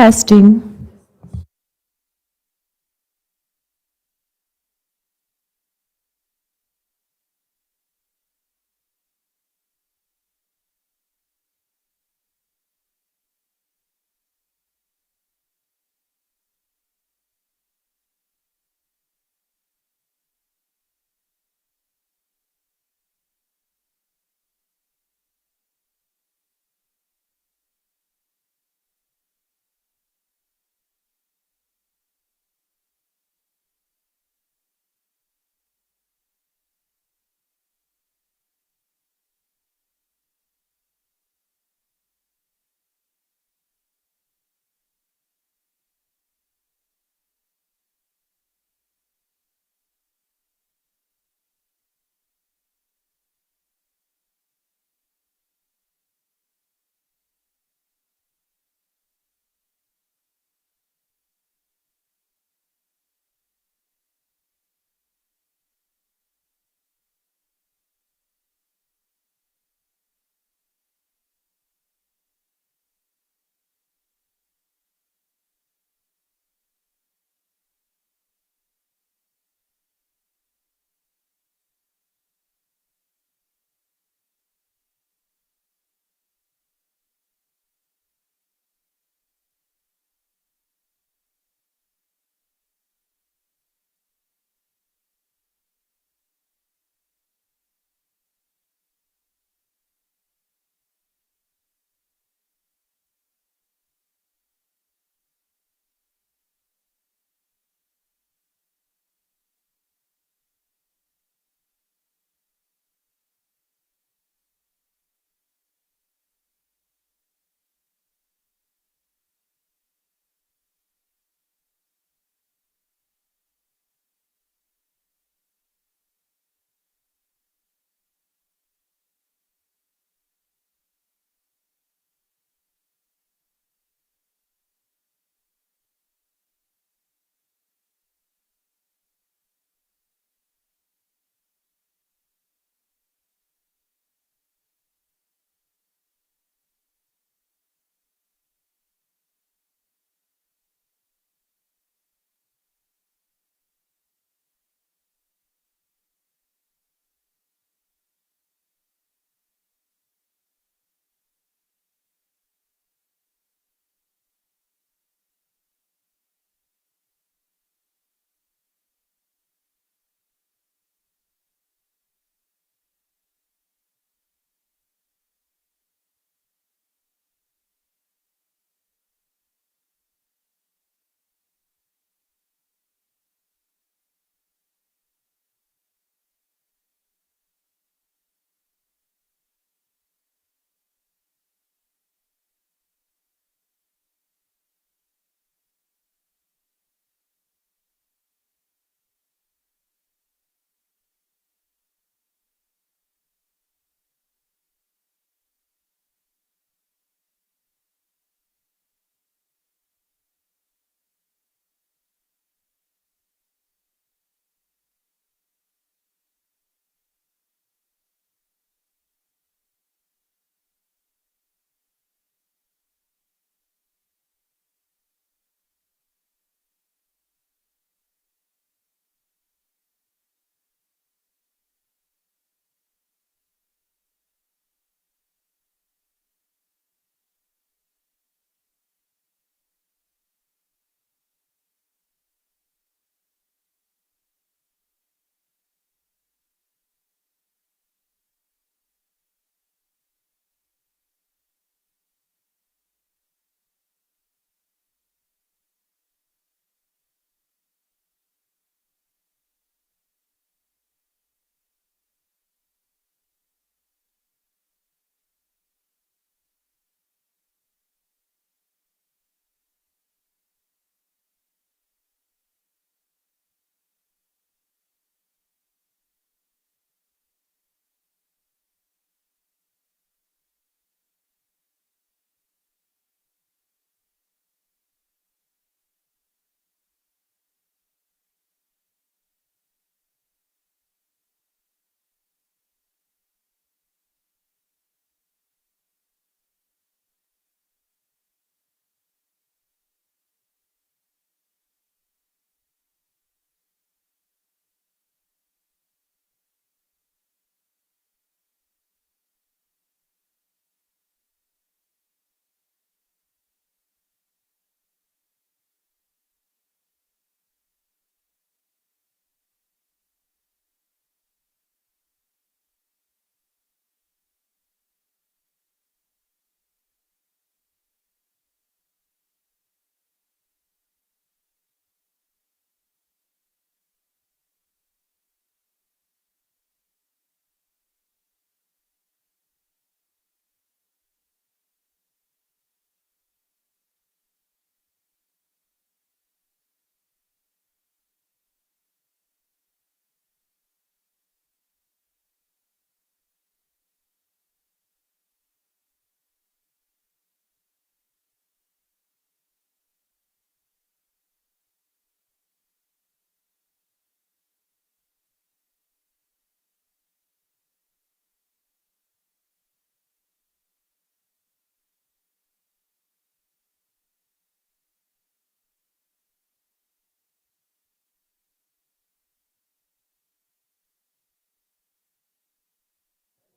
Testing.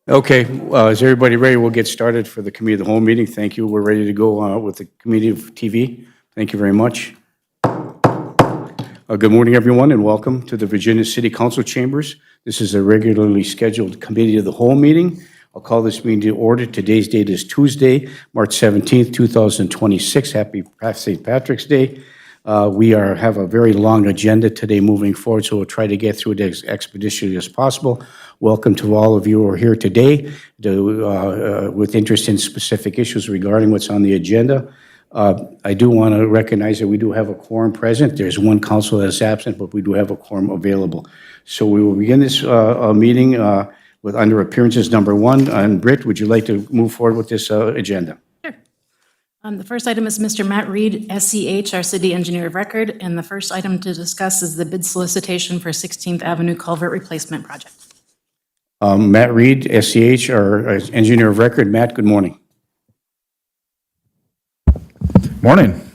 Okay, is everybody ready? We'll get started for the Committee of the Whole meeting. Thank you. We're ready to go with the Committee of TV. Thank you very much. Good morning, everyone, and welcome to the Virginia City Council Chambers. This is a regularly scheduled Committee of the Whole meeting. I'll call this meeting to order. Today's date is Tuesday, March 17th, 2026. Happy St. Patrick's Day. We have a very long agenda today moving forward, so we'll try to get through it as expeditiously as possible. Welcome to all of you who are here today with interest in specific issues regarding what's on the agenda. I do want to recognize that we do have a quorum present. There's one council that's absent, but we do have a quorum available. So we will begin this meeting with under appearances number one. And Britt, would you like to move forward with this agenda? Sure. The first item is Mr. Matt Reed, SCH, our city engineer of record. And the first item to discuss is the bid solicitation for 16th Avenue Culvert Replacement Project. Matt Reed, SCH, our engineer of record. Matt, good morning. Morning.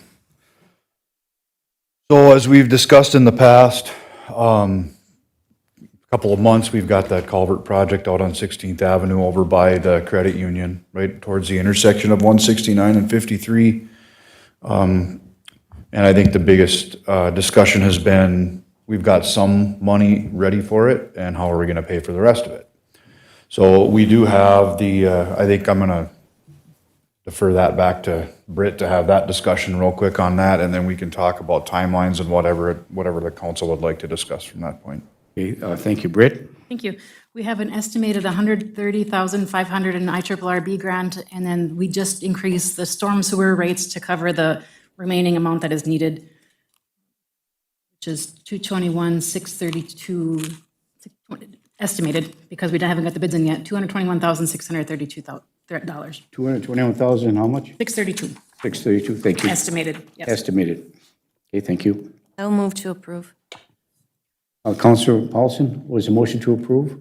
So as we've discussed in the past couple of months, we've got that culvert project out on 16th Avenue over by the credit union, right towards the intersection of 169 and 53. And I think the biggest discussion has been, we've got some money ready for it, and how are we going to pay for the rest of it? So we do have the, I think I'm going to defer that back to Britt to have that discussion real quick on that, and then we can talk about timelines and whatever the council would like to discuss from that point. Okay, thank you, Britt. Thank you. We have an estimated $130,500 in IRRB grant, and then we just increased the storm sewer rates to cover the remaining amount that is needed, which is $221,632 estimated, because we haven't got the bids in yet, $221,632. $221,000, how much? 632 632, thank you. estimated, yes. Estimated. Okay, thank you. I'll move to approve. Councilor Paulson, was the motion to approve?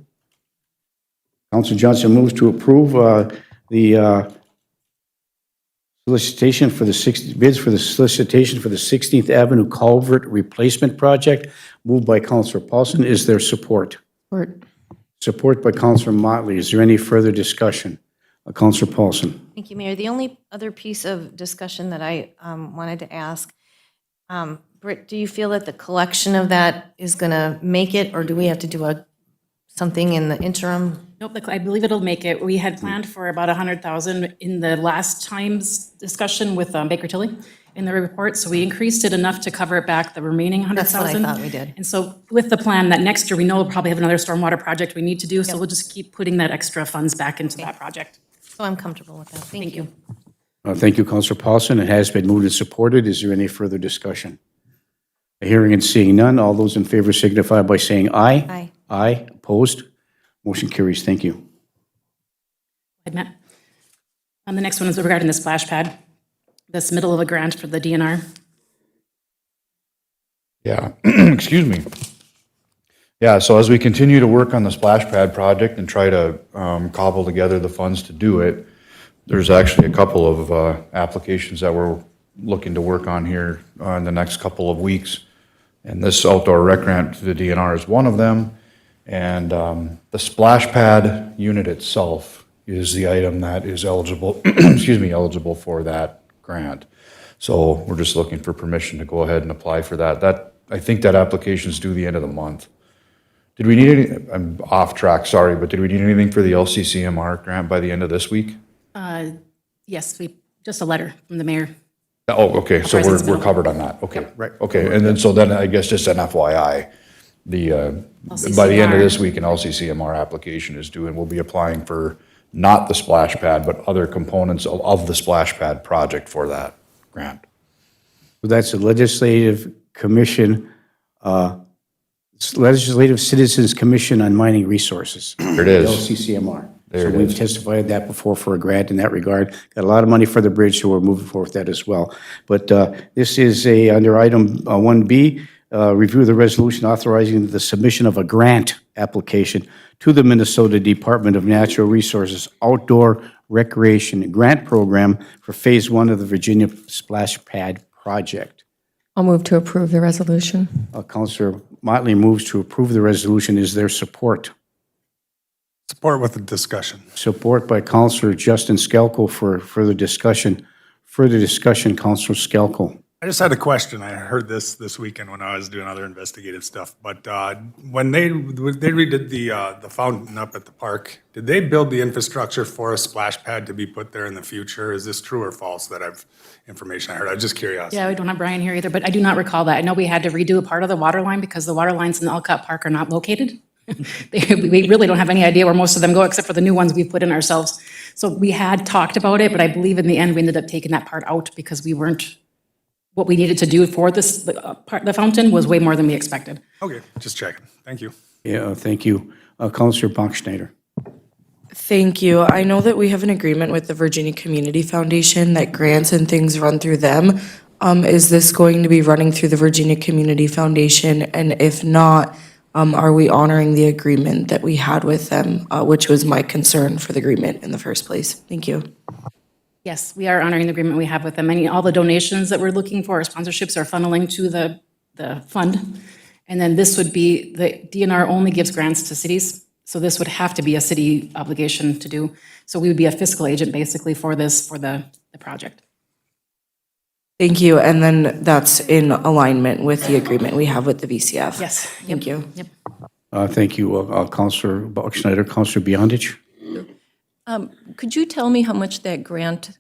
Councilor Johnson moves to approve the solicitation for the bids for the solicitation for the 16th Avenue Culvert Replacement Project. Moved by Councilor Paulson. Is there support? Support. Support by Councilor Motley. Is there any further discussion? Councilor Paulson. Thank you, Mayor. The only other piece of discussion that I wanted to ask, Britt, do you feel that the collection of that is going to make it, or do we have to do something in the interim? Nope, I believe it'll make it. We had planned for about 100,000 in the last time's discussion with Baker Tilly in the report, so we increased it enough to cover it back, the remaining 100,000. That's what I thought we did. And so with the plan that next year, we know we'll probably have another stormwater project we need to do, so we'll just keep putting that extra funds back into that project. So I'm comfortable with that. Thank you. Thank you, Councilor Paulson. It has been moved and supported. Is there any further discussion? Hearing and seeing none, all those in favor signify by saying aye. Aye. Aye. Opposed? Motion carries. Thank you. Go ahead, Matt. The next one is regarding the splash pad, the submittal of a grant for the DNR. Yeah, excuse me. Yeah, so as we continue to work on the splash pad project and try to cobble together the funds to do it, there's actually a couple of applications that we're looking to work on here in the next couple of weeks. And this outdoor rec grant to the DNR is one of them. And the splash pad unit itself is the item that is eligible, eligible for that grant. So we're just looking for permission to go ahead and apply for that. I think that application's due the end of the month. Did we need any, I'm off track, sorry, but did we need anything for the LCCMR grant by the end of this week? Yes, just a letter from the mayor. Oh, okay, so Presence we're bill. covered on that, okay. Right. Okay, and then I guess just an FYI, by the end of this week, an LCCMR application is due, and we'll be applying for not the splash pad, but other components of the splash pad project for that grant. So that's the Legislative Commission, Legislative Citizens Commission on Mining Resources. There it is. LCCMR. There So it we've is. testified that before for a grant in that regard. Got a lot of money for the bridge, so we're moving forward with that as well. But this is under item 1B, review the resolution authorizing the submission of a grant application to the Minnesota Department of Natural Resources Outdoor Recreation Grant Program for Phase 1 of the Virginia Splash Pad Project. I'll move to approve the resolution. Councilor Motley moves to approve the resolution. Is there support? Support with the discussion. Support by Counselor Justin Skelko for further discussion. Further discussion, Counselor Skelko. I just had a question. I heard this weekend when I was doing other investigative stuff. But when they redid the fountain up at the park, did they build the infrastructure for a splash pad to be put there in the future? Is this true or false that information I heard? I was just curious. Yeah, we don't have Brian here either, but I do not recall that. I know we had to redo a part of the water line because the water lines in the Alcott Park are not located. We really don't have any idea where most of them go, except for the new ones we put in ourselves. So we had talked about it, but I believe in the end, we ended up taking that part out because what we needed to do for this, the fountain was way more than we expected. Okay, just checking. Thank you. Yeah, thank you. Counselor Bachschnider. Thank you. I know that we have an agreement with the Virginia Community Foundation that grants and things run through them. Is this going to be running through the Virginia Community Foundation? And if not, are we honoring the agreement that we had with them, which was my concern for the agreement in the first place? Thank you. Yes, we are honoring the agreement we have with them. All the donations that we're looking for, or sponsorships, are funneling to the fund. And then this would be, the DNR only gives grants to cities, so this would have to be a city obligation to do. So we would be a fiscal agent basically for this, for the project. Thank you. And then that's in alignment with the agreement we have with the VCF. Yes. Thank you. Yep. Thank you, Counselor Bachschnider. Counselor Beyondich. Could you tell me how much that grant,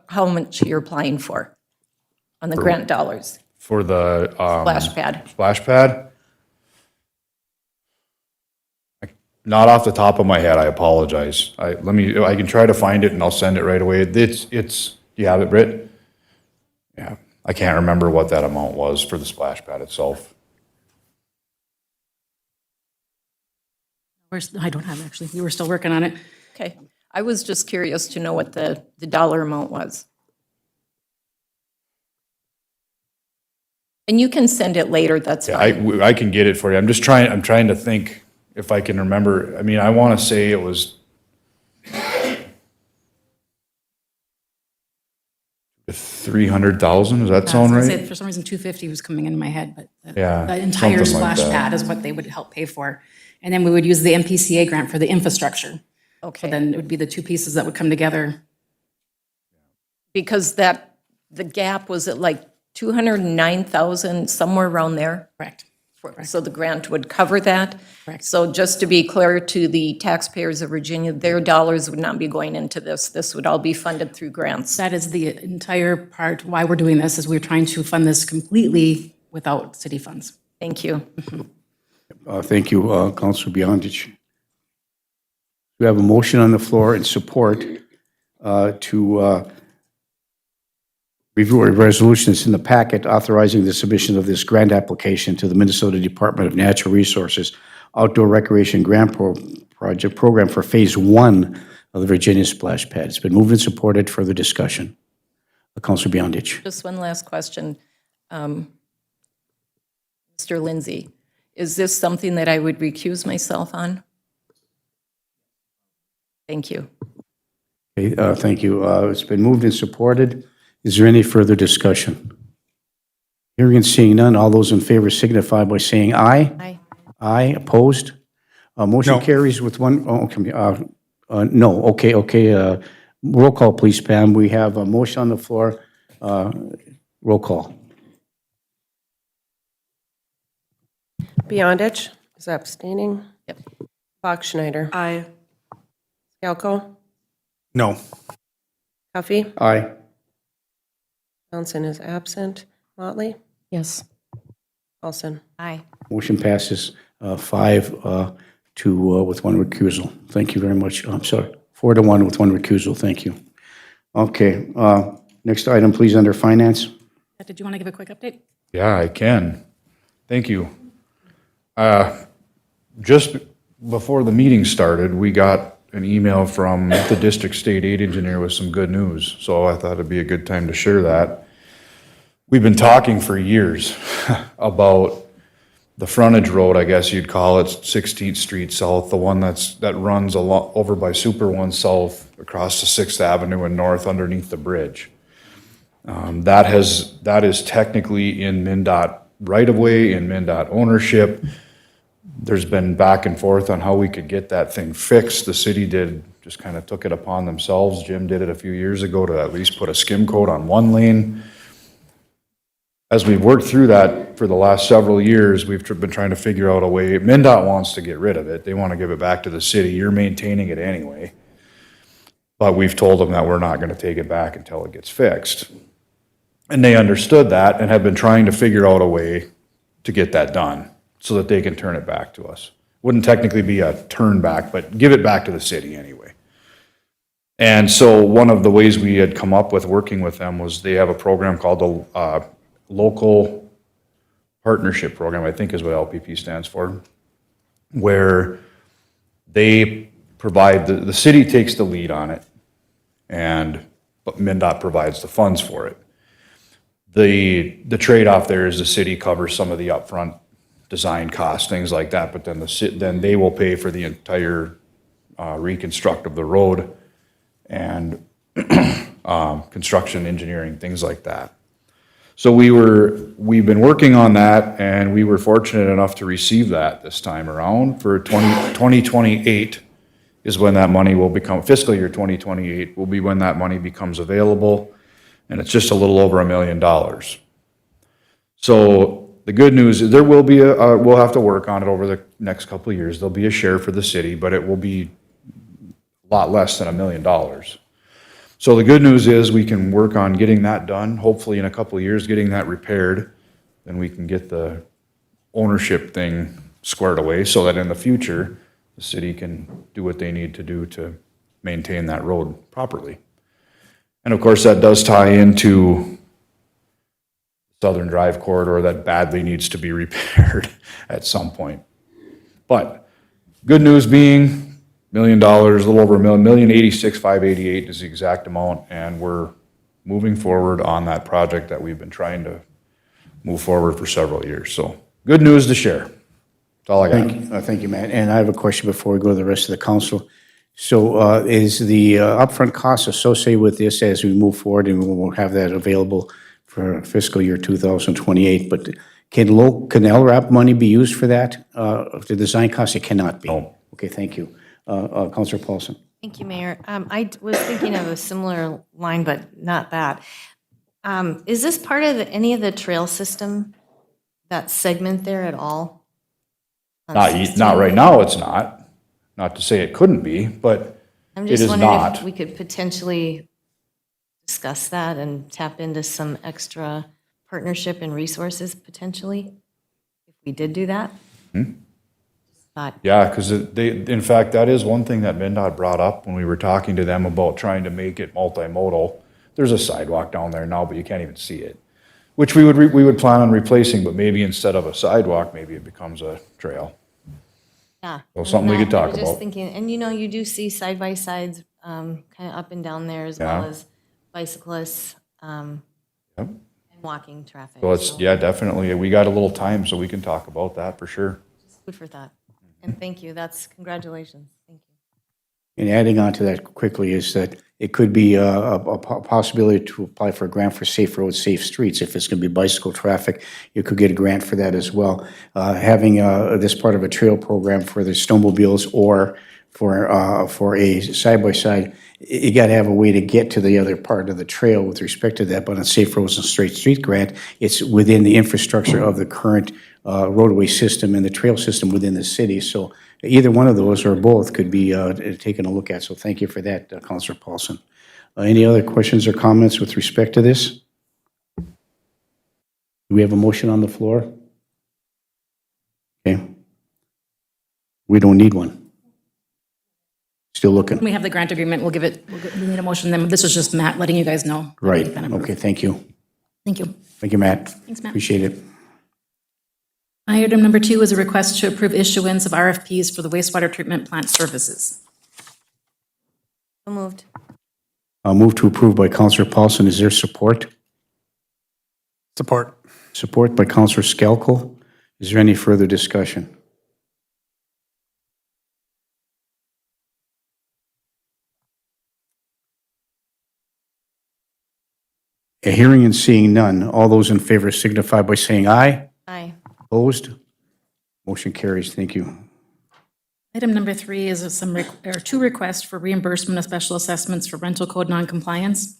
how much you're applying for on the grant dollars? For the Splash pad. splash pad? Not off the top of my head, I apologize. I can try to find it and I'll send it right away. Do you have it, Britt? Yeah, I can't remember what that amount was for the splash pad itself. I don't have it, actually. We were still working on it. Okay. I was just curious to know what the dollar amount was. And you can send it later, that's Yeah, fine. I can get it for you. I'm trying to think if I can remember. I mean, I want to say it was 300,000, does that I was sound gonna right? say, for some reason, 250 was coming into my head, but Yeah, the entire something like splash that. pad is what they would help pay for. And then we would use the MPCA grant for the infrastructure. So Okay. then it would be the two pieces that would come together. Because the gap was at like 209,000, somewhere around there. Correct. So the grant would cover that. Correct. So just to be clear to the taxpayers of Virginia, their dollars would not be going into this. This would all be funded through grants. That is the entire part, why we're doing this, is we're trying to fund this completely without city funds. Thank you. Thank you, Counselor Beyondich. We have a motion on the floor and support to review a resolution that's in the packet authorizing the submission of this grant application to the Minnesota Department of Natural Resources Outdoor Recreation Grant Project Program for Phase 1 of the Virginia Splash Pad. It's been moved and supported. Further discussion. Counselor Beyondich. Just one last question. Mr. Lindsay, is this something that I would recuse myself on? Thank you. Okay, thank you. It's been moved and supported. Is there any further discussion? Hearing and seeing none, all those in favor signify by saying aye. Aye. Aye, opposed? Motion No. carries with one, no, okay. Roll call, please, Pam. We have a motion on the floor. Roll call. Beyondich is abstaining. Yep. Bachschnider. Aye. Skalko. No. Huffy. Aye. Johnson is absent. Motley. Yes. Paulson. Aye. Motion passes 5 to with one recusal. Thank you very much. I'm sorry, 4 to 1 with one recusal. Thank you. Okay, next item, please, under finance. Did you want to give a quick update? Yeah, I can. Thank you. Just before the meeting started, we got an email from the district state aid engineer with some good news, so I thought it'd be a good time to share that. We've been talking for years about the frontage road, I guess you'd call it, 16th Street South, the one that runs over by Super One South across the 6th Avenue and north underneath the bridge. That is technically in MnDOT right-of-way, in MnDOT ownership, there's been back and forth on how we could get that thing fixed. The city just kind of took it upon themselves. Jim did it a few years ago to at least put a skim coat on one lane. As we've worked through that for the last several years, we've been trying to figure out a way. MnDOT wants to get rid of it. They want to give it back to the city. You're maintaining it anyway. But we've told them that we're not going to take it back until it gets fixed. And they understood that and have been trying to figure out a way to get that done so that they can turn it back to us. Wouldn't technically be a turn back, but give it back to the city anyway. And so one of the ways we had come up with working with them was they have a program called the Local Partnership Program, I think is what LPP stands for, where they provide, the city takes the lead on it, but MnDOT provides the funds for it. The trade-off there is the city covers some of the upfront design costs, things like that, but then they will pay for the entire reconstruct of the road and construction, engineering, things like that. So we've been working on that, and we were fortunate enough to receive that this time around for 2028 is when that money will become, fiscal year 2028 will be when that money becomes available, and it's just a little over $1 million. So the good news is there will be we'll have to work on it over the next couple of years. There'll be a share for the city, but it will be a lot less than $1 million. So the good news is we can work on getting that done, hopefully in a couple of years, getting that repaired. Then we can get the ownership thing squared away so that in the future, the city can do what they need to do to maintain that road properly. And of course, that does tie into Southern Drive corridor that badly needs to be repaired at some point. But good news being, $1 million, a little over $1 million, $1,086,588 is the exact amount, and we're moving forward on that project that we've been trying to move forward for several years. So good news to share. That's all I got. Thank you, Matt. And I have a question before we go to the rest of the council. So is the upfront cost associated with this as we move forward, and we'll have that available for fiscal year 2028, but can LRAP money be used for that? The design cost, it cannot be? No. Okay, thank you. Councilor Paulson. Thank you, Mayor. I was thinking of a similar line, but not that. Is this part of any of the trail system, that segment there at all? On Not 16? right now, it's not. Not to say it couldn't be, but I'm it just is wondering if not. we could potentially discuss that and tap into some extra partnership and resources potentially, if we did do that. Thought, Yeah, because in fact, that is one thing that MnDOT brought up when we were talking to them about trying to make it multimodal. There's a sidewalk down there now, but you can't even see it, which we would plan on replacing, but maybe instead of a sidewalk, maybe it becomes a trail. yeah. Well, something we could talk I was about. just thinking, and you do see side-by-sides kind of up and down there as well Yeah. as bicyclists and Yep. walking traffic. So it's, yeah, definitely, we got a little time, so we can talk about that for sure. Food for thought. And thank you. That's congratulations. Thank you. And adding on to that quickly is that it could be a possibility to apply for a grant for safe roads, safe streets. If it's going to be bicycle traffic, you could get a grant for that as well. Having this part of a trail program for the snowmobiles or for a side-by-side, you got to have a way to get to the other part of the trail with respect to that. But on Safe Roads and Straight Street grant, it's within the infrastructure of the current roadway system and the trail system within the city. So either one of those or both could be taken a look at. So thank you for that, Councilor Paulson. Any other questions or comments with respect to this? Do we have a motion on the floor? Okay. We don't need one. Still looking. We have the grant agreement, we need a motion, then this is just Matt letting you guys know. that Right. it's been approved. Okay, thank you. Thank you. Thank you, Matt. Thanks, Matt. Appreciate it. Item number 2 is a request to approve issuance of RFPs for the wastewater treatment plant services. So moved. Move to approve by Councilor Paulson. Is there support? Support. Support by Councilor Skalko. Is there any further discussion? Hearing and seeing none, all those in favor signify by saying aye. Aye. Opposed? Motion carries. Thank you. Item number 3 is two requests for reimbursement of special assessments for rental code noncompliance.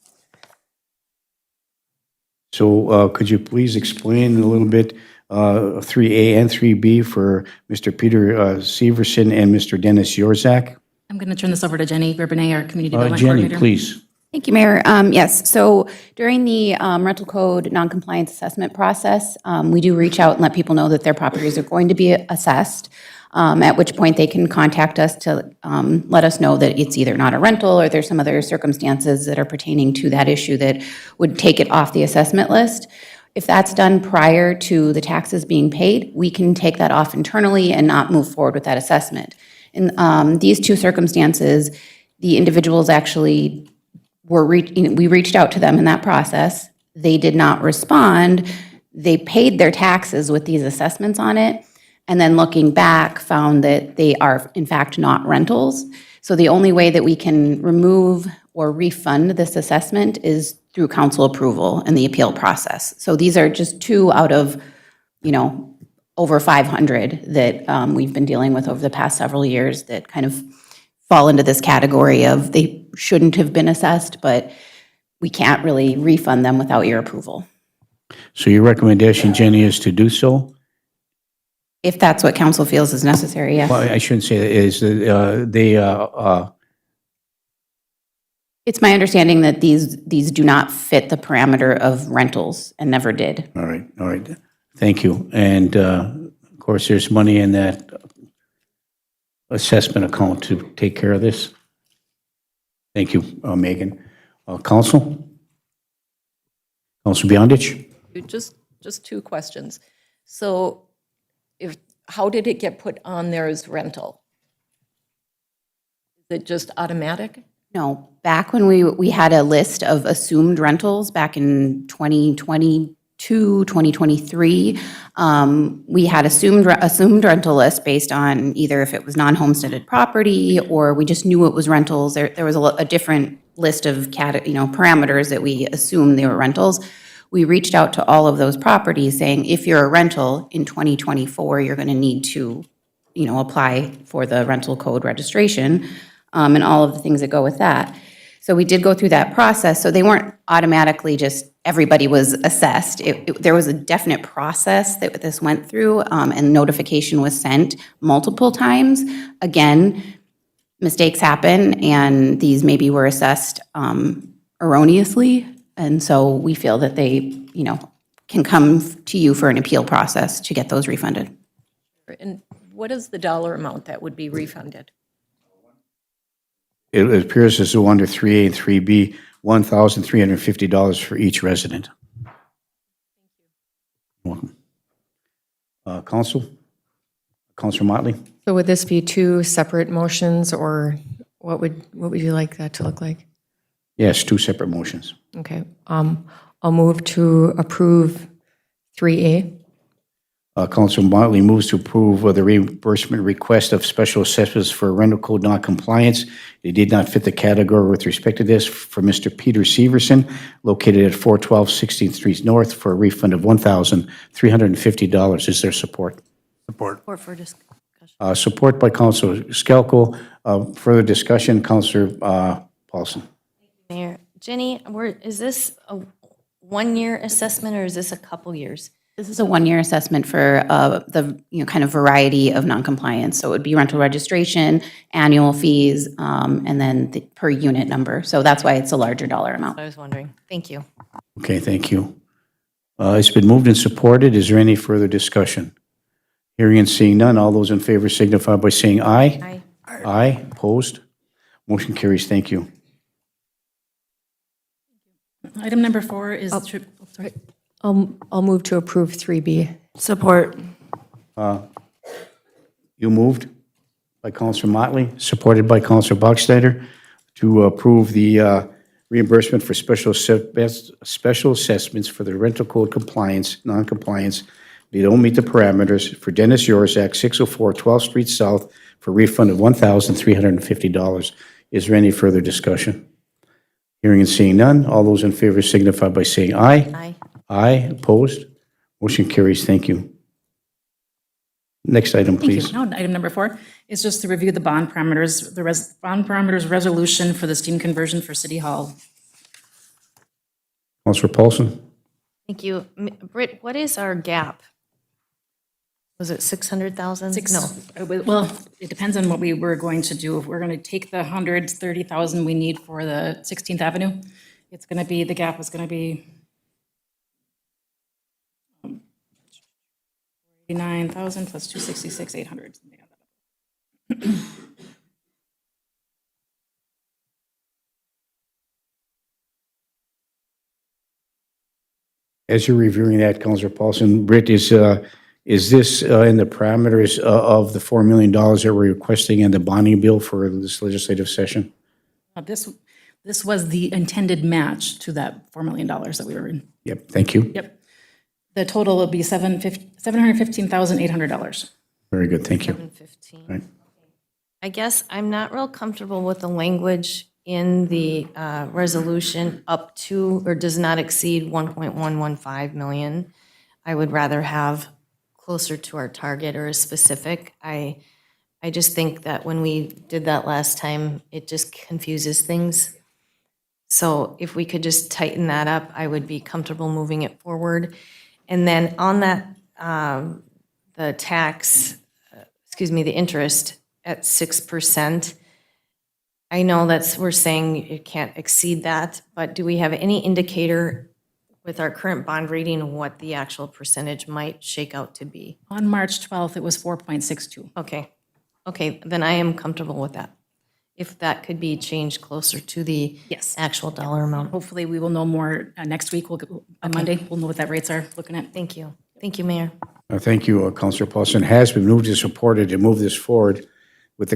So could you please explain a little bit 3A and 3B for Mr. Peter Severson and Mr. Dennis Yorzak? I'm going to turn this over to Jenny Verbenet, our Community Development Jenny, Coordinator. please. Thank you, Mayor. Yes, so during the rental code noncompliance assessment process, we do reach out and let people know that their properties are going to be assessed, at which point they can contact us to let us know that it's either not a rental or there's some other circumstances that are pertaining to that issue that would take it off the assessment list. If that's done prior to the taxes being paid, we can take that off internally and not move forward with that assessment. In these two circumstances, the individuals actually we reached out to them in that process. They did not respond. They paid their taxes with these assessments on it, and then looking back, found that they are in fact not rentals. So the only way that we can remove or refund this assessment is through council approval and the appeal process. So these are just 2 out of, over 500 that we've been dealing with over the past several years that kind of fall into this category of they shouldn't have been assessed, but we can't really refund them without your approval. So your recommendation, Jenny, is to do so? If that's what council feels is necessary, yes. Well, I shouldn't say that, is that It's my understanding that these do not fit the parameter of rentals and never did. all right. Thank you. And of course, there's money in that assessment account to take care of this. Thank you, Megan. Council? Council Beyondich? Just 2 questions. So how did it get put on there as rental? Is it just automatic? No, back when we had a list of assumed rentals back in 2022, 2023, we had assumed rental list based on either if it was non-homesteaded property or we just knew it was rentals. There was a different list of parameters that we assumed they were rentals. We reached out to all of those properties saying, if you're a rental in 2024, you're going to need to, apply for the rental code registration and all of the things that go with that. So we did go through that process. So they weren't automatically just everybody was assessed. There was a definite process that this went through, and notification was sent multiple times. Again, mistakes happen, and these maybe were assessed erroneously. And so we feel that they, can come to you for an appeal process to get those refunded. And what is the dollar amount that would be refunded? It appears as though under 3A and 3B, $1,350 for each resident. Welcome. Council? Councilor Motley? So would this be 2 separate motions, or what would you like that to look like? Yes, 2 separate motions. Okay, I'll move to approve 3A. Councilor Motley moves to approve the reimbursement request of special assessments for rental code noncompliance. They did not fit the category with respect to this for Mr. Peter Severson, located at 412 16th Street North, for a refund of $1,350. Is there support? Support. Or for discussion. Support by Councilor Skelko. Further discussion, Councilor Paulson. Mayor, Jenny, is this a 1-year assessment or is this a couple years? This is a 1-year assessment for the kind of variety of noncompliance. So it would be rental registration, annual fees, and then the per unit number. So that's why it's a larger dollar amount. I was wondering. Thank you. Okay, thank you. It's been moved and supported. Is there any further discussion? Hearing and seeing none, all those in favor signify by saying aye. Aye. Aye, opposed? Motion carries. Thank you. Item number 4 is, Sorry. I'll move to approve 3B. Support. You moved by Councilor Motley, supported by Councilor Bachschnider, to approve the reimbursement for special assessments for the rental code non-compliance. They don't meet the parameters for Dennis Yorzak, 604 12th Street South, for a refund of $1,350. Is there any further discussion? Hearing and seeing none, all those in favor signify by saying aye. Aye. Aye, opposed? Motion carries. Thank you. Next item, Thank you. please. Now, item number 4 is just to review the bond parameters, bond parameters resolution for the steam conversion for City Hall. Counselor Paulson? Thank you. Britt, what is our gap? Was it 600,000? No. Well, it depends on what we were going to do. If we're going to take the 130,000 we need for the 16th Avenue, it's going to be, the gap was going to be 89,000 plus 266, 800. something like that. As you're reviewing that, Counselor Paulson, Britt, is this in the parameters of the $4 million that we're requesting in the bonding bill for this legislative session? This was the intended match to that $4 million that we were in. Yep, thank you. Yep. The total will be $715,800. Very good, thank you. 715. Right. I guess I'm not real comfortable with the language in the resolution up to or does not exceed 1.115 million. I would rather have closer to our target or a specific. I just think that when we did that last time, it just confuses things. So if we could just tighten that up, I would be comfortable moving it forward. And then on that, the tax, the interest at 6%, I know we're saying it can't exceed that, but do we have any indicator with our current bond rating what the actual percentage might shake out to be? On March 12th, it was 4.62. Okay, then I am comfortable with that. If that could be changed closer to the Yes. actual dollar amount. Hopefully, we will know more next week. On Monday, we'll know what that rates are looking at. Thank you. Thank you, Mayor. Thank you, Counselor Paulson. Has been moved and supported to move this forward with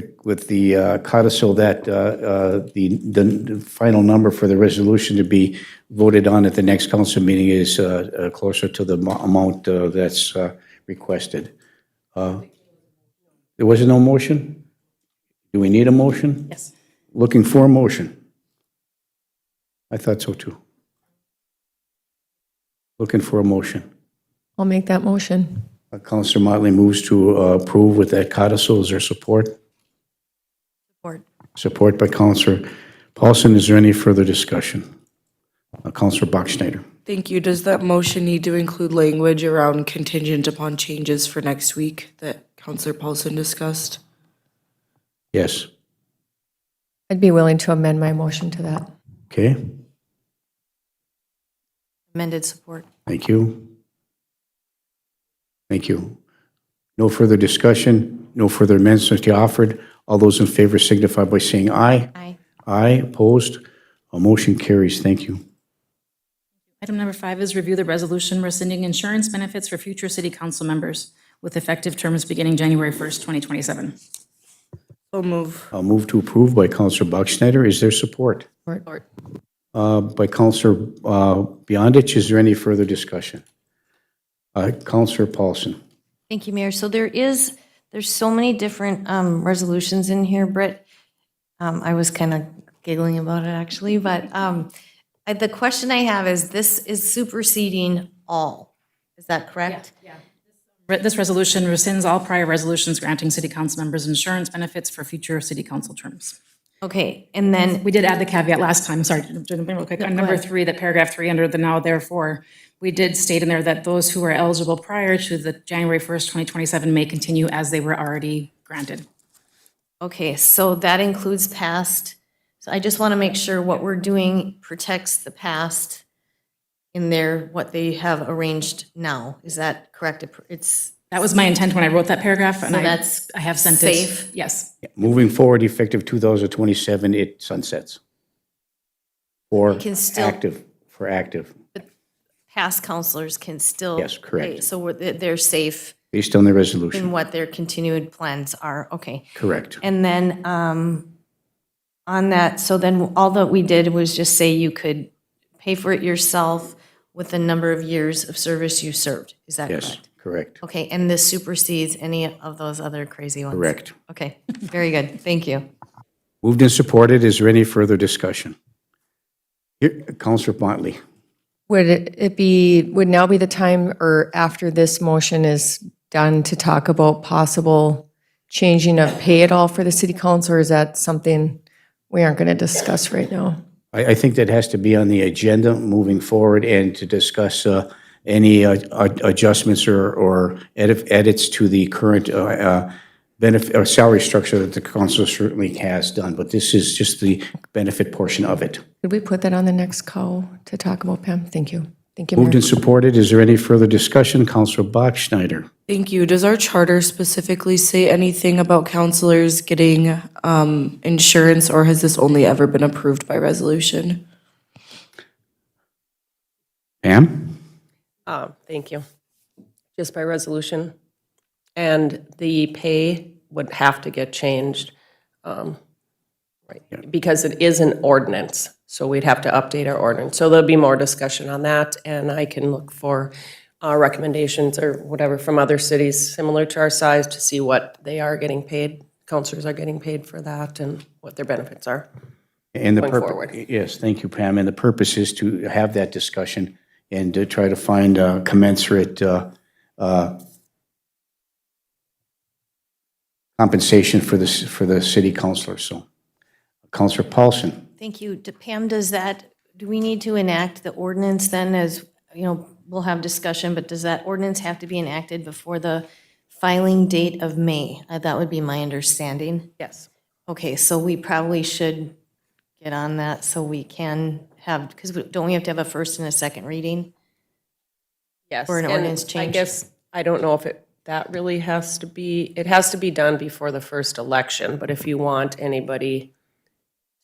the codicil that the final number for the resolution to be voted on at the next council meeting is closer to the amount that's requested. There was no motion? Do we need a motion? Yes. Looking for a motion. I thought so too. Looking for a motion. I'll make that motion. Counselor Motley moves to approve with that codicil. Is there support? Support. Support by Counselor Paulson. Is there any further discussion? Counselor Bachschnider. Thank you. Does that motion need to include language around contingent upon changes for next week that Counselor Paulson discussed? Yes. I'd be willing to amend my motion to that. Okay. Amended support. Thank you. Thank you. No further discussion, no further amendments to be offered. All those in favor signify by saying aye. Aye. Aye, opposed? A motion carries. Thank you. Item number 5 is review the resolution rescinding insurance benefits for future city council members with effective terms beginning January 1st, 2027. So move. I'll move to approve by Counselor Bachschnider. Is there support? Support. By Counselor Beyondich. Is there any further discussion? Counselor Paulson. Thank you, Mayor. So there's so many different resolutions in here, Britt. I was kind of giggling about it, actually, but the question I have is, this is superseding all. Is that correct? This resolution rescinds all prior resolutions granting city council members insurance benefits for future city council terms. Okay, and then, We did add the caveat last time, sorry, to jump in real quick. On number 3, that paragraph 3 under the now therefore, we did state in there that those who are eligible prior to the January 1st, 2027 may continue as they were already granted. okay, so that includes past. So I just want to make sure what we're doing protects the past in what they have arranged now. Is that correct? That was my intent when I wrote that paragraph, and So that's I have sent safe? it. Yes. Moving forward, effective 2027, it sunsets. For can still- active, for active, Past counselors can still. Yes, correct. Okay, so they're safe based on the in resolution. what their continued plans are. Okay. Correct. And then on that, so then all that we did was just say you could pay for it yourself with the number of years of service you served. Is that Yes, correct? correct, Okay, and this supersedes any of those other crazy ones? correct. Okay, very good. Thank you. Moved and supported. Is there any further discussion? Here, Counselor Motley. Would now be the time, or after this motion is done to talk about possible changing of pay at all for the city council, or is that something we aren't going to discuss right now? I think that has to be on the agenda moving forward and to discuss any adjustments or edits to the current benefit or salary structure that the council certainly has done. But this is just the benefit portion of it. Could we put that on the next call to talk about, Pam? Thank you. Thank you, Moved Mayor. and supported. Is there any further discussion? Councilor Bachschnider. Thank you. Does our charter specifically say anything about counselors getting insurance, or has this only ever been approved by resolution? Pam? Thank you. Just by resolution. And the pay would have to get changed, right, because it is an ordinance. So we'd have to update our ordinance. So there'll be more discussion on that, and I can look for recommendations or whatever from other cities similar to our size to see what they are getting paid, counselors are getting paid for that, and what their benefits are. And the Going purpose, forward. yes, thank you, Pam. And the purpose is to have that discussion and to try to find commensurate compensation for the city councilors. So, Councilor Paulson. Thank you. Pam, do we need to enact the ordinance then as, we'll have discussion, but does that ordinance have to be enacted before the filing date of May? That would be my understanding. Yes. Okay, so we probably should get on that so we can have, because don't we have to have a first and a second reading? Yes. Or an and ordinance I change? guess, I don't know if that really has to be, it has to be done before the first election, but if you want anybody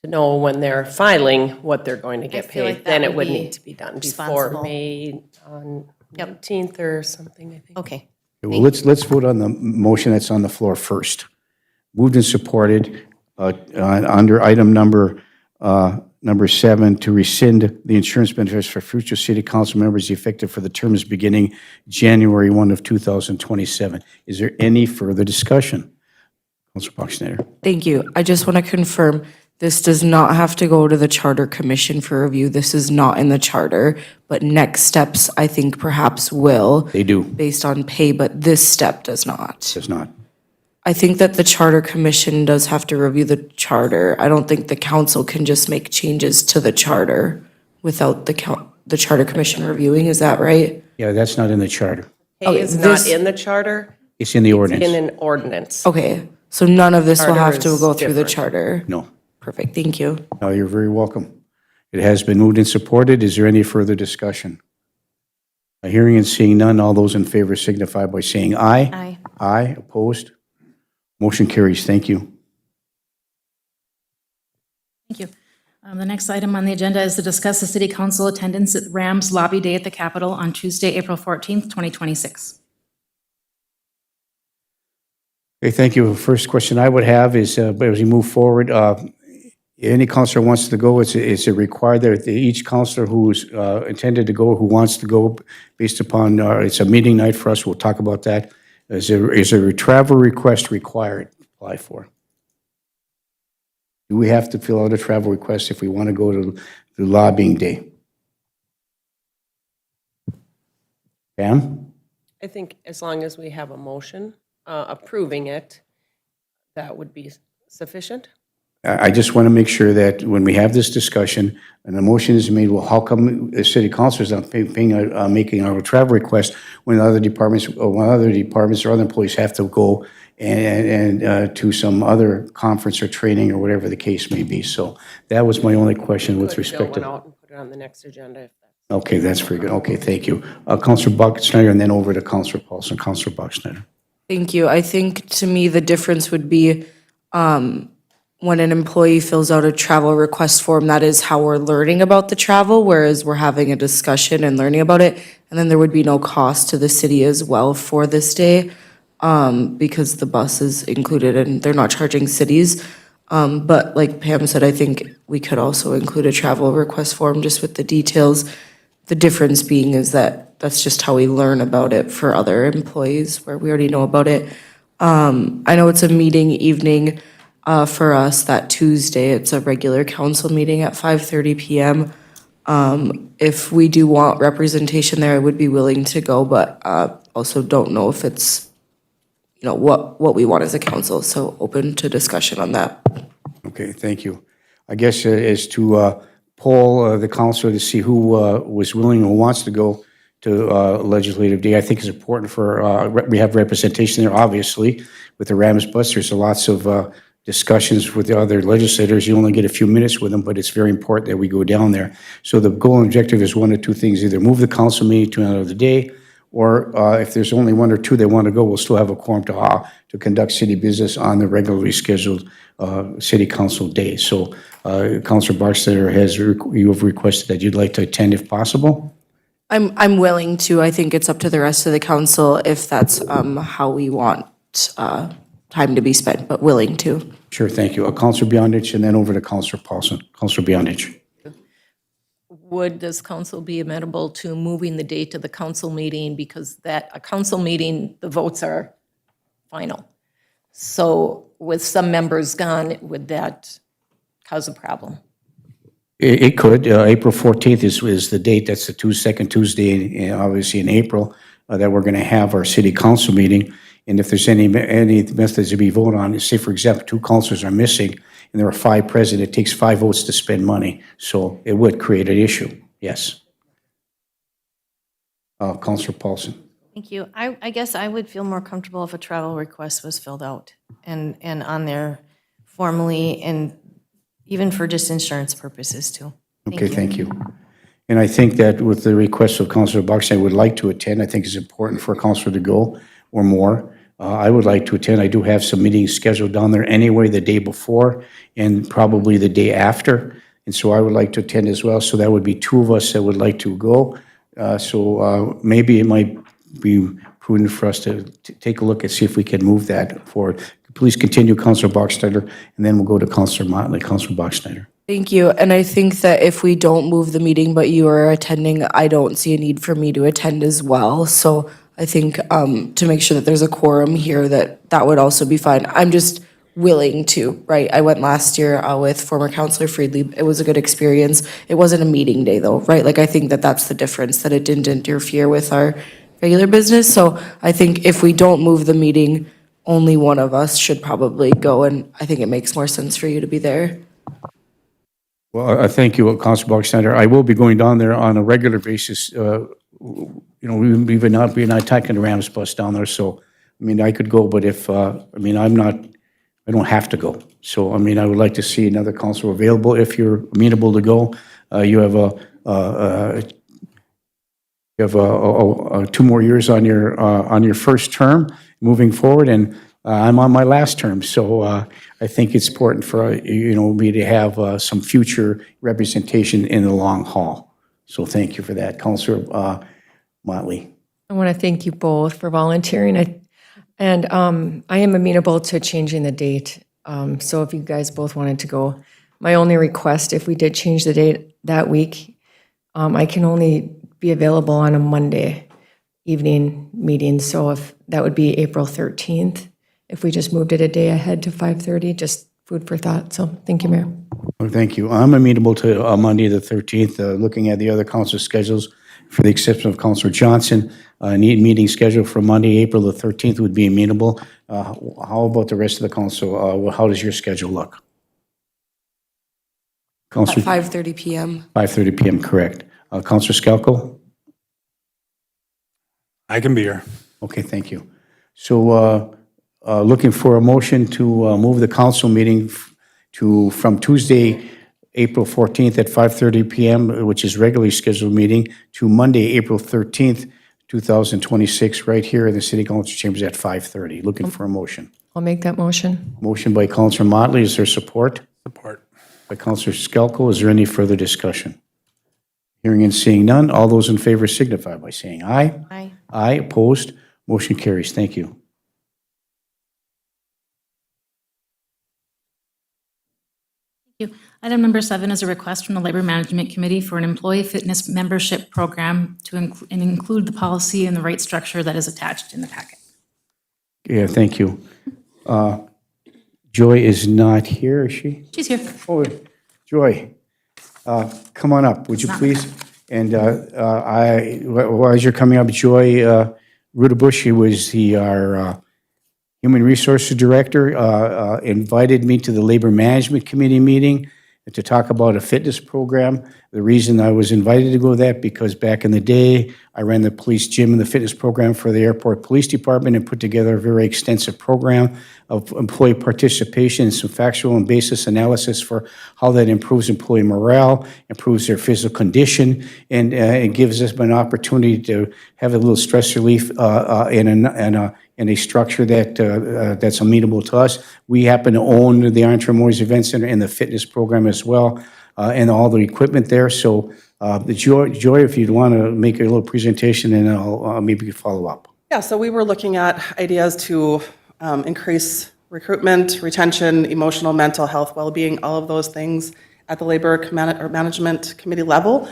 to know when they're filing what they're going to get feel like paid, that then it would would be need to be done responsible. before May 19th or something, I think. Okay. Well, let's vote on the motion that's on the floor first. Moved and supported under item number 7 to rescind the insurance benefits for future city council members effective for the terms beginning January 1 of 2027. Is there any further discussion? Councilor Bachschnider. Thank you. I just want to confirm, this does not have to go to the Charter Commission for review. This is not in the charter, but next steps, I think perhaps will, They do. based on pay, but this step does not. Does not. I think that the Charter Commission does have to review the charter. I don't think the council can just make changes to the charter without the Charter Commission reviewing. Is that right? Yeah, that's not in the charter. Pay is not in the charter, It's in the in ordinance. an ordinance. Okay, so none of this will Charter have to is go through the different. charter. No. Perfect, thank you. No, you're very welcome. It has been moved and supported. Is there any further discussion? Hearing and seeing none, all those in favor signify by saying aye. Aye. Aye, opposed? Motion carries. Thank you. Thank you. The next item on the agenda is to discuss the city council attendance at Rams Lobby Day at the Capitol on Tuesday, April 14th, 2026. Okay, thank you. First question I would have is, as we move forward, any counselor wants to go, is it required that each counselor who's intended to go, who wants to go, based upon, it's a meeting night for us, we'll talk about that. Is a travel request required to apply for? Do we have to fill out a travel request if we want to go to the lobbying day? Pam? I think as long as we have a motion approving it, that would be sufficient. I just want to make sure that when we have this discussion and the motion is made, well, how come the city council is not making our travel request when other departments or other employees have to go and to some other conference or training or whatever the case may be? So that was my only question with Fill respect one to. out and put it on the next agenda if that's. Okay, that's very good. Okay, thank you. Councilor Bachschnider, and then over to Councilor Paulson. Councilor Bachschnider. Thank you. I think to me, the difference would be when an employee fills out a travel request form, that is how we're learning about the travel, whereas we're having a discussion and learning about it. And then there would be no cost to the city as well for this day because the bus is included and they're not charging cities. But like Pam said, I think we could also include a travel request form just with the details. The difference being is that that's just how we learn about it for other employees where we already know about it. I know it's a meeting evening for us that Tuesday. It's a regular council meeting at 5:30 p.m. If we do want representation there, I would be willing to go, but also don't know if it's what we want as a council. So open to discussion on that. Okay, thank you. I guess as to poll the council to see who was willing or wants to go to legislative day, I think is important for, we have representation there, obviously, with the Rams bus. There's lots of discussions with the other legislators. You only get a few minutes with them, but it's very important that we go down there. So the goal and objective is one of two things: either move the council meeting to another day, or if there's only one or two that want to go, we'll still have a quorum to conduct city business on the regularly scheduled city council day. So Councilor Barkstetter you have requested that you'd like to attend if possible? I'm willing to. I think it's up to the rest of the council if that's how we want time to be spent, but willing to. Sure, thank you. Councilor Beyondich, and then over to Councilor Paulson. Councilor Beyondich. Would this council be amenable to moving the date of the council meeting, because a council meeting, the votes are final? So with some members gone, would that cause a problem? It could. April 14th is the date. That's the second Tuesday, obviously in April, that we're going to have our city council meeting. And if there's any methods to be voted on, say, for example, 2 councilors are missing and there are 5 present, it takes 5 votes to spend money. So it would create an issue, yes. Councilor Paulson. Thank you. I guess I would feel more comfortable if a travel request was filled out and on there formally, and even for just insurance purposes too. Okay, thank you. And I think that with the request of Councilor Buxton, I would like to attend. I think it's important for a councilor to go or more. I would like to attend. I do have some meetings scheduled down there anyway, the day before and probably the day after. And so I would like to attend as well. So that would be 2 of us that would like to go. So maybe it might be prudent for us to take a look and see if we can move that forward. Please continue, Councilor Bachsteiner, and then we'll go to Councilor Motley. Councilor Bachsteiner. Thank you. And I think that if we don't move the meeting, but you are attending, I don't see a need for me to attend as well. So I think to make sure that there's a quorum here, that would also be fine. I'm just willing to, right? I went last year with former Councilor Friedli. It was a good experience. It wasn't a meeting day though, right? Like I think that that's the difference, that it didn't interfere with our regular business. So I think if we don't move the meeting, only one of us should probably go, and I think it makes more sense for you to be there. Well, I thank you, Councilor Bachsteiner. I will be going down there on a regular basis. We would not be taking the Rams bus down there, so, I mean, I could go, but if, I don't have to go. So, I mean, I would like to see another councilor available if you're amenable to go. You have 2 more years on your first term moving forward, and I'm on my last term. So I think it's important for me to have some future representation in the long haul. So thank you for that, Councilor Motley. I want to thank you both for volunteering. I am amenable to changing the date. So if you guys both wanted to go, my only request, if we did change the date that week, I can only be available on a Monday evening meeting. So if that would be April 13th, if we just moved it a day ahead to 5:30, just food for thought. So thank you, Mayor. Well, thank you. I'm amenable to Monday the 13th. Looking at the other council schedules, for the exception of Councilor Johnson, meeting schedule for Monday, April the 13th would be amenable. How about the rest of the council? How does your schedule look? At Councilor, 5:30 p.m. 5:30 p.m., correct. Councilor Skalko? I can be here. Okay, thank you. So looking for a motion to move the council meeting from Tuesday, April 14th at 5:30 p.m., which is regularly scheduled meeting, to Monday, April 13th, 2026, right here in the City Council chambers at 5:30. Looking for a motion. I'll make that motion. Motion by Councilor Motley. Is there support? Support. By Councilor Skalko. Is there any further discussion? Hearing and seeing none, all those in favor signify by saying aye. Aye. Aye, opposed, motion carries. Thank you. Item number 7 is a request from the Labor Management Committee for an employee fitness membership program to include the policy and the rate structure that is attached in the packet. Yeah, thank you. Joy is not here, is she? She's here. Oh, Joy, come on up, would you please? And as you're coming up, Joy Rudabush, he Human Resources Director invited me to the Labor Management Committee meeting to talk about a fitness program. The reason I was invited to go to that, because back in the day, I ran the police gym and the fitness program for the Airport Police Department and put together a very extensive program of employee participation and some factual and basis analysis for how that improves employee morale, improves their physical condition, and it gives us an opportunity to have a little stress relief in a structure that's amenable to us. We happen to own the Iron Memorial Event Center and the fitness program as well, and all the equipment there. So Joy, if you'd want to make a little presentation, and I'll maybe follow up. Yeah, so we were looking at ideas to increase recruitment, retention, emotional, mental health, well-being, all of those things at the Labor Management Committee level.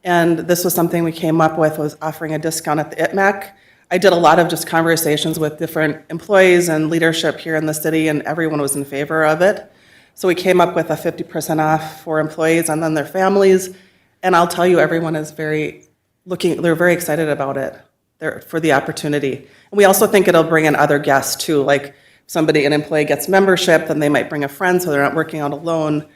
And this was something we came up with, was offering a discount at the ITMAC. I did a lot of just conversations with different employees and leadership here in the city, and everyone was in favor of it. So we came up with a 50% off for employees and then their families. And I'll tell you, everyone is they're very excited about it, for the opportunity. And we also think it'll bring in other guests too, like an employee gets membership, then they might bring a friend so they're not working out alone.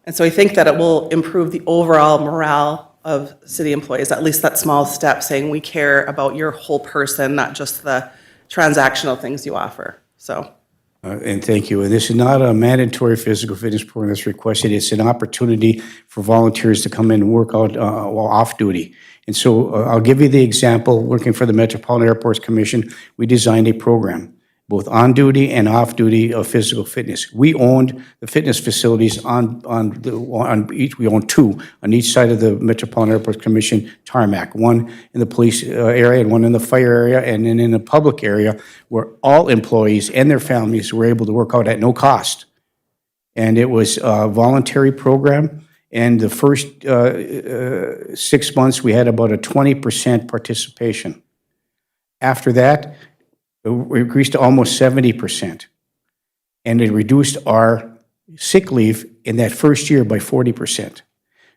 And so we think that it will improve the overall morale of city employees, at least that small step, saying we care about your whole person, not just the transactional things you offer. So. And thank you. And this is not a mandatory physical fitness program that's requested. It's an opportunity for volunteers to come in and work out while off duty. And so I'll give you the example. Working for the Metropolitan Airports Commission, we designed a program, both on duty and off duty of physical fitness. We owned the fitness facilities on each. We owned two on each side of the Metropolitan Airports Commission tarmac. One in the police area and one in the fire area, and then in the public area where all employees and their families were able to work out at no cost. And it was a voluntary program. And the first 6 months, we had about a 20% participation. After that, we increased to almost 70%. And it reduced our sick leave in that first year by 40%.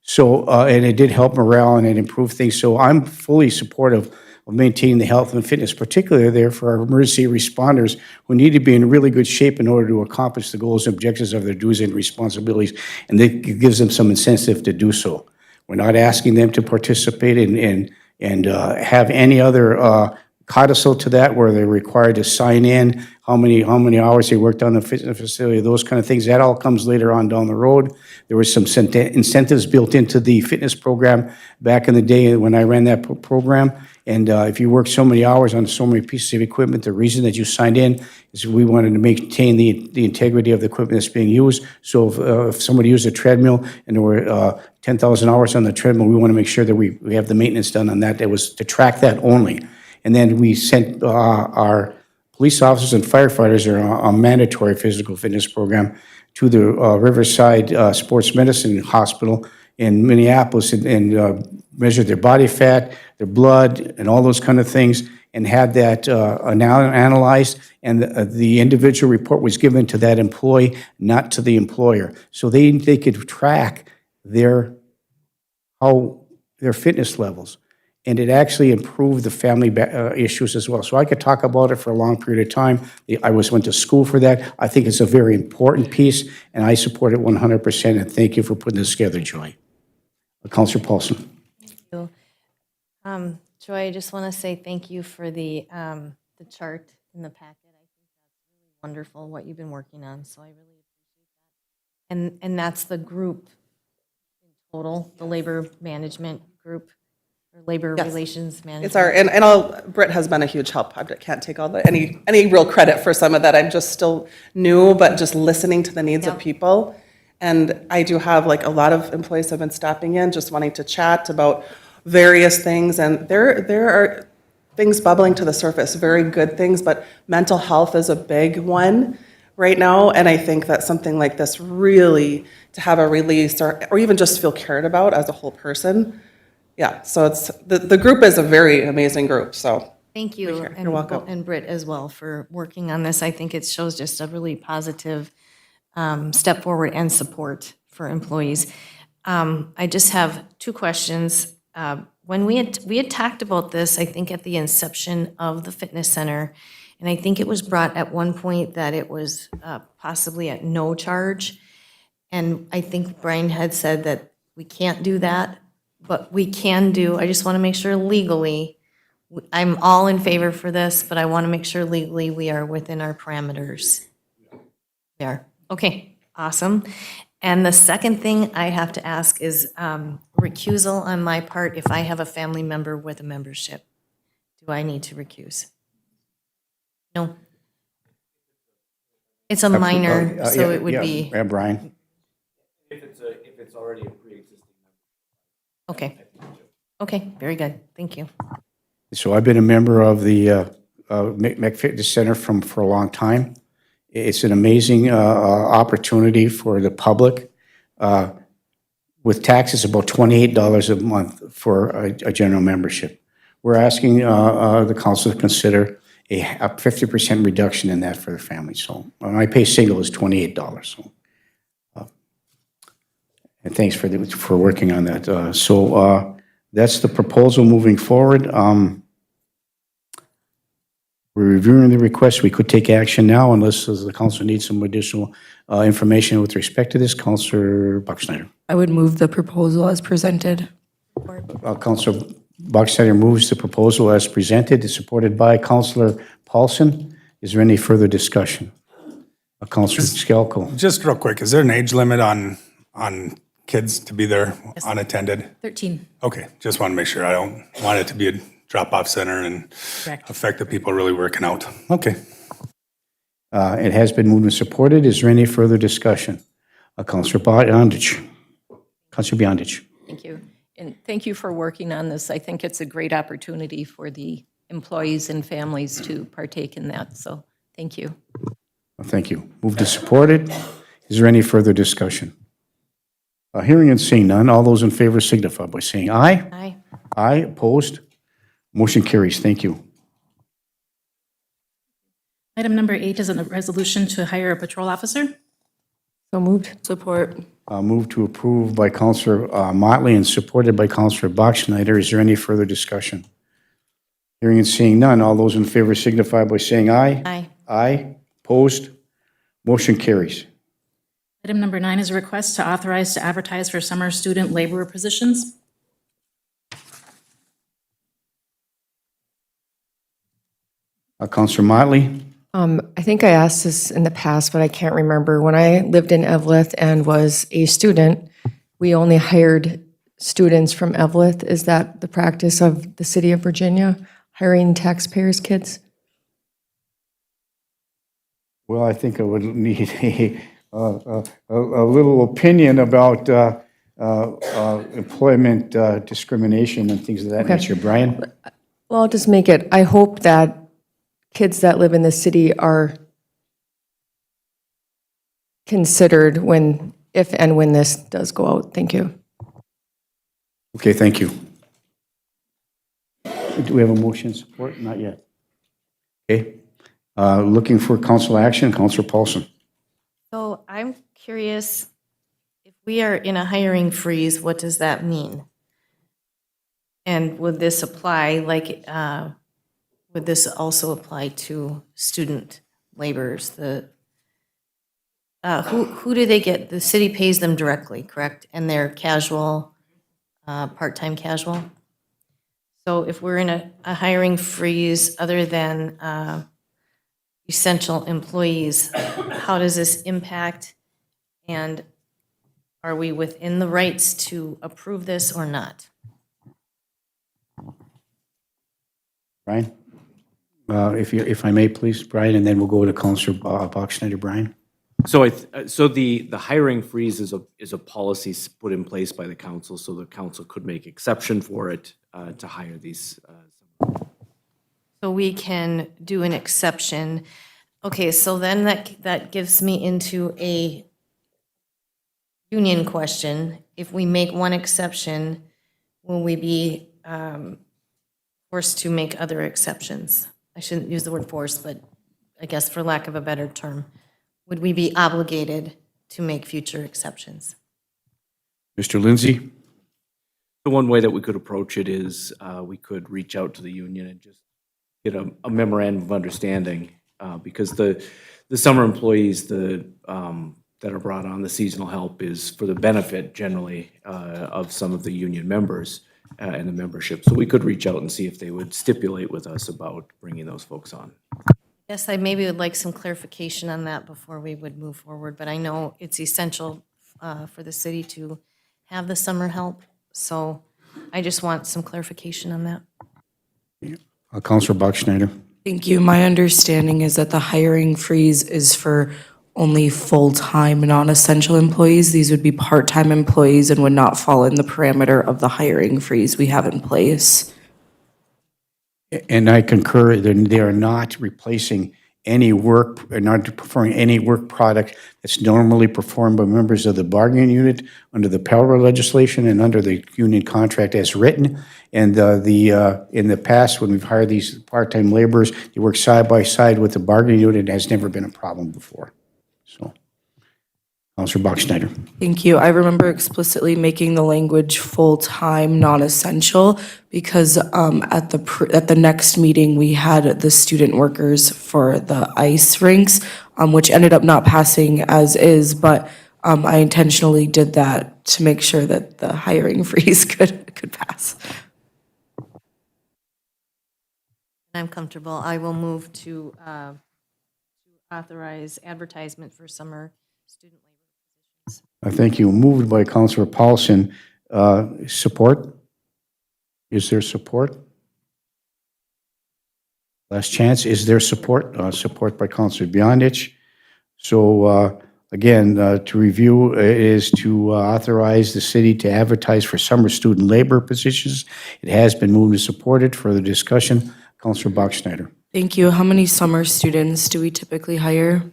So, and it did help morale and it improved things. So I'm fully supportive of maintaining the health and fitness, particularly there for our emergency responders who need to be in really good shape in order to accomplish the goals and objectives of their duties and responsibilities. And it gives them some incentive to do so. We're not asking them to participate and have any other codicil to that, where they're required to sign in how many hours they worked on the fitness facility, those kind of things. That all comes later on down the road. There was some incentives built into the fitness program back in the day when I ran that program. And if you work so many hours on so many pieces of equipment, the reason that you signed in is we wanted to maintain the integrity of the equipment that's being used. So if somebody used a treadmill and there were 10,000 hours on the treadmill, we want to make sure that we have the maintenance done on that. That was to track that only. And then we sent our police officers and firefighters are on a mandatory physical fitness program to the Riverside Sports Medicine Hospital in Minneapolis and measured their body fat, their blood, and all those kind of things, and had that analyzed, and the individual report was given to that employee, not to the employer. So they could track their fitness levels. And it actually improved the family issues as well. So I could talk about it for a long period of time. I went to school for that. I think it's a very important piece, and I support it 100%, and thank you for putting this together, Joy. Councilor Paulson. Joy, I just want to say thank you for the chart in the packet. I think that's really wonderful what you've been working on, so I really appreciate that. And that's the group in total, the labor management group, or labor relations management. It's Britt has been a huge help. I can't take any real credit for some of that. I'm just still new, but just listening to the needs of people. And I do have a lot of employees have been stopping in, just wanting to chat about various things. And there are things bubbling to the surface, very good things, but mental health is a big one right now. And I think that something like this really, to have a release or even just feel cared about as a whole person. Yeah, so it's the group is a very amazing group, so. Thank you. You're welcome. And Britt as well for working on this. I think it shows just a really positive step forward and support for employees. I just have two questions. When we had talked about this, I think at the inception of the fitness center, And I think it was brought at one point that it was possibly at no charge. And I think Brian had said that we can't do that, but we can do, I just want to make sure legally, I'm all in favor for this, but I want to make sure legally we are within our parameters. We are. Okay, awesome. And the second thing I have to ask is recusal on my part if I have a family member with a membership. Do I need to recuse? No. It's a minor, so it would be, Yeah, Brian? okay. Okay, very good, thank you. So I've been a member of the McFitness Center for a long time. It's an amazing opportunity for the public. With taxes, about $28 a month for a general membership. We're asking the council to consider a 50% reduction in that for the family. So when I pay single, it's $28. So, and thanks for working on that. So that's the proposal moving forward. We're reviewing the request. We could take action now unless the council needs some additional information with respect to this. Councilor Buckschneider. I would move the proposal as presented. Councilor Buckschneider moves the proposal as presented. It's supported by Councilor Paulson. Is there any further discussion? Councilor Skelko. Just real quick, is there an age limit on kids to be there unattended? 13. Okay, just want to make sure. I don't want it to be a drop-off center and Correct. affect the people really working out. Okay. It has been moved and supported. Is there any further discussion? Councilor Beyondich. Councilor Beyondich. Thank you. And thank you for working on this. I think it's a great opportunity for the employees and families to partake in that, so thank you. Thank you. Moved and supported. Is there any further discussion? Hearing and seeing none, all those in favor signify by saying aye. Aye. Aye, opposed? Motion carries. Thank you. Item number 8 is a resolution to hire a patrol officer. So moved. Support. Moved to approve by Councilor Motley and supported by Councilor Bachschnider. Is there any further discussion? Hearing and seeing none, all those in favor signify by saying aye. Aye. Aye, opposed? Motion carries. Item number 9 is a request to authorize to advertise for summer student laborer positions. Councilor Motley. I think I asked this in the past, but I can't remember. When I lived in Eveleth and was a student, we only hired students from Eveleth. Is that the practice of the city of Virginia, hiring taxpayers' kids? Well, I think I would need a little opinion about employment discrimination and things of that nature. Brian? Well, I'll just make it, I hope that kids that live in the city are considered when, if and when this does go out. Thank you. Okay, thank you. Do we have a motion support? Not yet. Okay. Looking for council action, Councilor Paulson. So I'm curious, if we are in a hiring freeze, what does that mean? And would this apply, like, would this also apply to student laborers? Who do they get? The city pays them directly, correct? And they're casual, part-time casual? So if we're in a hiring freeze other than essential employees, how does this impact? And are we within the rights to approve this or not? Brian? If I may, please, Brian, and then we'll go to Councilor Bachschnider. Brian? So so the hiring freeze is a policy put in place by the council, so the council could make exception for it to hire these. So we can do an exception. Okay, so then that gives me into a union question. If we make one exception, will we be forced to make other exceptions? I shouldn't use the word forced, but I guess for lack of a better term. Would we be obligated to make future exceptions? Mr. Lindsay? The one way that we could approach it is we could reach out to the union and just get a memorandum of understanding, because the summer employees, that are brought on, the seasonal help is for the benefit generally of some of the union members and the membership. So we could reach out and see if they would stipulate with us about bringing those folks on. Yes, I maybe would like some clarification on that before we would move forward, but I know it's essential for the city to have the summer help, so I just want some clarification on that. Counselor Bachschnider. Thank you. My understanding is that the hiring freeze is for only full-time, non-essential employees. These would be part-time employees and would not fall in the parameter of the hiring freeze we have in place. And I concur, they are not replacing any work, or not performing any work product that's normally performed by members of the bargaining unit under the Pell legislation and under the union contract as written. And in the past, when we've hired these part-time laborers, they work side by side with the bargaining unit. It has never been a problem before. So, Counselor Bachschnider. Thank you. I remember explicitly making the language full-time, non-essential, because at the next meeting, we had the student workers for the ice rinks, which ended up not passing as is, but I intentionally did that to make sure that the hiring freeze could pass. I'm comfortable. I will move to authorize advertisement for summer student labor. Thank you. Moved by Counselor Paulson. Support? Is there support? Last chance. Is there support? Support by Counselor Beyondich. So again, to review is to authorize the city to advertise for summer student labor positions. It has been moved and supported. Further discussion. Counselor Bachschnider. Thank you. How many summer students do we typically hire?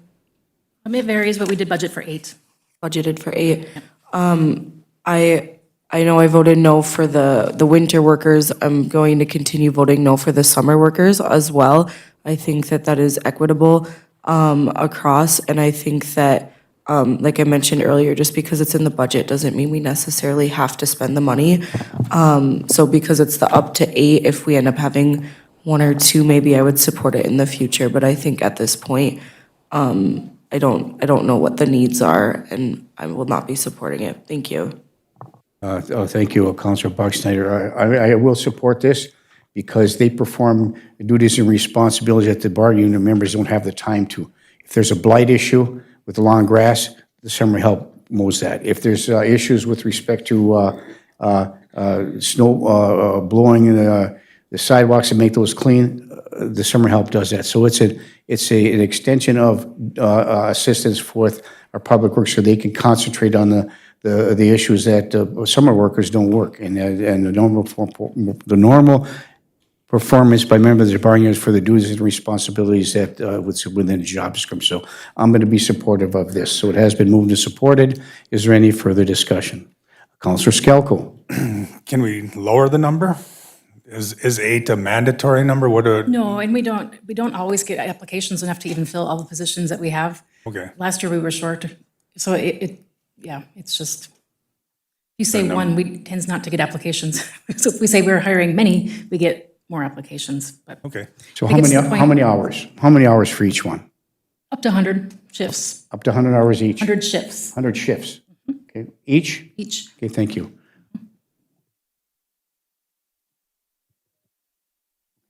It varies, but we did budget for 8. Budgeted for 8. I know I voted no for the winter workers. I'm going to continue voting no for the summer workers as well. I think that is equitable across, and I think that, like I mentioned earlier, just because it's in the budget doesn't mean we necessarily have to spend the money. So because it's the up to 8, if we end up having 1 or 2, maybe I would support it in the future. But I think at this point, I don't know what the needs are, and I will not be supporting it. Thank you. Thank you, Counselor Bachschnider. I will support this because they perform duties and responsibilities that the bargaining unit members don't have the time to. If there's a blight issue with the lawn grass, the summer help mows that. If there's issues with respect to snow blowing in the sidewalks and make those clean, the summer help does that. So it's an extension of assistance for our public works so they can concentrate on the issues that summer workers don't work, and the normal performance by members of the bargaining units for the duties and responsibilities that within the job description. So I'm going to be supportive of this. So it has been moved and supported. Is there any further discussion? Counselor Skelko. Can we lower the number? Is 8 a mandatory number? No, and we don't always get applications enough to even fill all the positions that we have. Okay. Last year we were short, so it's just, if you say 1, we tends not to get applications. So if we say we're hiring many, we get more applications, but Okay. So I guess the point- how many hours? How many hours for each one? up to 100 shifts, Up to 100 hours each? 100 shifts 100 shifts? Okay, each? each. Okay, thank you.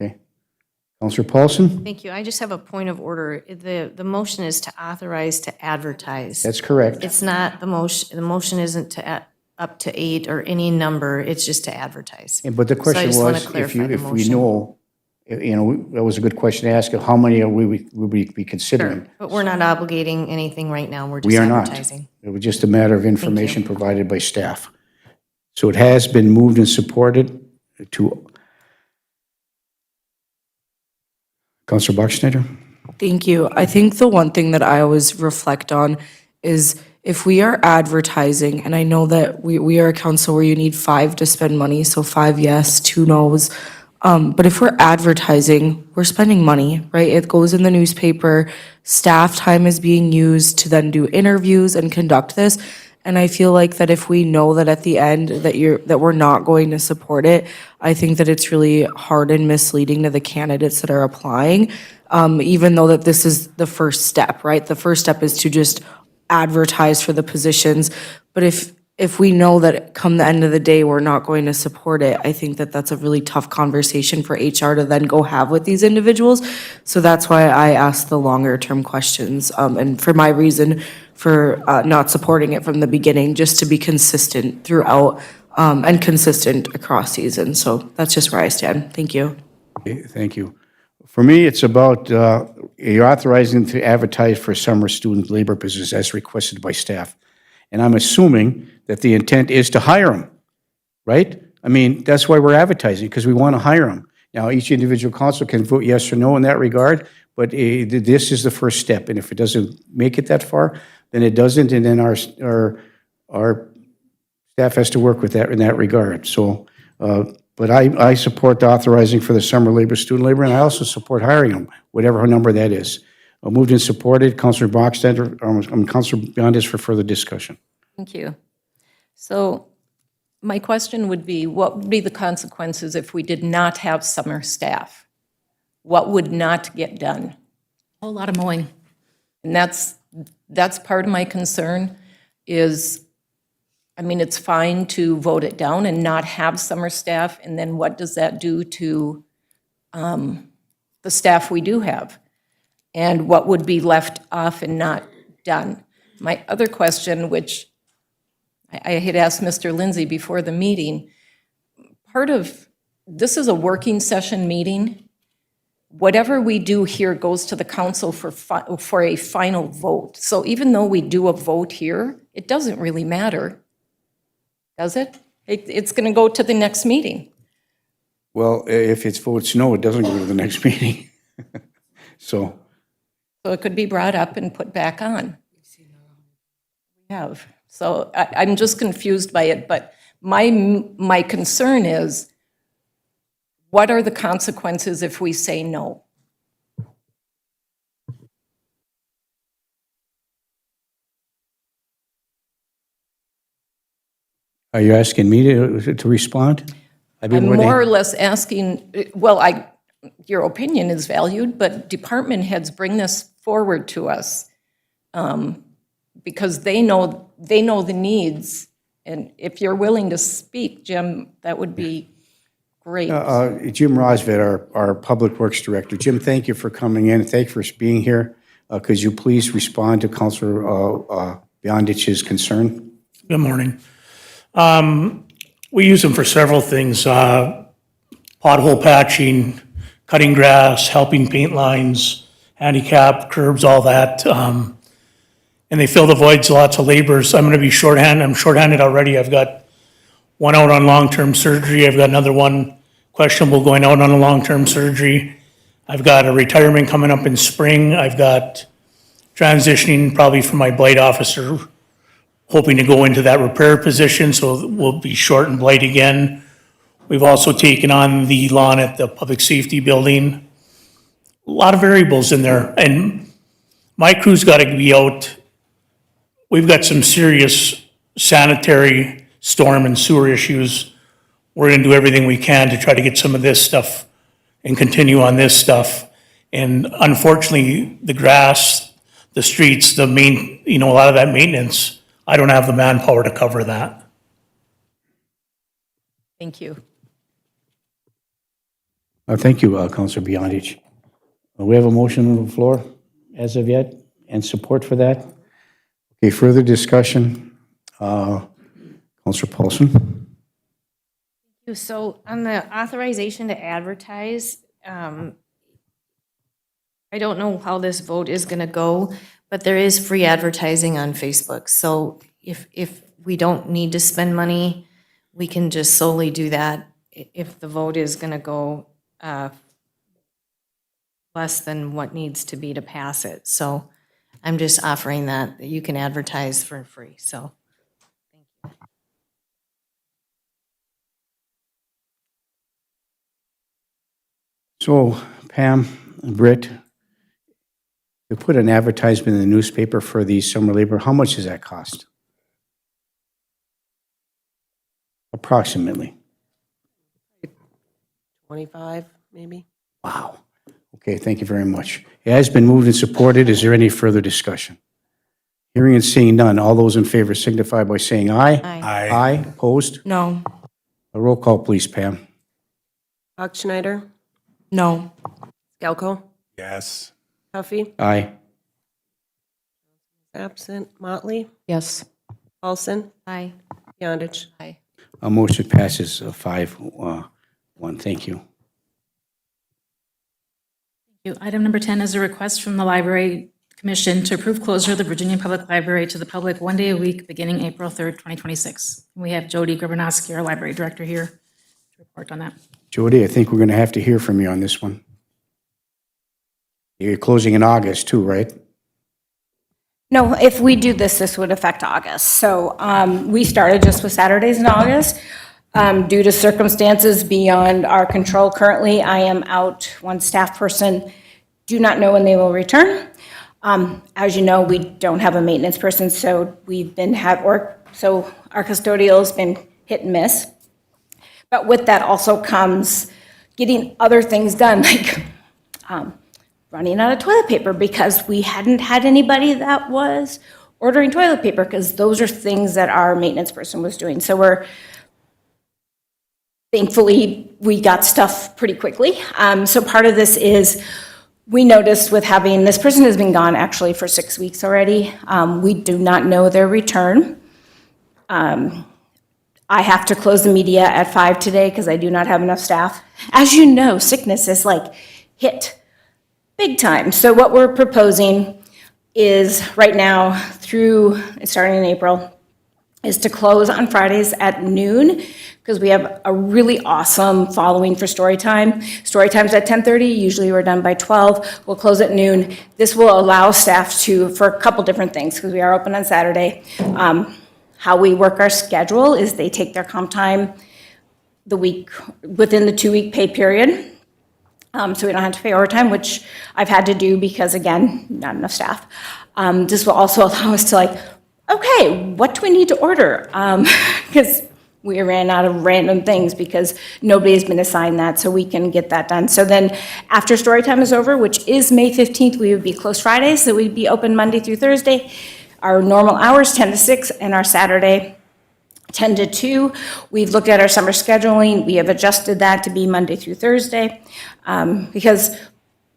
Okay. Counselor Paulson? Thank you. I just have a point of order. The motion is to authorize to advertise. That's correct. It's not the motion isn't to up to 8 or any number, it's just to advertise. But the So I question just wanna was, clarify the if we motion. know, that was a good question to ask, how many would we be considering? But we're not obligating anything right now, we're We just are not. advertising. It was just a matter of information provided by staff. So it has been moved and supported to. Counselor Bachschnider? Thank you. I think the one thing that I always reflect on is if we are advertising, and I know that we are a council where you need 5 to spend money, so 5 yes, 2 no's. But if we're advertising, we're spending money, right? It goes in the newspaper, staff time is being used to then do interviews and conduct this. And I feel like that if we know that at the end that we're not going to support it, I think that it's really hard and misleading to the candidates that are applying, even though that this is the first step, right? The first step is to just advertise for the positions. But if we know that come the end of the day, we're not going to support it, I think that that's a really tough conversation for HR to then go have with these individuals. So that's why I asked the longer term questions, and for my reason for not supporting it from the beginning, just to be consistent throughout, and consistent across seasons. So that's just where I stand. Thank you. Okay, thank you. For me, it's about you're authorizing to advertise for summer student labor positions as requested by staff. And I'm assuming that the intent is to hire them, right? I mean, that's why we're advertising, because we want to hire them. Now, each individual council can vote yes or no in that regard, but this is the first step. And if it doesn't make it that far, then it doesn't, and then our staff has to work with that in that regard. So, but I support authorizing for the summer labor, student labor, and I also support hiring them, whatever number that is. Moved and supported. Councilor Boxstetter, Councilor Beyondich for further discussion. Thank you. So my question would be, what would be the consequences if we did not have summer staff? What would not get done? A whole lot of mowing. And that's part of my concern is, I mean, it's fine to vote it down and not have summer staff, and then what does that do to the staff we do have? And what would be left off and not done? My other question, which I had asked Mr. Lindsay before the meeting, this is a working session meeting. Whatever we do here goes to the council for a final vote. So even though we do a vote here, it doesn't really matter, does it? It's going to go to the next meeting. Well, if it's votes no, it doesn't go to the next meeting. So it could be brought up and put back on. We have. So I'm just confused by it, but my concern is, what are the consequences if we say no? are you asking me to respond? I'm more or less asking, well, your opinion is valued, but department heads bring this forward to us because they know the needs. And if you're willing to speak, Jim, that would be great. Jim Rosvet, our Public Works Director. Jim, thank you for coming in. Thank you for being here. Could you please respond to Councilor Beyondich's concern? Good morning. We use them for several things, pothole patching, cutting grass, helping paint lines, handicap, curbs, all that. And they fill the voids, lots of laborers. I'm gonna be shorthanded. I'm shorthanded already. I've got one out on long-term surgery. I've got another one questionable going out on a long-term surgery. I've got a retirement coming up in spring. I've got transitioning probably from my blight officer, hoping to go into that repair position, so we'll be short and blight again. We've also taken on the lawn at the public safety building. A lot of variables in there, and my crew's gotta be out. We've got some serious sanitary, storm and sewer issues. We're gonna do everything we can to try to get some of this stuff and continue on this stuff. And unfortunately, the grass, the streets, a lot of that maintenance, I don't have the manpower to cover that. Thank you. Thank you, Councilor Beyondich. We have a motion on the floor as of yet, and support for that. Okay, further discussion. Councilor Paulson. So on the authorization to advertise, I don't know how this vote is gonna go, but there is free advertising on Facebook. So if we don't need to spend money, we can just solely do that if the vote is gonna go less than what needs to be to pass it. So I'm just offering that you can advertise for free, so. So Pam and Britt, to put an advertisement in the newspaper for the summer labor, how much does that cost? Approximately. 25, maybe? Wow. Okay, thank you very much. It has been moved and supported. Is there any further discussion? Hearing and seeing none. All those in favor signify by saying aye. Aye. Aye, opposed? No. A roll call, please, Pam. Auctioneiter, No. Scalco, Yes. Huffy, Aye. absent, Motley, Yes. Paulson, Aye. Beyondich. A motion passes 5-1. Thank you. Item number 10 is a request from the Library Commission to approve closure of the Virginia Public Library to the public 1 day a week beginning April 3rd, 2026. We have Jody Grabanowski, our library director, here to report on that. Jody, I think we're going to have to hear from you on this one. You're closing in August too, right? No, if we do this, this would affect August. So we started just with Saturdays in August. Due to circumstances beyond our control currently, I am out. One staff person, do not know when they will return. As you know, we don't have a maintenance person, so we've been so our custodial's been hit and miss. But with that also comes getting other things done, like running out of toilet paper because we hadn't had anybody that was ordering toilet paper because those are things that our maintenance person was doing. So thankfully, we got stuff pretty quickly. So part of this is we noticed with having, this person has been gone actually for 6 weeks already. We do not know their return. I have to close the media at 5 today because I do not have enough staff. As you know, sickness is like hit big time. So what we're proposing is right now through, starting in April, is to close on Fridays at noon because we have a really awesome following for story time. Story time's at 10:30, usually we're done by 12. We'll close at noon. This will allow staff to, for a couple different things, because we are open on Saturday. How we work our schedule is they take their comp time the week, within the 2-week pay period. So we don't have to pay overtime, which I've had to do because, again, not enough staff. This will also allow us to okay, what do we need to order? Because we ran out of random things because nobody has been assigned that, so we can get that done. So then after story time is over, which is May 15th, we would be closed Fridays, so we'd be open Monday through Thursday. Our normal hours, 10 to 6, and our Saturday, 10 to 2. We've looked at our summer scheduling. We have adjusted that to be Monday through Thursday because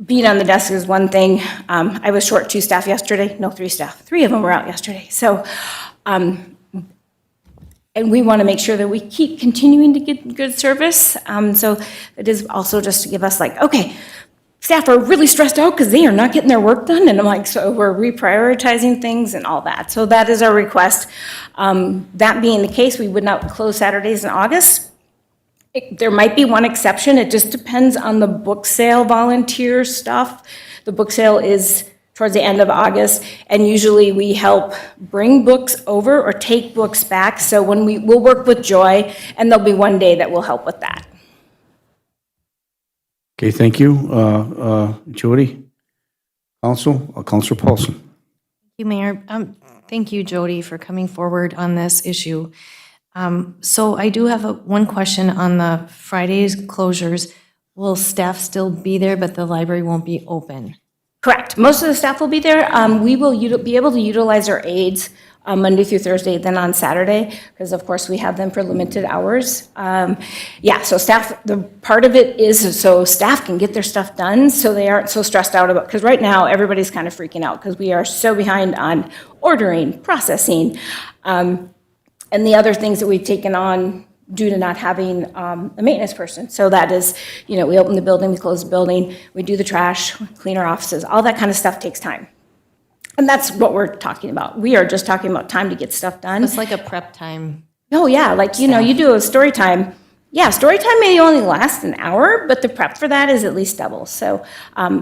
being on the desk is one thing. I was short 2 staff yesterday. No, 3 staff. 3 of them were out yesterday. So, and we want to make sure that we keep continuing to get good service. So it is also just to give us okay, staff are really stressed out because they are not getting their work done. And I'm so we're reprioritizing things and all that. So that is our request. That being the case, we would not close Saturdays in August. There might be one exception. It just depends on the book sale volunteer stuff. The book sale is towards the end of August, and usually we help bring books over or take books back. So when we'll work with Joy, and there'll be one day that will help with that. Okay, thank you. Jody? Counselor Paulson? Thank you, Mayor. Thank you, Jody, for coming forward on this issue. So I do have one question on the Fridays closures. Will staff still be there, but the library won't be open? Correct. Most of the staff will be there. We will be able to utilize our aides Monday through Thursday, then on Saturday, because of course we have them for limited hours. So staff, the part of it is so staff can get their stuff done so they aren't so stressed out about, because right now everybody's kind of freaking out because we are so behind on ordering, processing, and the other things that we've taken on due to not having a maintenance person. So that is, we open the building, we close the building, we do the trash, clean our offices, all that kind of stuff takes time. And that's what we're talking about. We are just talking about time to get stuff done. It's like a prep time. Oh, yeah, you do a story time. Yeah, story time may only last an hour, but the prep for that is at least double. So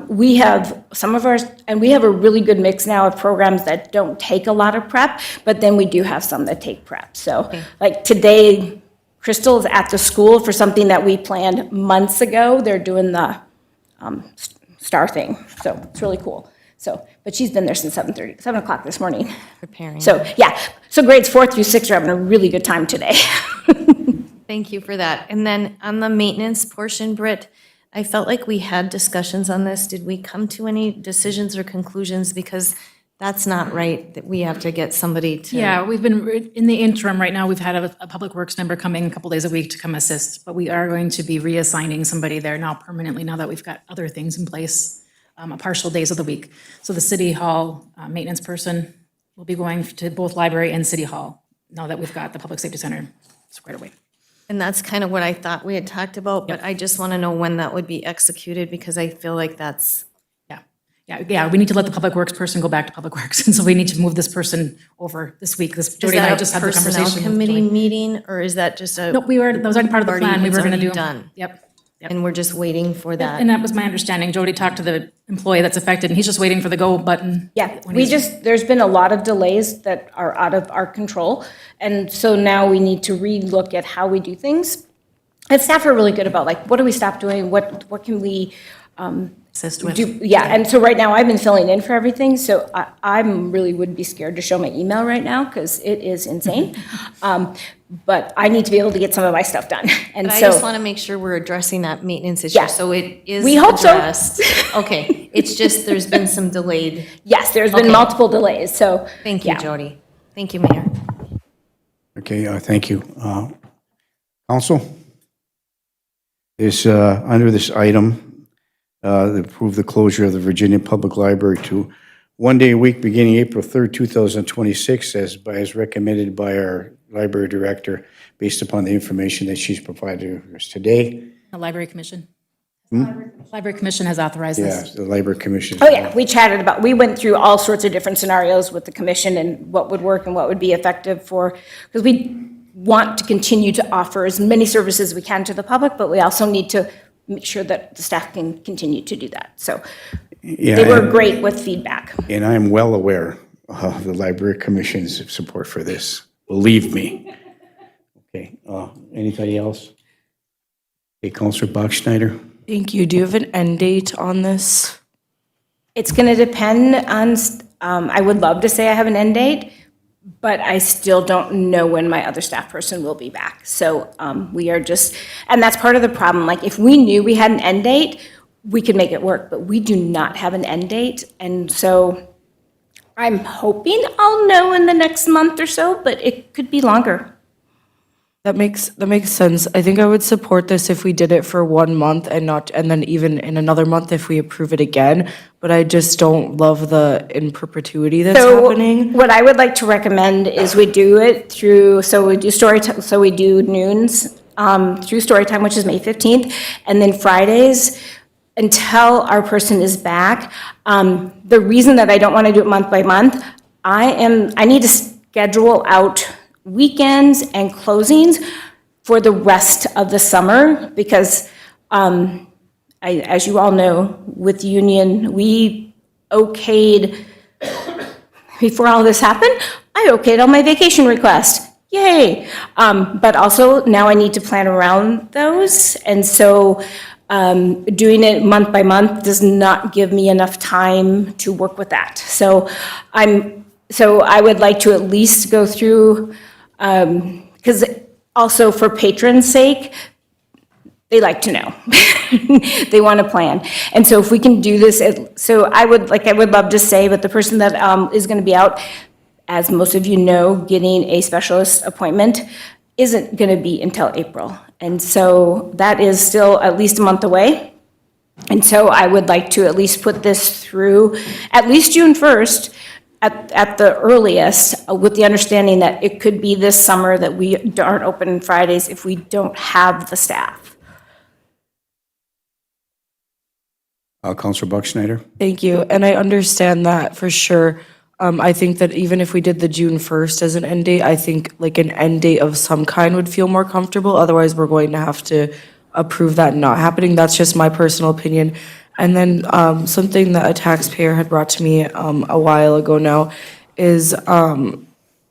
we have some of ours, and we have a really good mix now of programs that don't take a lot of prep, but then we do have some that take prep. So like today, Crystal is at the school for something that we planned months ago. They're doing the STAR thing, so it's really cool. So, but she's been there since 7 o'clock this morning. Preparing. So, yeah, so grades 4 through 6 are having a really good time today. Thank you for that. And then on the maintenance portion, Britt, I felt like we had discussions on this. Did we come to any decisions or conclusions? Because that's not right, that we have to get somebody to. Yeah, we've been, in the interim, right now, we've had a Public Works member coming a couple days a week to come assist, but we are going to be reassigning somebody there now permanently, now that we've got other things in place, partial days of the week. So the City Hall maintenance person will be going to both library and City Hall, now that we've got the Public Safety Center squared away. And that's kind of what I thought we had talked about, but I just want to know when that would be executed, because I feel like that's. Yeah, we need to let the Public Works person go back to Public Works, and so we need to move this person over this week. Is Jody and I that just a had the personnel conversation. with committee Jody. meeting, or is that just a? No, that was already part of the plan, we It's were gonna already do. done. Yep. And we're just waiting for that. And that was my understanding. Jody talked to the employee that's affected, and he's just waiting for the go button. Yeah, when we he's- there's been a lot of delays that are out of our control. And so now we need to relook at how we do things. And staff are really good about like, what do we stop doing? What can we Assist with. do? Yeah, and so right now I've been filling in for everything. So I'm really would be scared to show my email right now because it is insane. But I need to be able to get some of my stuff done. And But I so. just want to make sure we're addressing that maintenance issue, Yeah. so it is We hope so. addressed. Okay, it's just, there's been some delayed. Yes, there's been Okay. multiple delays, so. Thank you, yeah. Jody. Thank you, Mayor. Okay, thank you. Council? Is, under this item, approve the closure of the Virginia Public Library to one day a week beginning April 3rd, 2026, as recommended by our library director, based upon the information that she's provided us today. The Library Commission. Library Commission has authorized Yeah, this. the Library Commission. Oh, yeah, we went through all sorts of different scenarios with the commission and what would work and what would be effective for, because we want to continue to offer as many services as we can to the public, but we also need to make sure that the staff can continue to do that. So Yeah, they were and- great with feedback. And I am well aware of the Library Commission's support for this, believe me. Okay, anybody else? Hey, Counselor Bachschnider? Thank you. Do you have an end date on this? It's going to depend on, I would love to say I have an end date, but I still don't know when my other staff person will be back. So we are just, and that's part of the problem. Like, if we knew we had an end date, we could make it work, but we do not have an end date. And so I'm hoping I'll know in the next month or so, but it could be longer. That makes sense. I think I would support this if we did it for 1 month and then even in another month if we approve it again. But I just don't love the in perpetuity that's happening. What I would like to recommend is we do it through, so we do noons through story time, which is May 15th, and then Fridays until our person is back. The reason that I don't want to do it month by month, I need to schedule out weekends and closings for the rest of the summer, because as you all know, with Union, we okayed, before all this happened, I okayed all my vacation requests. Yay! But also now I need to plan around those. And so doing it month by month does not give me enough time to work with that. So I would like to at least go through, because also for patrons' sake, they like to know. They want to plan. And so if we can do this, so I would love to say, but the person that is going to be out, as most of you know, getting a specialist appointment isn't going to be until April. And so that is still at least a month away. And so I would like to at least put this through at least June 1st at the earliest, with the understanding that it could be this summer that we aren't open Fridays if we don't have the staff. Counselor Bachschnider? Thank you. And I understand that for sure. I think that even if we did the June 1st as an end date, I think like an end date of some kind would feel more comfortable. Otherwise, we're going to have to approve that not happening. That's just my personal opinion. And then something that a taxpayer had brought to me a while ago now is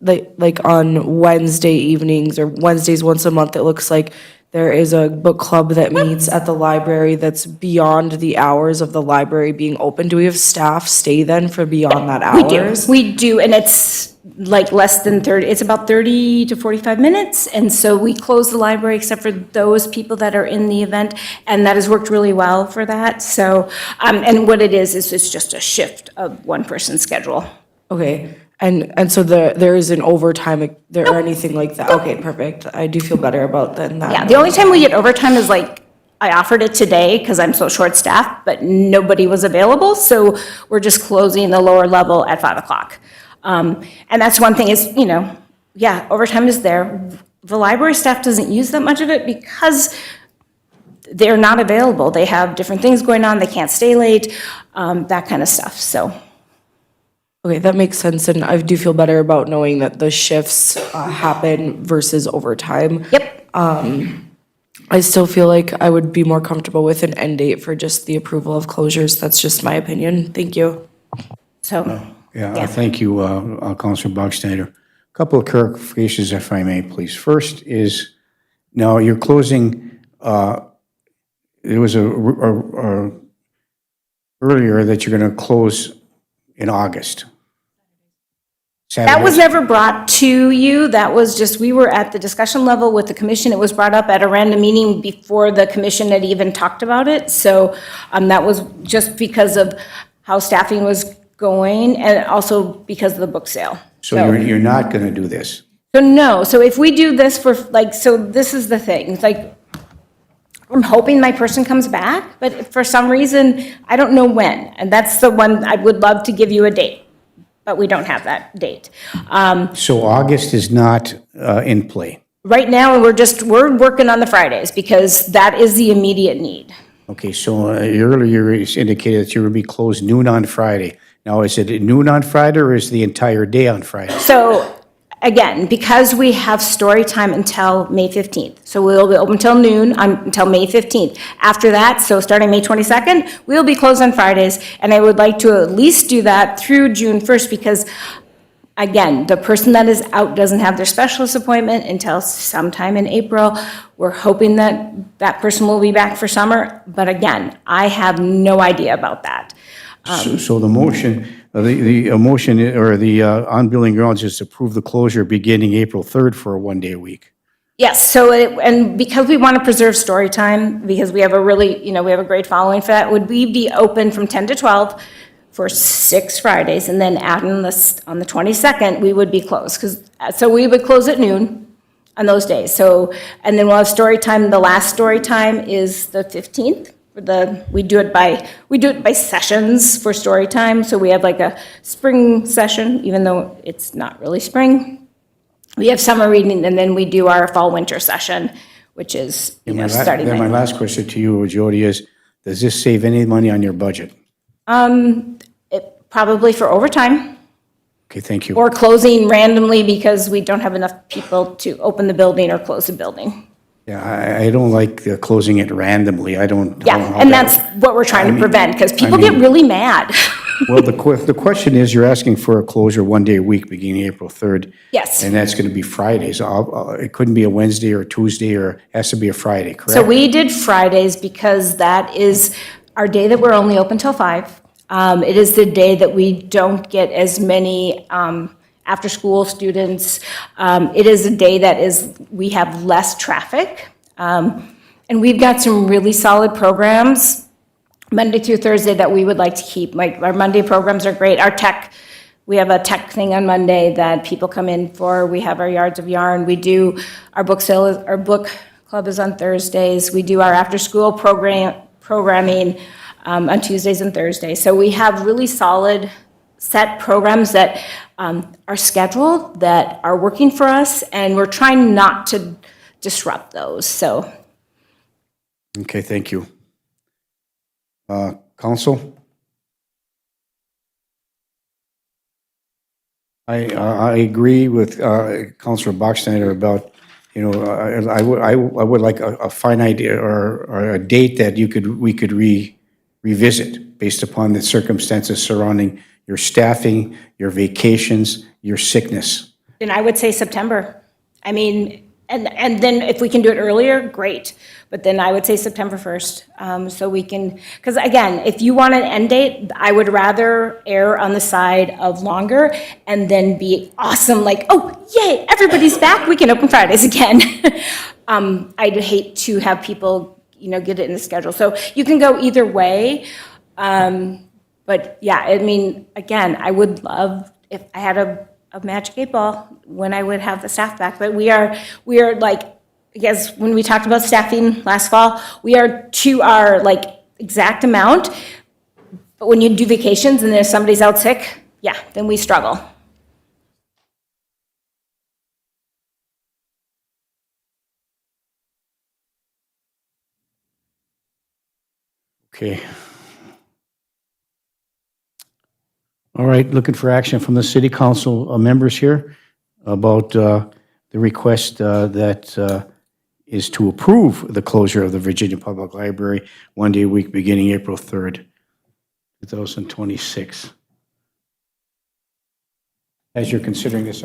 like on Wednesday evenings or Wednesdays once a month, it looks like there is a book club that meets at the library that's beyond the hours of the library being open. Do we have staff stay then for beyond that hours? We do, and it's like less than 30, it's about 30 to 45 minutes. And so we close the library except for those people that are in the event, and that has worked really well for that. So, and what it is it's just a shift of one person's schedule. Okay, and so there isn't overtime there or anything like that? Okay, perfect. I do feel better about that. Yeah, the only time we get overtime is like, I offered it today because I'm so short-staffed, but nobody was available, so we're just closing the lower level at 5 o'clock. And that's one thing is, yeah, overtime is there. The library staff doesn't use that much of it because they're not available. They have different things going on, they can't stay late, that kind of stuff, so. Okay, that makes sense, and I do feel better about knowing that the shifts happen versus overtime. Yep. I still feel like I would be more comfortable with an end date for just the approval of closures. That's just my opinion. Thank you. So, Yeah, thank you, Councilor Bachsteiner. A couple of clarifications, if I may, please. First is, now you're closing, there was earlier that you're going to close in August. that was never brought to you, that was just, we were at the discussion level with the commission, it was brought up at a random meeting before the commission had even talked about it, so that was just because of how staffing was going, and also because of the book sale. So you're not going to do this? So no, so if we do this for, like, so this is the thing, it's like, I'm hoping my person comes back, but for some reason, I don't know when, and that's the one, I would love to give you a date, but we don't have that date. So August is not in play? Right now, we're working on the Fridays, because that is the immediate need. Okay, so earlier you indicated that you would be closed noon on Friday. Now, is it noon on Friday, or is the entire day on Friday? So, again, because we have story time until May 15th, so we'll be open until noon until May 15th. After that, so starting May 22nd, we'll be closed on Fridays, and I would like to at least do that through June 1st, because, again, the person that is out doesn't have their specialist appointment until sometime in April. We're hoping that that person will be back for summer, but again, I have no idea about that. So the motion, the motion or the on-building grounds is to approve the closure beginning April 3rd for a one-day a week. Yes, so, and because we want to preserve story time, because we have a really, we have a great following for that, would we be open from 10 to 12 for 6 Fridays, and then on the 22nd, we would be closed, so we would close at noon on those days, so, and then we'll have story time, the last story time is the 15th, we do it by sessions for story time, so we have like a spring session, even though it's not really spring. We have summer reading, and then we do our fall-winter session, which is, starting Then my May. last question to you, Jody, is, does this save any money on your budget? Probably for overtime, Okay, thank you. or closing randomly because we don't have enough people to open the building or close the building. Yeah, I don't like closing it randomly. I don't. Yeah, know how and that- that's what we're trying to mean- prevent, because people mean- get really mad. Well, the question is, you're asking for a closure one day a week beginning April 3rd. Yes. And that's going to be Fridays. It couldn't be a Wednesday or a Tuesday, or it has to be a Friday, correct? So we did Fridays because that is our day that we're only open till 5. It is the day that we don't get as many after-school students. It is a day that we have less traffic. And we've got some really solid programs, Monday through Thursday, that we would like to keep. Like, our Monday programs are great. We have a tech thing on Monday that people come in for. We have our Yards of Yarn. We do, our book club is on Thursdays. We do our after-school programming on Tuesdays and Thursdays. So we have really solid set programs that are scheduled, that are working for us, and we're trying not to disrupt those, so. Okay, thank you. Council? I agree with Councilor Bachsteiner about, I would like a finite or a date that we could revisit based upon the circumstances surrounding your staffing, your vacations, your sickness. And I would say September. I mean, and then if we can do it earlier, great. But then I would say September 1st, so we can, because again, if you want an end date, I would rather err on the side of longer and then be awesome, like, oh, yay, everybody's back, we can open Fridays again. I'd hate to have people, get it in the schedule. So you can go either way. But yeah, I mean, again, I would love if I had a magic 8 ball when I would have the staff back. But we are like, I guess when we talked about staffing last fall, we are to our like exact amount. But when you do vacations and there's somebody's out sick, yeah, then we struggle. Okay. All right, looking for action from the city council members here about the request that is to approve the closure of the Virginia Public Library 1 day a week beginning April 3rd, 2026. As you're considering this,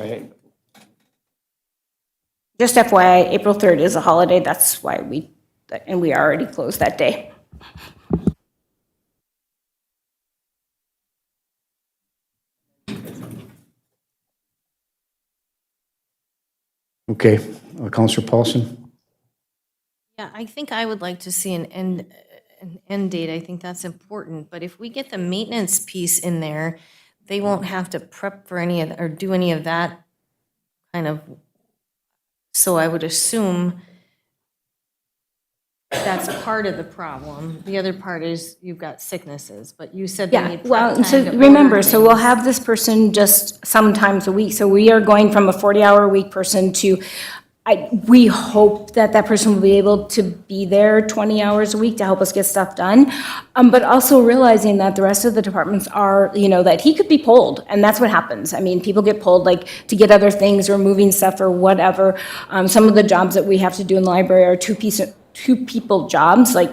Just FYI, April 3rd is a holiday, that's why we already closed that day. okay, Councilor Paulson? Yeah, I think I would like to see an end date. I think that's important. But if we get the maintenance piece in there, they won't have to prep for any of, or do any of that kind of. So I would assume that's part of the problem. The other part is you've got sicknesses, but you said they Yeah, need prep well, time so to remember, order so we'll things. have this person just sometimes a week. So we are going from a 40-hour-a-week person to, we hope that that person will be able to be there 20 hours a week to help us get stuff done. But also realizing that the rest of the departments are, that he could be pulled, and that's what happens. I mean, people get pulled like to get other things or moving stuff or whatever. Some of the jobs that we have to do in the library are two people jobs, like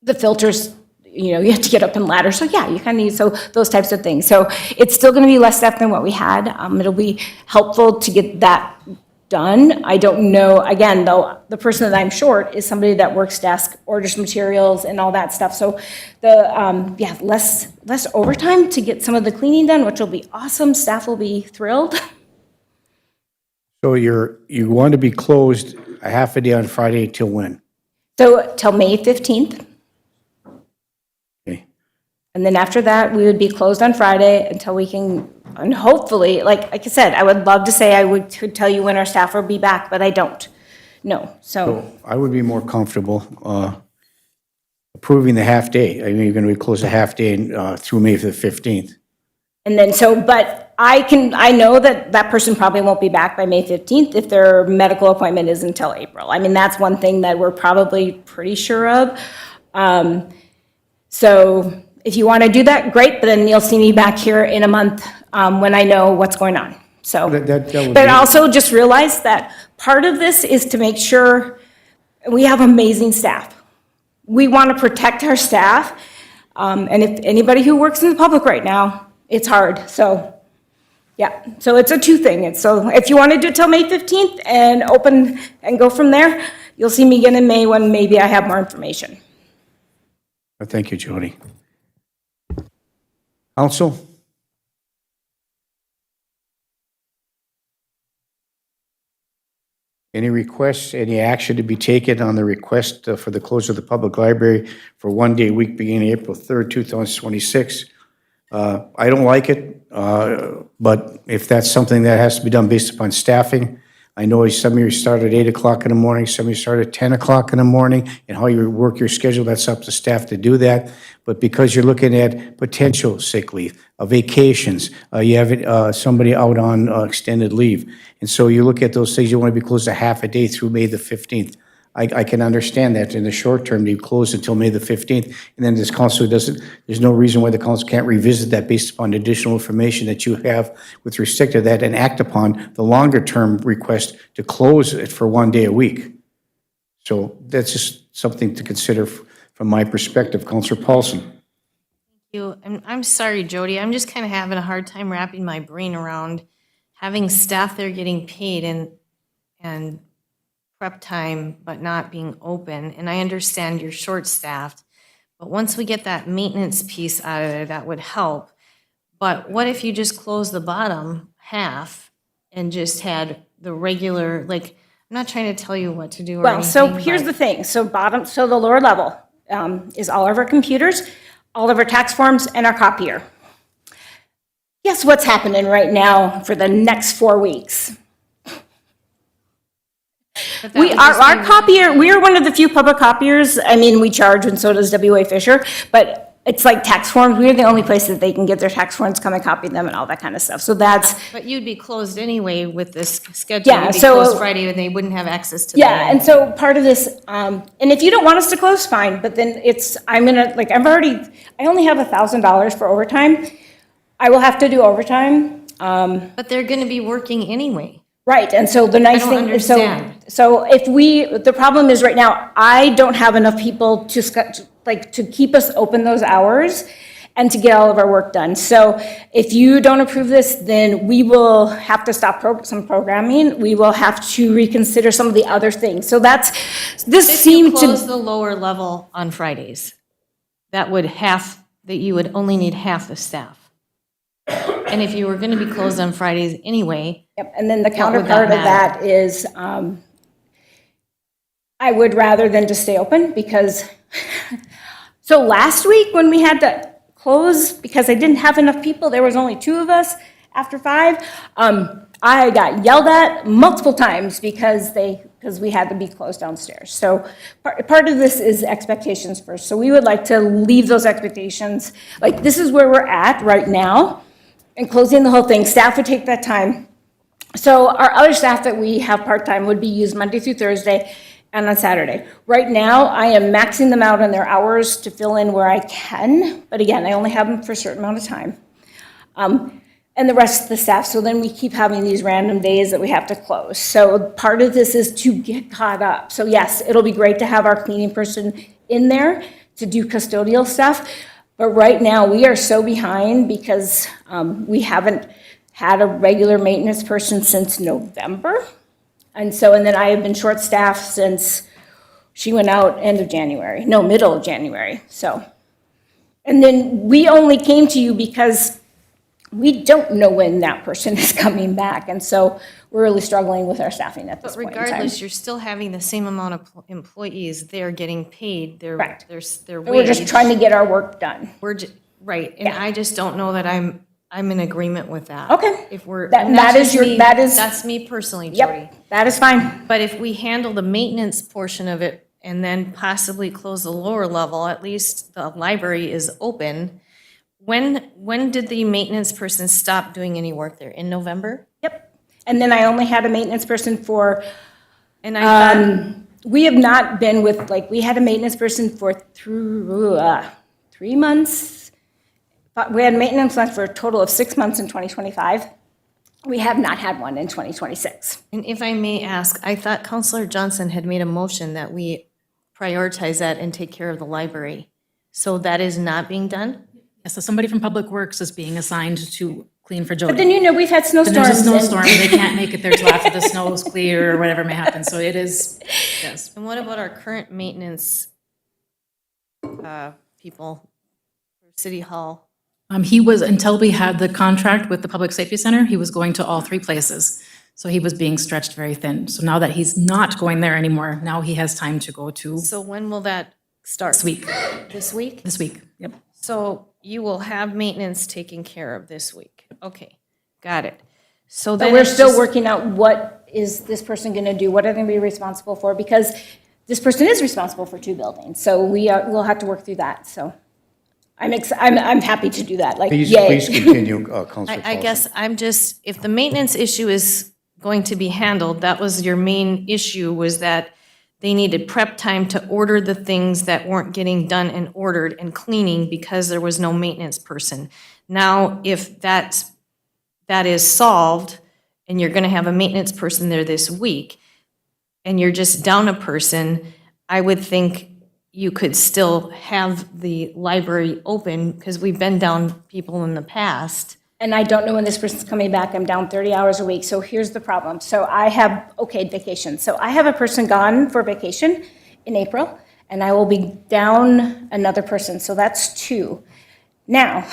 the filters, you have to get up and ladder. So yeah, you kind of need, so those types of things. So it's still going to be less staff than what we had. It'll be helpful to get that done. I don't know, again, though, the person that I'm short is somebody that works desk, orders materials and all that stuff. So the, less overtime to get some of the cleaning done, which will be awesome. Staff will be thrilled. So you want to be closed a half a day on Friday till when? So till May 15th. Okay. And then after that, we would be closed on Friday until we can, and hopefully, like I said, I would love to say I could tell you when our staff will be back, but I don't. No, so, I would be more comfortable approving the half day. I mean, you're going to be closed a half day through May the 15th. and then so, but I know that that person probably won't be back by May 15th if their medical appointment is until April. I mean, that's one thing that we're probably pretty sure of. So if you want to do that, great, but then you'll see me back here in a month when I know what's going on. So, That would but be- also just realize that part of this is to make sure we have amazing staff. We want to protect our staff, and if anybody who works in the public right now, it's hard, so, yeah. So it's a two thing, so if you want to do it till May 15th and open and go from there, you'll see me again in May when maybe I have more information. Thank you, Jody. Council? Any requests, any action to be taken on the request for the close of the public library for 1 day a week beginning April 3rd, 2026? I don't like it, but if that's something that has to be done based upon staffing, I know some of you start at 8 o'clock in the morning, some of you start at 10 o'clock in the morning, and how you work your schedule, that's up to staff to do that. But because you're looking at potential sick leave, vacations, you have somebody out on extended leave, and so you look at those things, you want to be closed a half a day through May the 15th. I can understand that in the short term, you close until May the 15th, and then this council doesn't, there's no reason why the council can't revisit that based upon additional information that you have with respect to that and act upon the longer-term request to close it for 1 day a week. So that's just something to consider from my perspective. Councilor Paulson. I'm sorry, Jody, I'm just kind of having a hard time wrapping my brain around having staff there getting paid and prep time but not being open, and I understand you're short-staffed, but once we get that maintenance piece out of there, that would help. But what if you just close the bottom half and just had the regular, like, I'm not trying to tell you what to do or Well, so anything, here's but- the thing, so the lower level is all of our computers, all of our tax forms, and our copier. Guess what's happening right now for the next 4 weeks? But that would just Our be- copier, we are one of the few public copiers, I mean, we charge, and so does W.A. Fisher, but it's like tax forms, we're the only place that they can get their tax forms, come and copy them and all that kind of stuff, so that's, But you'd be closed anyway with this schedule. Yeah, You'd be so- closed Friday, and they wouldn't have access to that. yeah, and so part of this, and if you don't want us to close, fine, but then I only have $1,000 for overtime. I will have to do overtime, But they're gonna be working anyway. right, and so the nice don't thing is, so, understand. so the problem is right now, I don't have enough people to keep us open those hours and to get all of our work done. So if you don't approve this, then we will have to stop some programming. We will have to reconsider some of the other things. So this If you seemed close to, the lower level on Fridays, that you would only need half the staff. And if you were gonna be closed on Fridays anyway, yep, and then the would that counterpart of matter? that is, I would rather than just stay open because, so last week when we had to close because I didn't have enough people, there was only 2 of us after 5. I got yelled at multiple times because we had to be closed downstairs. So part of this is expectations first. So we would like to leave those expectations, like this is where we're at right now, and closing the whole thing. Staff would take that time. So our other staff that we have part-time would be used Monday through Thursday and on Saturday. Right now, I am maxing them out on their hours to fill in where I can, but again, I only have them for a certain amount of time. And the rest of the staff, so then we keep having these random days that we have to close. So part of this is to get caught up. So yes, it'll be great to have our cleaning person in there to do custodial stuff, but right now, we are so behind because we haven't had a regular maintenance person since November. And then I have been short-staffed since she went out middle of January, so. And then we only came to you because we don't know when that person is coming back, and so we're really struggling with our staffing at this but point in time. regardless, you're still having the same amount of employees. They're getting paid their Correct. their And we're just wage. trying to get our work done. Right, and I just don't know that I'm in agreement with that. Okay. If we're. That- and that's that is just your- me- that is- That's me personally, Jody. Yep, that is fine. But if we handle the maintenance portion of it and then possibly close the lower level, at least the library is open. When did the maintenance person stop doing any work there? In November? Yep. And then I only had a maintenance person for, And I thought, we have not been with, we had a maintenance person for 3 months. But we had maintenance left for a total of 6 months in 2025. We have not had one in 2026. and if I may ask, I thought Counselor Johnson had made a motion that we prioritize that and take care of the library. So that is not being done? Yeah, so somebody from Public Works is being assigned to clean for But then Jody. we've had And snowstorms. there's a and- snowstorm, they can't make it there till after the snow is clear or whatever may happen, so it is, yes. And what about our current maintenance people for City Hall? He was, until we had the contract with the Public Safety Center, he was going to all 3 places. So he was being stretched very thin. So now that he's not going there anymore, now he has time to go to So when will that start? this week, This week? this week, yep. So you will have maintenance taken care of this week. Okay, got it. So But then we're it's still just- working out what is this person going to do? What are they going to be responsible for? Because this person is responsible for 2 buildings. So we'll have to work through that, so. I'm happy to do that, like, Please yay. continue, Counselor I guess I'm just, if the maintenance issue is going to be handled, that was your main issue, was that they needed prep time to order the things that weren't getting done and ordered and cleaning because there was no maintenance person. Now, if that is solved, and you're gonna have a maintenance person there this week, and you're just down a person, I would think you could still have the library open, because we've been down people in the past, and I don't know when this person's coming back. I'm down 30 hours a week. So here's the problem. So I have okayed vacation. So I have a person gone for vacation in April, and I will be down another person. So that's 2. Now,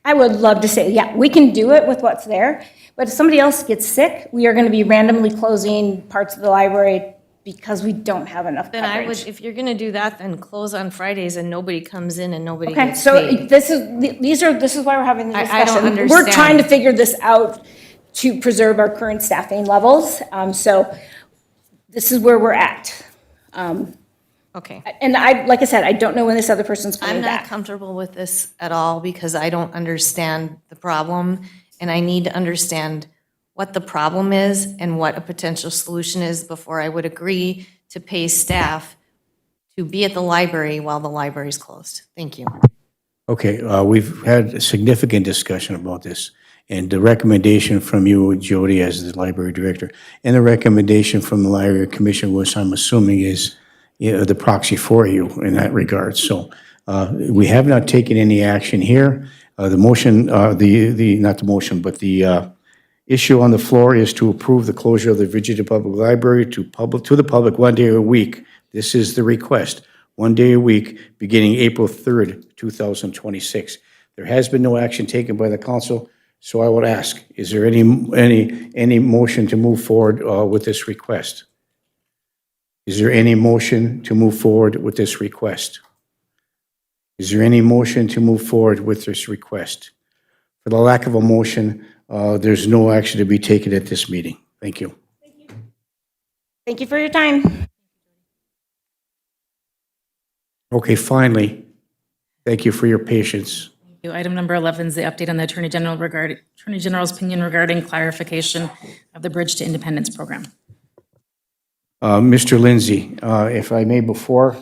I would love to say, yeah, we can do it with what's there, but if somebody else gets sick, we are going to be randomly closing parts of the library because we don't have enough Then I would, coverage. if you're gonna do that, then close on Fridays and nobody comes in and nobody Okay, gets so paid. this is why we're having the I don't discussion. We're trying to understand. figure this out to preserve our current staffing levels. So this is where we're at. Okay. And like I said, I don't know when this other person's I'm coming not back. comfortable with this at all because I don't understand the problem. And I need to understand what the problem is and what a potential solution is before I would agree to pay staff to be at the library while the library's closed. Thank you. Okay, we've had a significant discussion about this, and the recommendation from you, Jody, as the library director, and the recommendation from the library commission, which I'm assuming is the proxy for you in that regard. So we have not taken any action here. The motion, not the motion, but the issue on the floor is to approve the closure of the Virginia Public Library to the public 1 day a week. This is the request, 1 day a week, beginning April 3rd, 2026. There has been no action taken by the council, so I would ask, is there any motion to move forward with this request? Is there any motion to move forward with this request? Is there any motion to move forward with this request? For the lack of a motion, there's no action to be taken at this meeting. Thank you. Thank you for your time. Okay, finally, thank you for your patience. Item number 11 is the update on the Attorney General's opinion regarding clarification of the Bridge to Independence program. Mr. Lindsay, if I may before,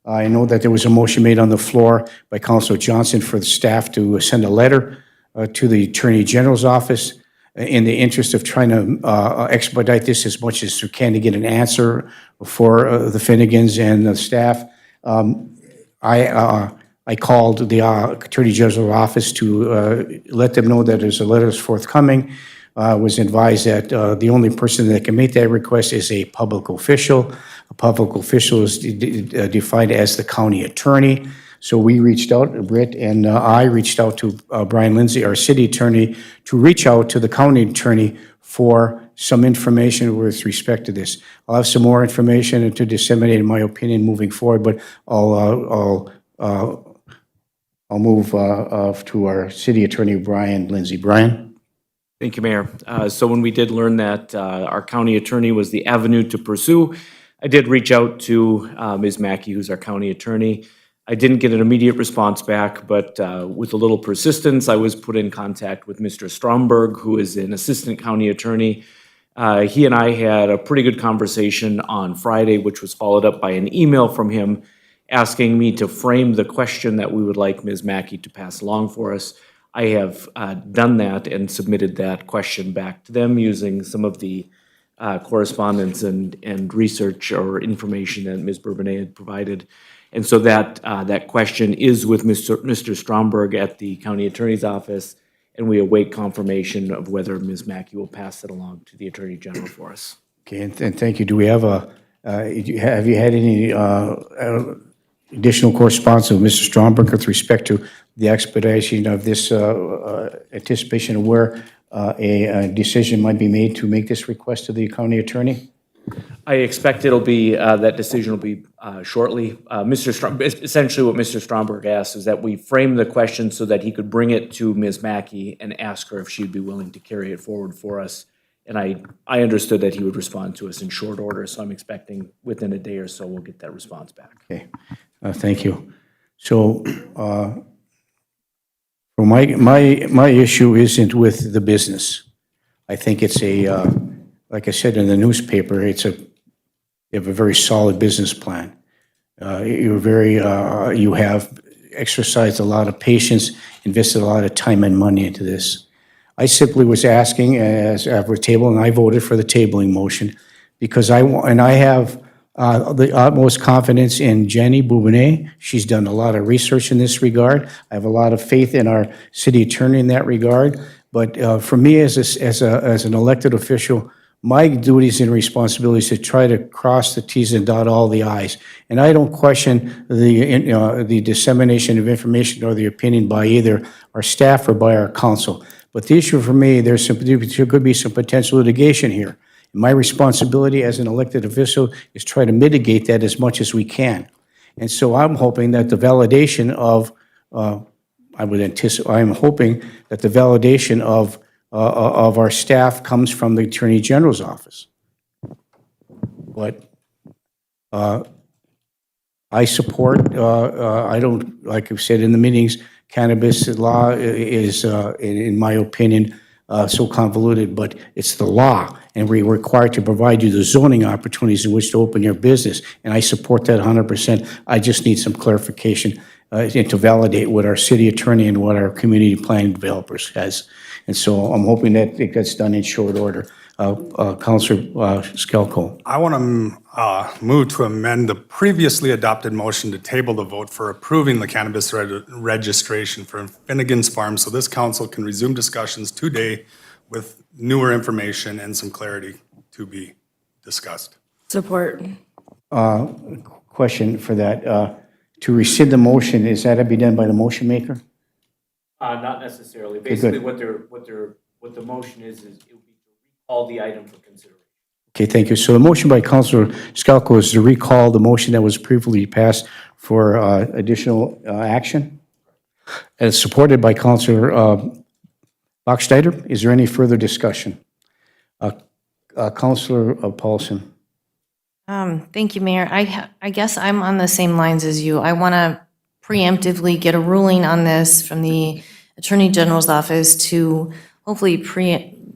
I know that there was a motion made on the floor by Councilor Johnson for the staff to send a letter to the Attorney General's office in the interest of trying to expedite this as much as we can to get an answer for the Finnegans and the staff. I called the Attorney General's office to let them know that there's a letter that's forthcoming. Was advised that the only person that can make that request is a public official. A public official is defined as the county attorney. So we reached out, Britt and I reached out to Brian Lindsay, our city attorney, to reach out to the county attorney for some information with respect to this. I'll have some more information and to disseminate my opinion moving forward, but I'll move to our city attorney, Brian Lindsay. Brian? Thank you, Mayor. So when we did learn that our county attorney was the avenue to pursue, I did reach out to Ms. Mackey, who's our county attorney. I didn't get an immediate response back, but with a little persistence, I was put in contact with Mr. Stromberg, who is an assistant county attorney. He and I had a pretty good conversation on Friday, which was followed up by an email from him asking me to frame the question that we would like Ms. Mackey to pass along for us. I have done that and submitted that question back to them using some of the correspondence and research or information that Ms. Bourbonnais had provided. And so that question is with Mr. Stromberg at the county attorney's office, and we await confirmation of whether Ms. Mackey will pass it along to the Attorney General for us. Okay, and thank you. Do we have have you had any additional correspondence with Mr. Stromberg with respect to the expedition of this anticipation of where a decision might be made to make this request to the county attorney? I expect it'll be, that decision will be shortly. Essentially what Mr. Stromberg asked is that we frame the question so that he could bring it to Ms. Mackey and ask her if she'd be willing to carry it forward for us. And I understood that he would respond to us in short order, so I'm expecting within a day or so we'll get that response back. Okay, thank you. So, well, my issue isn't with the business. I think it's like I said in the newspaper, you have a very solid business plan. You have exercised a lot of patience, invested a lot of time and money into this. I simply was asking as our table, and I voted for the tabling motion because I have the utmost confidence in Jenny Bourbonnais. She's done a lot of research in this regard. I have a lot of faith in our city attorney in that regard. But for me, as an elected official, my duties and responsibilities to try to cross the Ts and dot all the Is. And I don't question the dissemination of information or the opinion by either our staff or by our council. But the issue for me, there could be some potential litigation here. My responsibility as an elected official is try to mitigate that as much as we can. And so I'm hoping that the validation of, I'm hoping that the validation of our staff comes from the Attorney General's office. But I support, I don't, like I've said in the meetings, cannabis law is, in my opinion, so convoluted, but it's the law, and we're required to provide you the zoning opportunities in which to open your business, and I support that 100%. I just need some clarification and to validate what our city attorney and what our community planning developers has. And so I'm hoping that it gets done in short order. Councilor Skelko. I want to move to amend the previously adopted motion to table the vote for approving the cannabis registration for Finnegan's Farm so this council can resume discussions today with newer information and some clarity to be discussed. Support. Question for that. To rescind the motion, is that to be done by the motion maker? Not necessarily. good. Basically, what the motion is it would be to recall the item for consideration. Okay, thank you. So the motion by Councilor Skelko is to recall the motion that was previously passed for additional action. And it's supported by Councilor Bachschneider. Is there any further discussion? Councilor Paulson. Thank you, Mayor. I guess I'm on the same lines as you. I want to preemptively get a ruling on this from the Attorney General's office to hopefully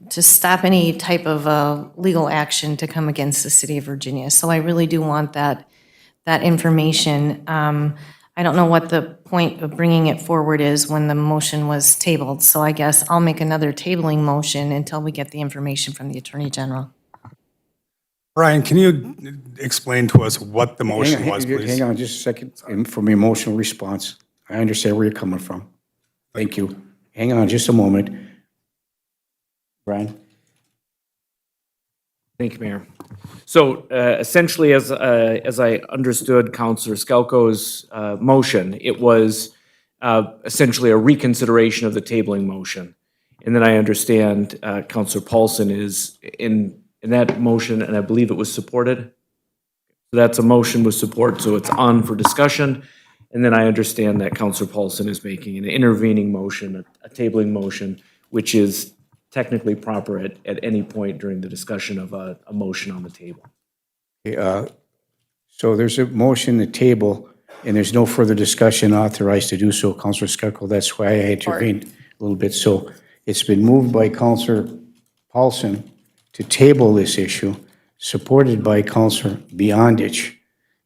to stop any type of legal action to come against the city of Virginia. So I really do want that information. I don't know what the point of bringing it forward is when the motion was tabled. So I guess I'll make another tabling motion until we get the information from the Attorney General. Brian, can you explain to us what the motion was, please? Hang on just a second for my emotional response. I understand where you're coming from. Thank you. Hang on just a moment. Brian? Thank you, Mayor. So essentially, as I understood Councilor Skelko's motion, it was essentially a reconsideration of the tabling motion. And then I understand Councilor Paulson is in that motion, and I believe it was supported. So that's a motion with support, so it's on for discussion. And then I understand that Councilor Paulson is making an intervening motion, a tabling motion, which is technically proper at any point during the discussion of a motion on the table. So there's a motion to table, and there's no further discussion authorized to do so, Councilor Skelko. That's why I intervened a little bit. So it's been moved by Councilor Paulson to table this issue, supported by Councilor Beyondich.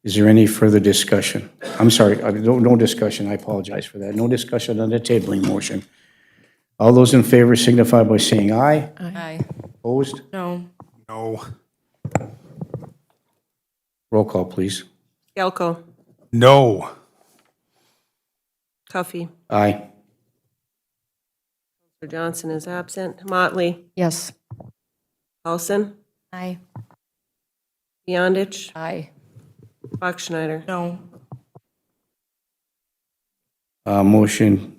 Is there any further discussion? I'm sorry, no discussion. I apologize for that. No discussion on the tabling motion. All those in favor signify by saying aye. Aye. Opposed? No. No. Roll call, please. Skelko. No. Cuffey. Aye. Mr. Johnson is absent. Motley. Yes. Paulson. Aye. Beyondich. Aye. Bachschneider. No. Motion.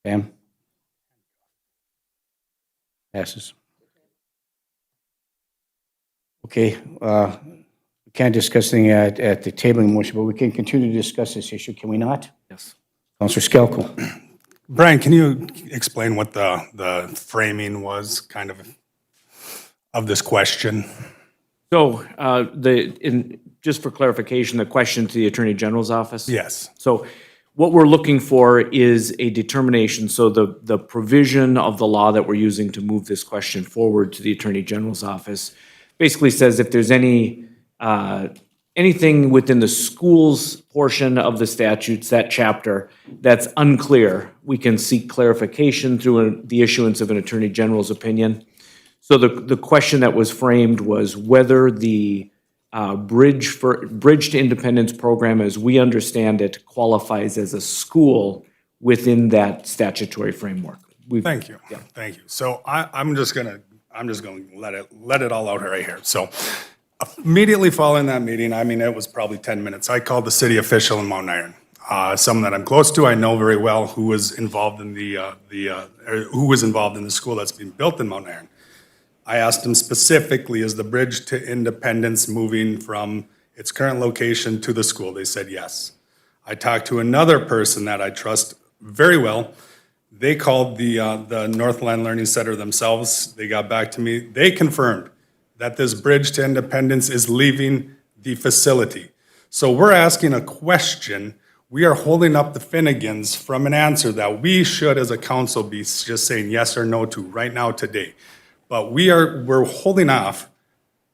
Pam? Passes. Okay, we can't discuss anything at the tabling motion, but we can continue to discuss this issue, can we not? Yes. Councilor Skelko. Brian, can you explain what the framing was, kind of this question? So just for clarification, the question to the Attorney General's office? Yes. So what we're looking for is a determination, so the provision of the law that we're using to move this question forward to the Attorney General's office basically says if there's anything within the schools portion of the statutes, that chapter, that's unclear, we can seek clarification through the issuance of an Attorney General's opinion. So the question that was framed was whether the Bridge to Independence program, as we understand it, qualifies as a school within that statutory framework. Thank you. Thank you. So I'm just gonna let it all out right here. So immediately following that meeting, I mean, it was probably 10 minutes, I called the city official in Mount Iron. Someone that I'm close to, I know very well, who was involved in who was involved in the school that's being built in Mount Iron. I asked him specifically, is the Bridge to Independence moving from its current location to the school? They said yes. I talked to another person that I trust very well. They called the Northland Learning Center themselves. They got back to me. They confirmed that this Bridge to Independence is leaving the facility. So we're asking a question. We are holding up the Finnegans from an answer that we should, as a council, be just saying yes or no to right now today. But we're holding off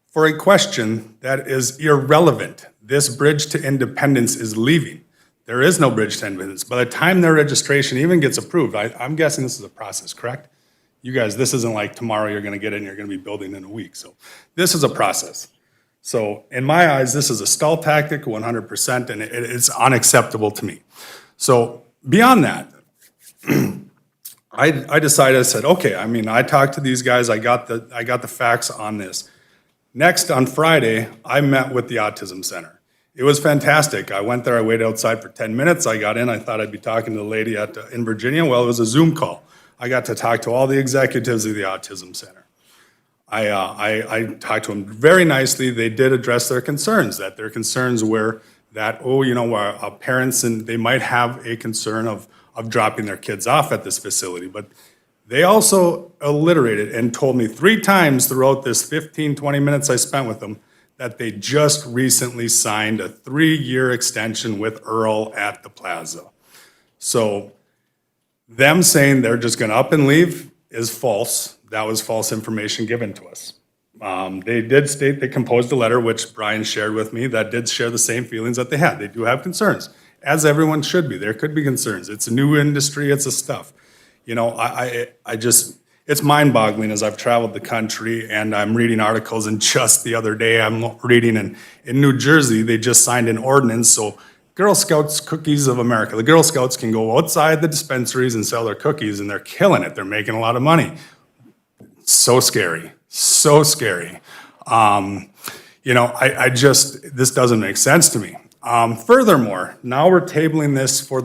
for a question that is irrelevant. This Bridge to Independence is leaving. There is no Bridge to Independence. By the time their registration even gets approved, I'm guessing this is a process, correct? You guys, this isn't like tomorrow you're gonna get in, you're gonna be building in a week. So this is a process. So in my eyes, this is a stall tactic 100%, and it's unacceptable to me. So beyond that, I decided, I said, okay, I mean, I talked to these guys, I got the facts on this. Next, on Friday, I met with the Autism Center. It was fantastic. I went there, I waited outside for 10 minutes, I got in, I thought I'd be talking to the lady in Virginia. Well, it was a Zoom call. I got to talk to all the executives of the Autism Center. I talked to them very nicely. They did address their concerns, that their concerns were that, parents, and they might have a concern of dropping their kids off at this facility. But they also alliterated and told me 3 times throughout this 15, 20 minutes I spent with them that they just recently signed a 3-year extension with Earl at the plaza. So them saying they're just gonna up and leave is false. That was false information given to us. They did state they composed a letter, which Brian shared with me, that did share the same feelings that they had. They do have concerns, as everyone should be. There could be concerns. It's a new industry, it's a stuff. You know, I just, it's mind-boggling as I've traveled the country and I'm reading articles, and just the other day I'm reading in New Jersey, they just signed an ordinance, so Girl Scouts Cookies of America, the Girl Scouts can go outside the dispensaries and sell their cookies, and they're killing it. They're making a lot of money. So scary, so scary. I just, this doesn't make sense to me. Furthermore, now we're tabling this for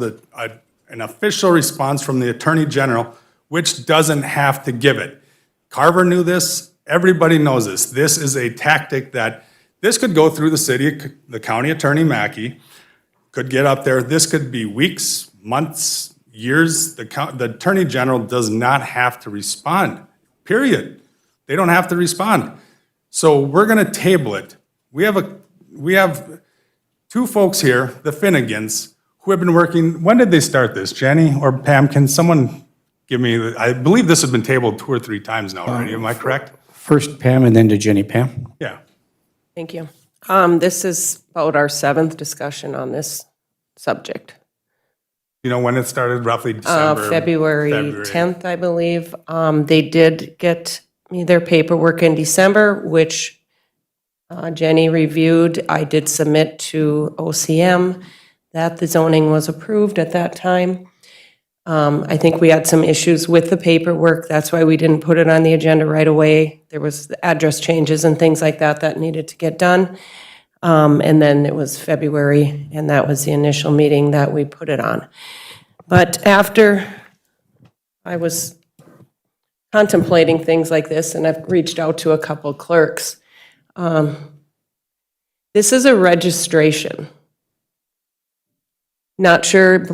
an official response from the Attorney General, which doesn't have to give it. Carver knew this, everybody knows this. This is a tactic that, this could go through the city, the county attorney, Mackey, could get up there. This could be weeks, months, years. The Attorney General does not have to respond, period. They don't have to respond. So we're gonna table it. We have 2 folks here, the Finnegans, who have been working, when did they start this? Jenny or Pam, can someone give me, I believe this has been tabled 2 or 3 times now already, am I correct? First Pam and then to Jenny. Pam? Yeah. Thank you. This is about our 7th discussion on this subject. You know when it started, roughly December? February 10th, I believe. They did get me their paperwork in December, which Jenny reviewed. I did submit to OCM that the zoning was approved at that time. I think we had some issues with the paperwork. That's why we didn't put it on the agenda right away. There was the address changes and things like that that needed to get done. And then it was February, and that was the initial meeting that we put it on. But after I was contemplating things like this, and I've reached out to a couple clerks, this is a registration. Not sure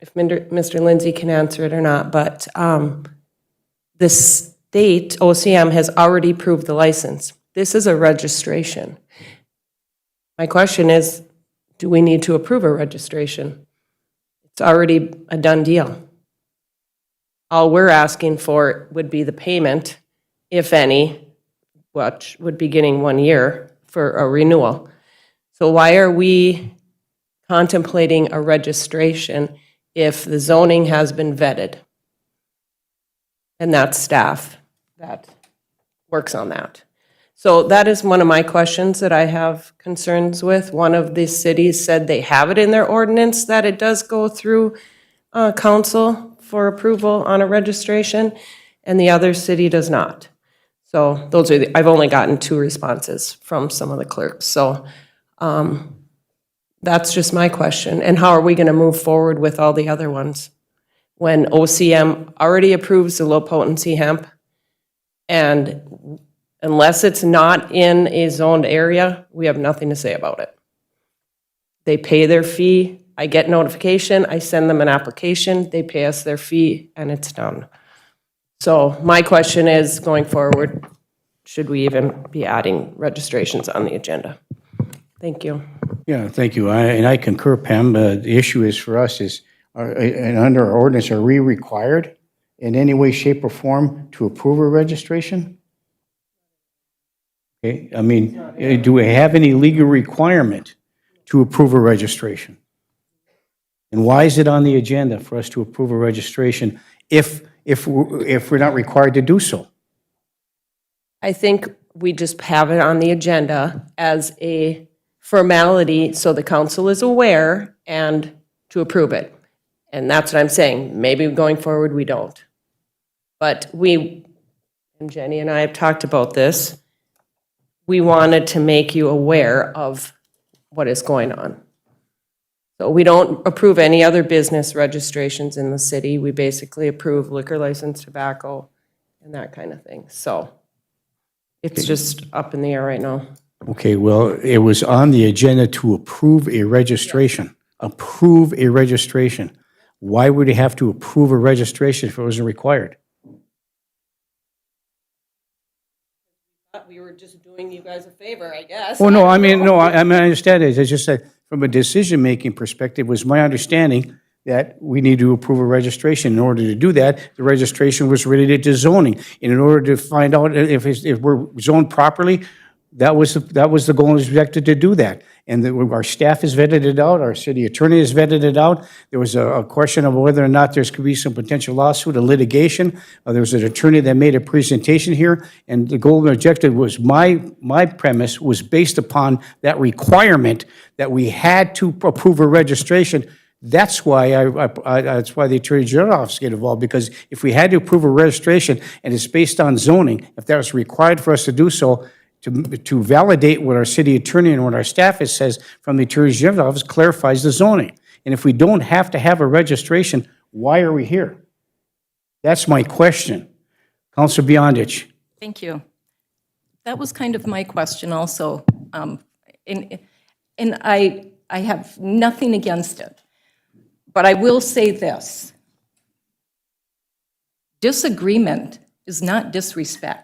if Mr. Lindsay can answer it or not, but the state, OCM, has already approved the license. This is a registration. My question is, do we need to approve a registration? It's already a done deal. All we're asking for would be the payment, if any, which would be getting 1 year for a renewal. So why are we contemplating a registration if the zoning has been vetted? And that's staff that works on that. So that is one of my questions that I have concerns with. One of the cities said they have it in their ordinance that it does go through council for approval on a registration, and the other city does not. So those are, I've only gotten 2 responses from some of the clerks. So that's just my question. And how are we going to move forward with all the other ones? When OCM already approves the low potency hemp, and unless it's not in a zoned area, we have nothing to say about it. They pay their fee, I get notification, I send them an application, they pay us their fee, and it's done. So my question is, going forward, should we even be adding registrations on the agenda? Thank you. Yeah, thank you. And I concur, Pam. The issue is for us is, and under our ordinance, are we required in any way, shape, or form to approve a registration? Okay, I mean, do we have any legal requirement to approve a registration? And why is it on the agenda for us to approve a registration if we're not required to do so? I think we just have it on the agenda as a formality so the council is aware and to approve it. And that's what I'm saying. Maybe going forward, we don't. But we, and Jenny and I have talked about this, we wanted to make you aware of what is going on. So we don't approve any other business registrations in the city. We basically approve liquor license, tobacco, and that kind of thing. So it's just up in the air right now. Okay, well, it was on the agenda to approve a registration. Approve a registration. Why would you have to approve a registration if it wasn't required? We were just doing you guys a favor, I guess. Oh, no, I mean, no, I understand it. It's just that from a decision-making perspective, it was my understanding that we need to approve a registration. In order to do that, the registration was related to zoning. And in order to find out if we're zoned properly, that was the goal and objective to do that. And our staff has vetted it out, our city attorney has vetted it out. There was a question of whether or not there's could be some potential lawsuit or litigation. There was an attorney that made a presentation here, and the goal and objective was, my premise was based upon that requirement that we had to approve a registration. That's why that's why the Attorney General office get involved, because if we had to approve a registration and it's based on zoning, if that was required for us to do so, to validate what our city attorney and what our staff has says from the Attorney General office clarifies the zoning. And if we don't have to have a registration, why are we here? That's my question. Councilor Beyondich. Thank you. That was kind of my question also. And I have nothing against it. But I will say this. Disagreement is not disrespect.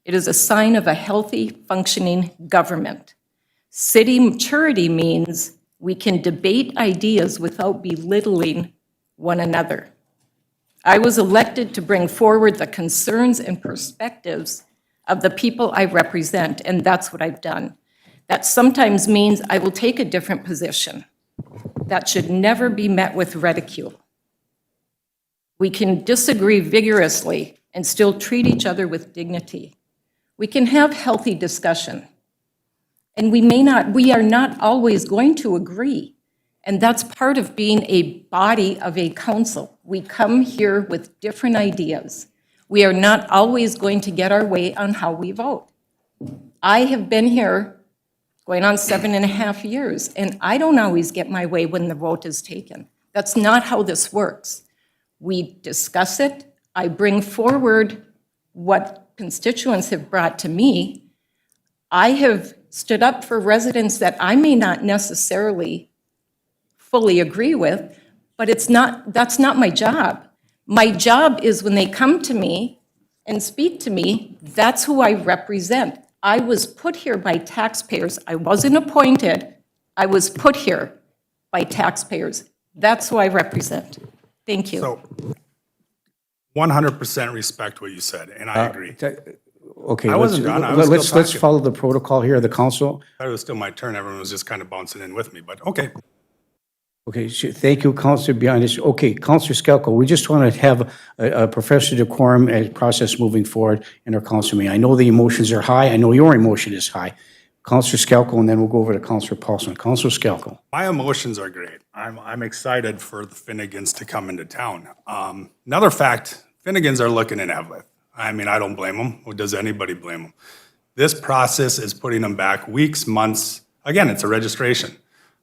It is a sign of a healthy, functioning government. City maturity means we can debate ideas without belittling one another. I was elected to bring forward the concerns and perspectives of the people I represent, and that's what I've done. That sometimes means I will take a different position. That should never be met with ridicule. We can disagree vigorously and still treat each other with dignity. We can have healthy discussion. And we are not always going to agree. And that's part of being a body of a council. We come here with different ideas. We are not always going to get our way on how we vote. I have been here going on 7.5 years, and I don't always get my way when the vote is taken. That's not how this works. We discuss it. I bring forward what constituents have brought to me. I have stood up for residents that I may not necessarily fully agree with, but that's not my job. My job is when they come to me and speak to me, that's who I represent. I was put here by taxpayers. I wasn't appointed. I was put here by taxpayers. That's who I represent. Thank you. So 100% respect what you said, and I agree. Okay, I wasn't done. I was still let's talking. follow the protocol here, the council. It was still my turn. Everyone was just kind of bouncing in with me, but okay. Okay, thank you, Councilor Beyondich. Okay, Councilor Skelko, we just want to have a professional decorum process moving forward in our council meeting. I know the emotions are high. I know your emotion is high. Counselor Skalko, and then we'll go over to Counselor Paulson. Counselor Skalko. My emotions are great. I'm excited for the Finnegans to come into town. Another fact, Finnegans are looking in Evlith. I mean, I don't blame them. Or does anybody blame them? This process is putting them back weeks, months. Again, it's a registration.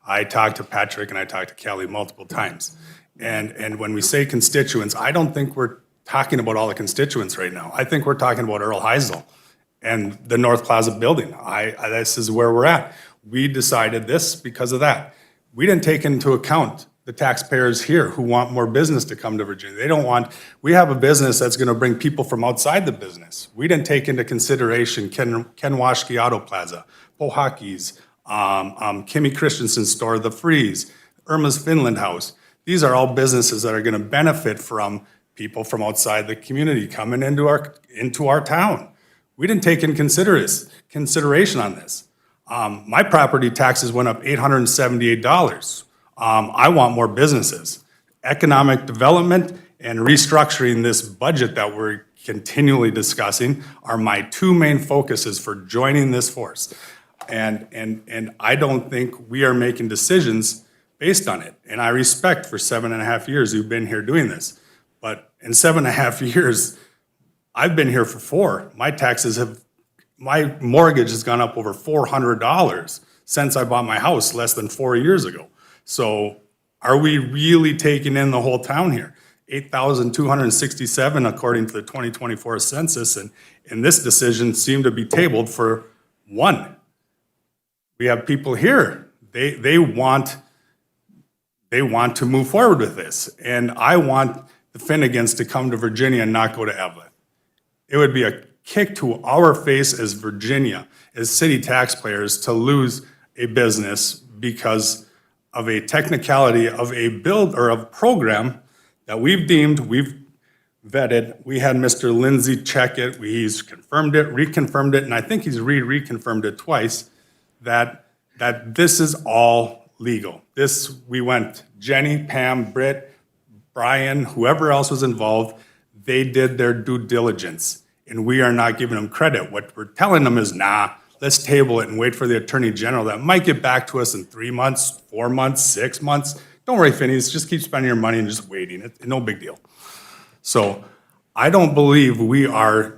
I talked to Patrick and I talked to Kelly multiple times. And when we say constituents, I don't think we're talking about all the constituents right now. I think we're talking about Earl Heisel and the North Plaza building. This is where we're at. We decided this because of that. We didn't take into account the taxpayers here who want more business to come to Virginia. They don't want, we have a business that's gonna bring people from outside the business. We didn't take into consideration Ken Washke Auto Plaza, Pohaki's, Kimmy Christensen's store, The Freeze, Irma's Finland House. These are all businesses that are gonna benefit from people from outside the community coming into our town. We didn't take in consideration on this. My property taxes went up $878. I want more businesses. Economic development and restructuring this budget that we're continually discussing are my two main focuses for joining this force. And I don't think we are making decisions based on it. And I respect for 7.5 years you've been here doing this. But in 7.5 years, I've been here for 4. My mortgage has gone up over $400 since I bought my house less than 4 years ago. So are we really taking in the whole town here? 8,267 according to the 2024 census, and this decision seemed to be tabled for 1. We have people here. They want to move forward with this, and I want the Finnegans to come to Virginia and not go to Evlith. It would be a kick to our face as Virginia, as city taxpayers, to lose a business because of a technicality of a build or a program that we've vetted. We had Mr. Lindsay check it. He's confirmed it, reconfirmed it, and I think he's reconfirmed it twice, that this is all legal. We went, Jenny, Pam, Britt, Brian, whoever else was involved, they did their due diligence, and we are not giving them credit. What we're telling them is, nah, let's table it and wait for the Attorney General that might get back to us in 3 months, 4 months, 6 months. Don't worry, Finneys, just keep spending your money and just waiting. It's no big deal. So I don't believe we are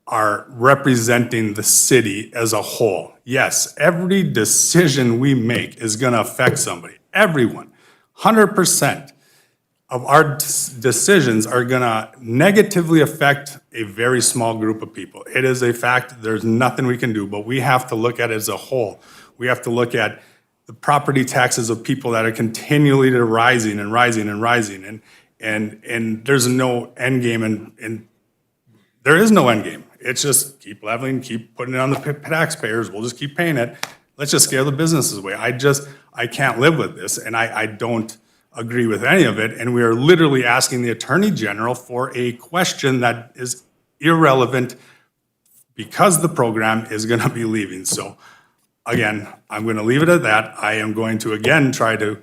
representing the city as a whole. Yes, every decision we make is gonna affect somebody, everyone. 100% of our decisions are gonna negatively affect a very small group of people. It is a fact, there's nothing we can do, but we have to look at it as a whole. We have to look at the property taxes of people that are continually rising and rising and rising, and there's no end game, and there is no end game. It's just keep leveling, keep putting it on the taxpayers, we'll just keep paying it. Let's just scare the businesses away. I can't live with this, and I don't agree with any of it, and we are literally asking the Attorney General for a question that is irrelevant because the program is gonna be leaving. So again, I'm gonna leave it at that. I am going to again try to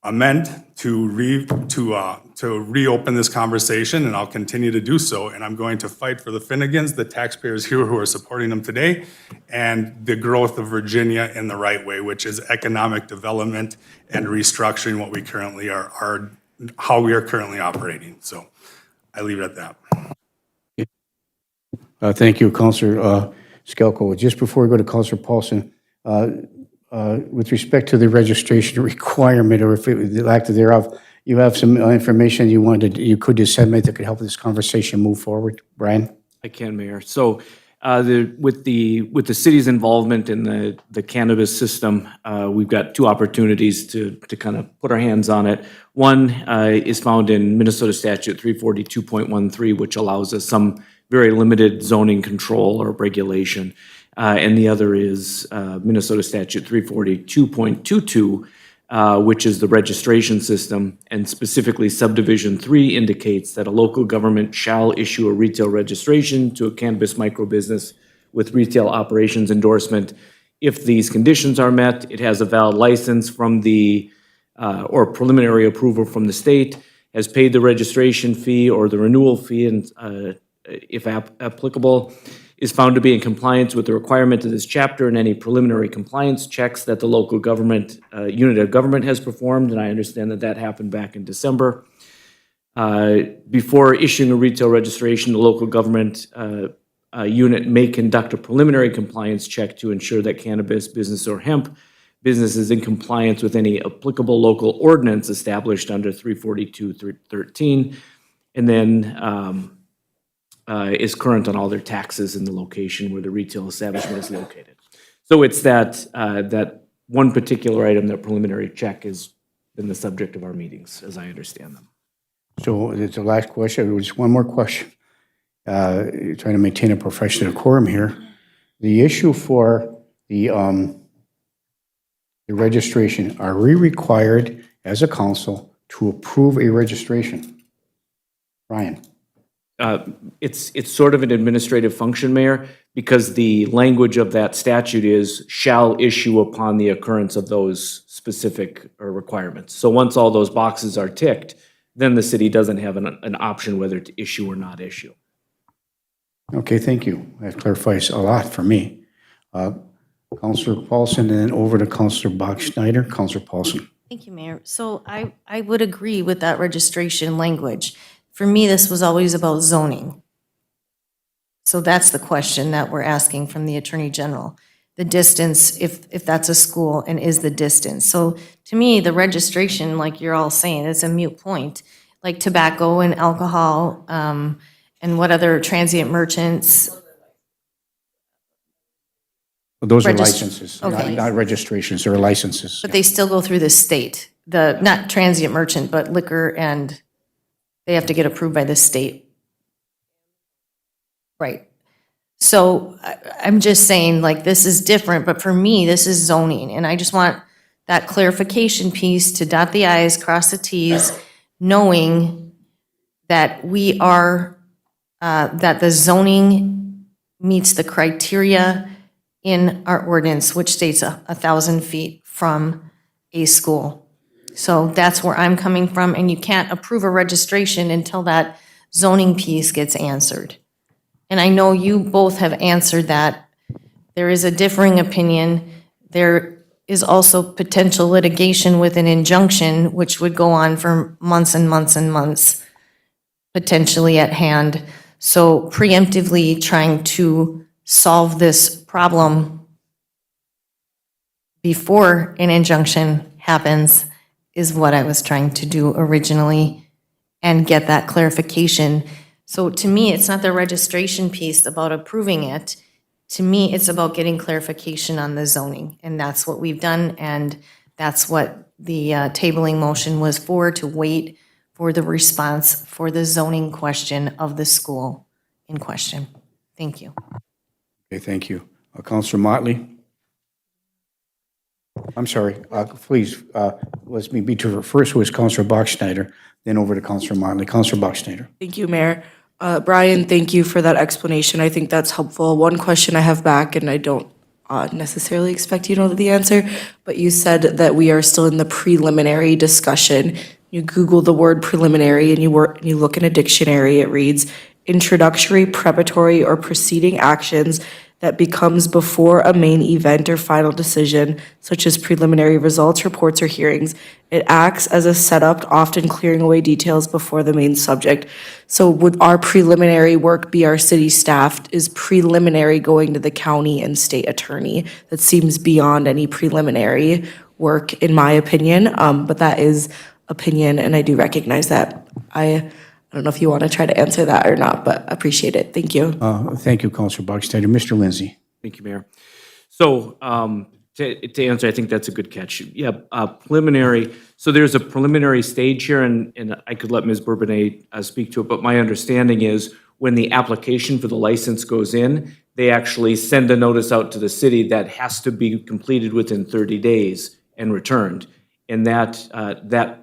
amend to reopen this conversation, and I'll continue to do so, and I'm going to fight for the Finnegans, the taxpayers here who are supporting them today, and the growth of Virginia in the right way, which is economic development and restructuring what we currently are how we are currently operating. So I leave it at that. Thank you, Counselor Skalko. Just before we go to Counselor Paulson, with respect to the registration requirement, or if it, the lack thereof, you have some information you could disseminate that could help this conversation move forward. Brian? I can, Mayor. So with the city's involvement in the cannabis system, we've got 2 opportunities to kind of put our hands on it. One is found in Minnesota Statute 342.13, which allows us some very limited zoning control or regulation. And the other is Minnesota Statute 342.22, which is the registration system, and specifically subdivision 3 indicates that a local government shall issue a retail registration to a cannabis microbusiness with retail operations endorsement. If these conditions are met, it has a valid license from the, or preliminary approval from the state, has paid the registration fee or the renewal fee, and if applicable, is found to be in compliance with the requirement of this chapter and any preliminary compliance checks that the local government, unit of government has performed, and I understand that that happened back in December. Before issuing a retail registration, the local government unit may conduct a preliminary compliance check to ensure that cannabis business or hemp business is in compliance with any applicable local ordinance established under 342-13, and then is current on all their taxes in the location where the retail establishment is located. So it's that, that one particular item, that preliminary check, has been the subject of our meetings, as I understand them. So it's the last question, just one more question. Trying to maintain a professional quorum here. The issue for the registration, are we required as a council to approve a registration? Ryan? It's sort of an administrative function, Mayor, because the language of that statute is shall issue upon the occurrence of those specific requirements. So once all those boxes are ticked, then the city doesn't have an option whether to issue or not issue. Okay, thank you. That clarifies a lot for me. Councilor Paulson, and then over to Councilor Bachschnider. Councilor Paulson. Thank you, Mayor. So I would agree with that registration language. For me, this was always about zoning. So that's the question that we're asking from the Attorney General. The distance, if that's a school, and is the distance. So to me, the registration, like you're all saying, is a moot point. Like tobacco and alcohol, and what other transient merchants. Those are Regist- licenses, Okay. not registrations, they're licenses. But they still go through the state, not transient merchant, but liquor, and they have to get approved by the state. Right. So I'm just saying, like, this is different, but for me, this is zoning, and I just want that clarification piece to dot the i's, cross the t's, knowing that we are, that the zoning meets the criteria in our ordinance, which states 1,000 feet from a school. So that's where I'm coming from, and you can't approve a registration until that zoning piece gets answered. And I know you both have answered that. There is a differing opinion. There is also potential litigation with an injunction, which would go on for months and months and months, potentially at hand. So preemptively trying to solve this problem before an injunction happens is what I was trying to do originally and get that clarification. So to me, it's not the registration piece about approving it. To me, it's about getting clarification on the zoning, and that's what we've done, and that's what the tabling motion was for, to wait for the response for the zoning question of the school in question. Thank you. Okay, thank you. Councilor Motley? I'm sorry, please, let's me be to first was Councilor Bachschnider, then over to Councilor Motley. Councilor Bachschnider. Thank you, Mayor. Brian, thank you for that explanation. I think that's helpful. One question I have back, and I don't necessarily expect you to know the answer, but you said that we are still in the preliminary discussion. You Google the word preliminary and you look in a dictionary, it reads introductory, preparatory, or preceding actions that becomes before a main event or final decision, such as preliminary results, reports, or hearings. It acts as a setup, often clearing away details before the main subject. So would our preliminary work be our city staff? Is preliminary going to the county and state attorney? That seems beyond any preliminary work, in my opinion, but that is opinion, and I do recognize that. I don't know if you want to try to answer that or not, but appreciate it. Thank you. Thank you, Councilor Bachschnider. Mr. Lindsay. Thank you, Mayor. So to answer, I think that's a good catch. Yeah, preliminary, so there's a preliminary stage here, and I could let Ms. Bourbonnais speak to it, but my understanding is when the application for the license goes in, they actually send a notice out to the city that has to be completed within 30 days and returned. And that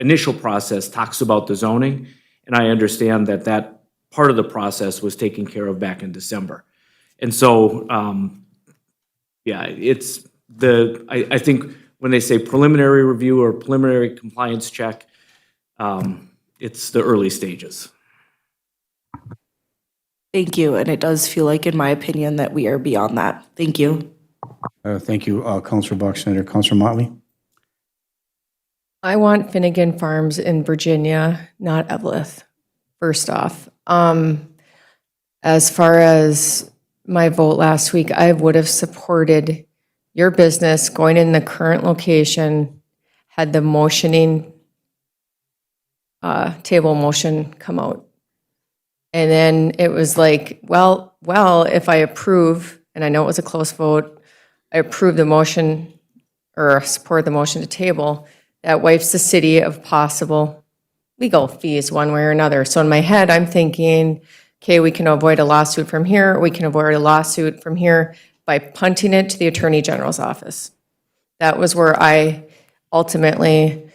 initial process talks about the zoning, and I understand that that part of the process was taken care of back in December. And so, yeah, it's I think when they say preliminary review or preliminary compliance check, it's the early stages. Thank you, and it does feel like, in my opinion, that we are beyond that. Thank you. Thank you, Counselor Bucksenator. Counselor Motley? I want Finnegan Farms in Virginia, not Evelyn, first off. As far as my vote last week, I would have supported your business going in the current location had the motioning table motion come out. And then it was like, well, if I approve, and I know it was a close vote, I approve the motion or support the motion to table, that wipes the city of possible legal fees one way or another. So in my head, I'm thinking, okay, we can avoid a lawsuit from here, we can avoid a lawsuit from here by punting it to the Attorney General's office. That was where I ultimately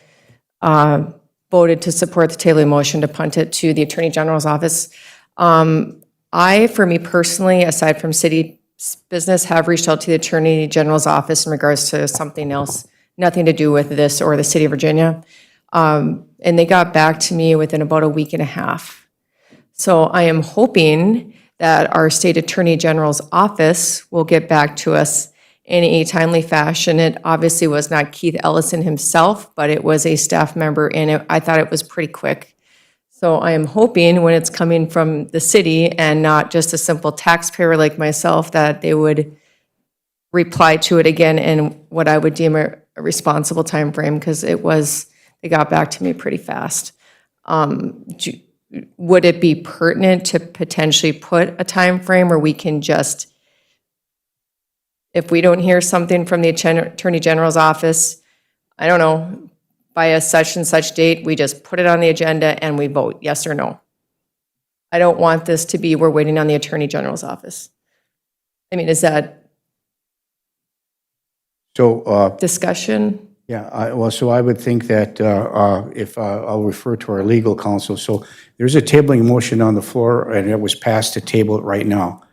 voted to support the tabling motion to punt it to the Attorney General's office. For me personally, aside from city business, have reached out to the Attorney General's office in regards to something else, nothing to do with this or the city of Virginia. And they got back to me within about a week and a half. So I am hoping that our state Attorney General's office will get back to us in a timely fashion. It obviously was not Keith Ellison himself, but it was a staff member, and I thought it was pretty quick. So I am hoping when it's coming from the city and not just a simple taxpayer like myself, that they would reply to it again in what I would deem a responsible timeframe, because they got back to me pretty fast. Would it be pertinent to potentially put a time frame where we can just, if we don't hear something from the Attorney General's office, I don't know, by a such and such date, we just put it on the agenda and we vote yes or no? I don't want this to be, we're waiting on the Attorney General's office. I mean, is that So, discussion? yeah, so I would think that if, I'll refer to our legal counsel, so there's a tabling motion on the floor, and it was passed to table it right now.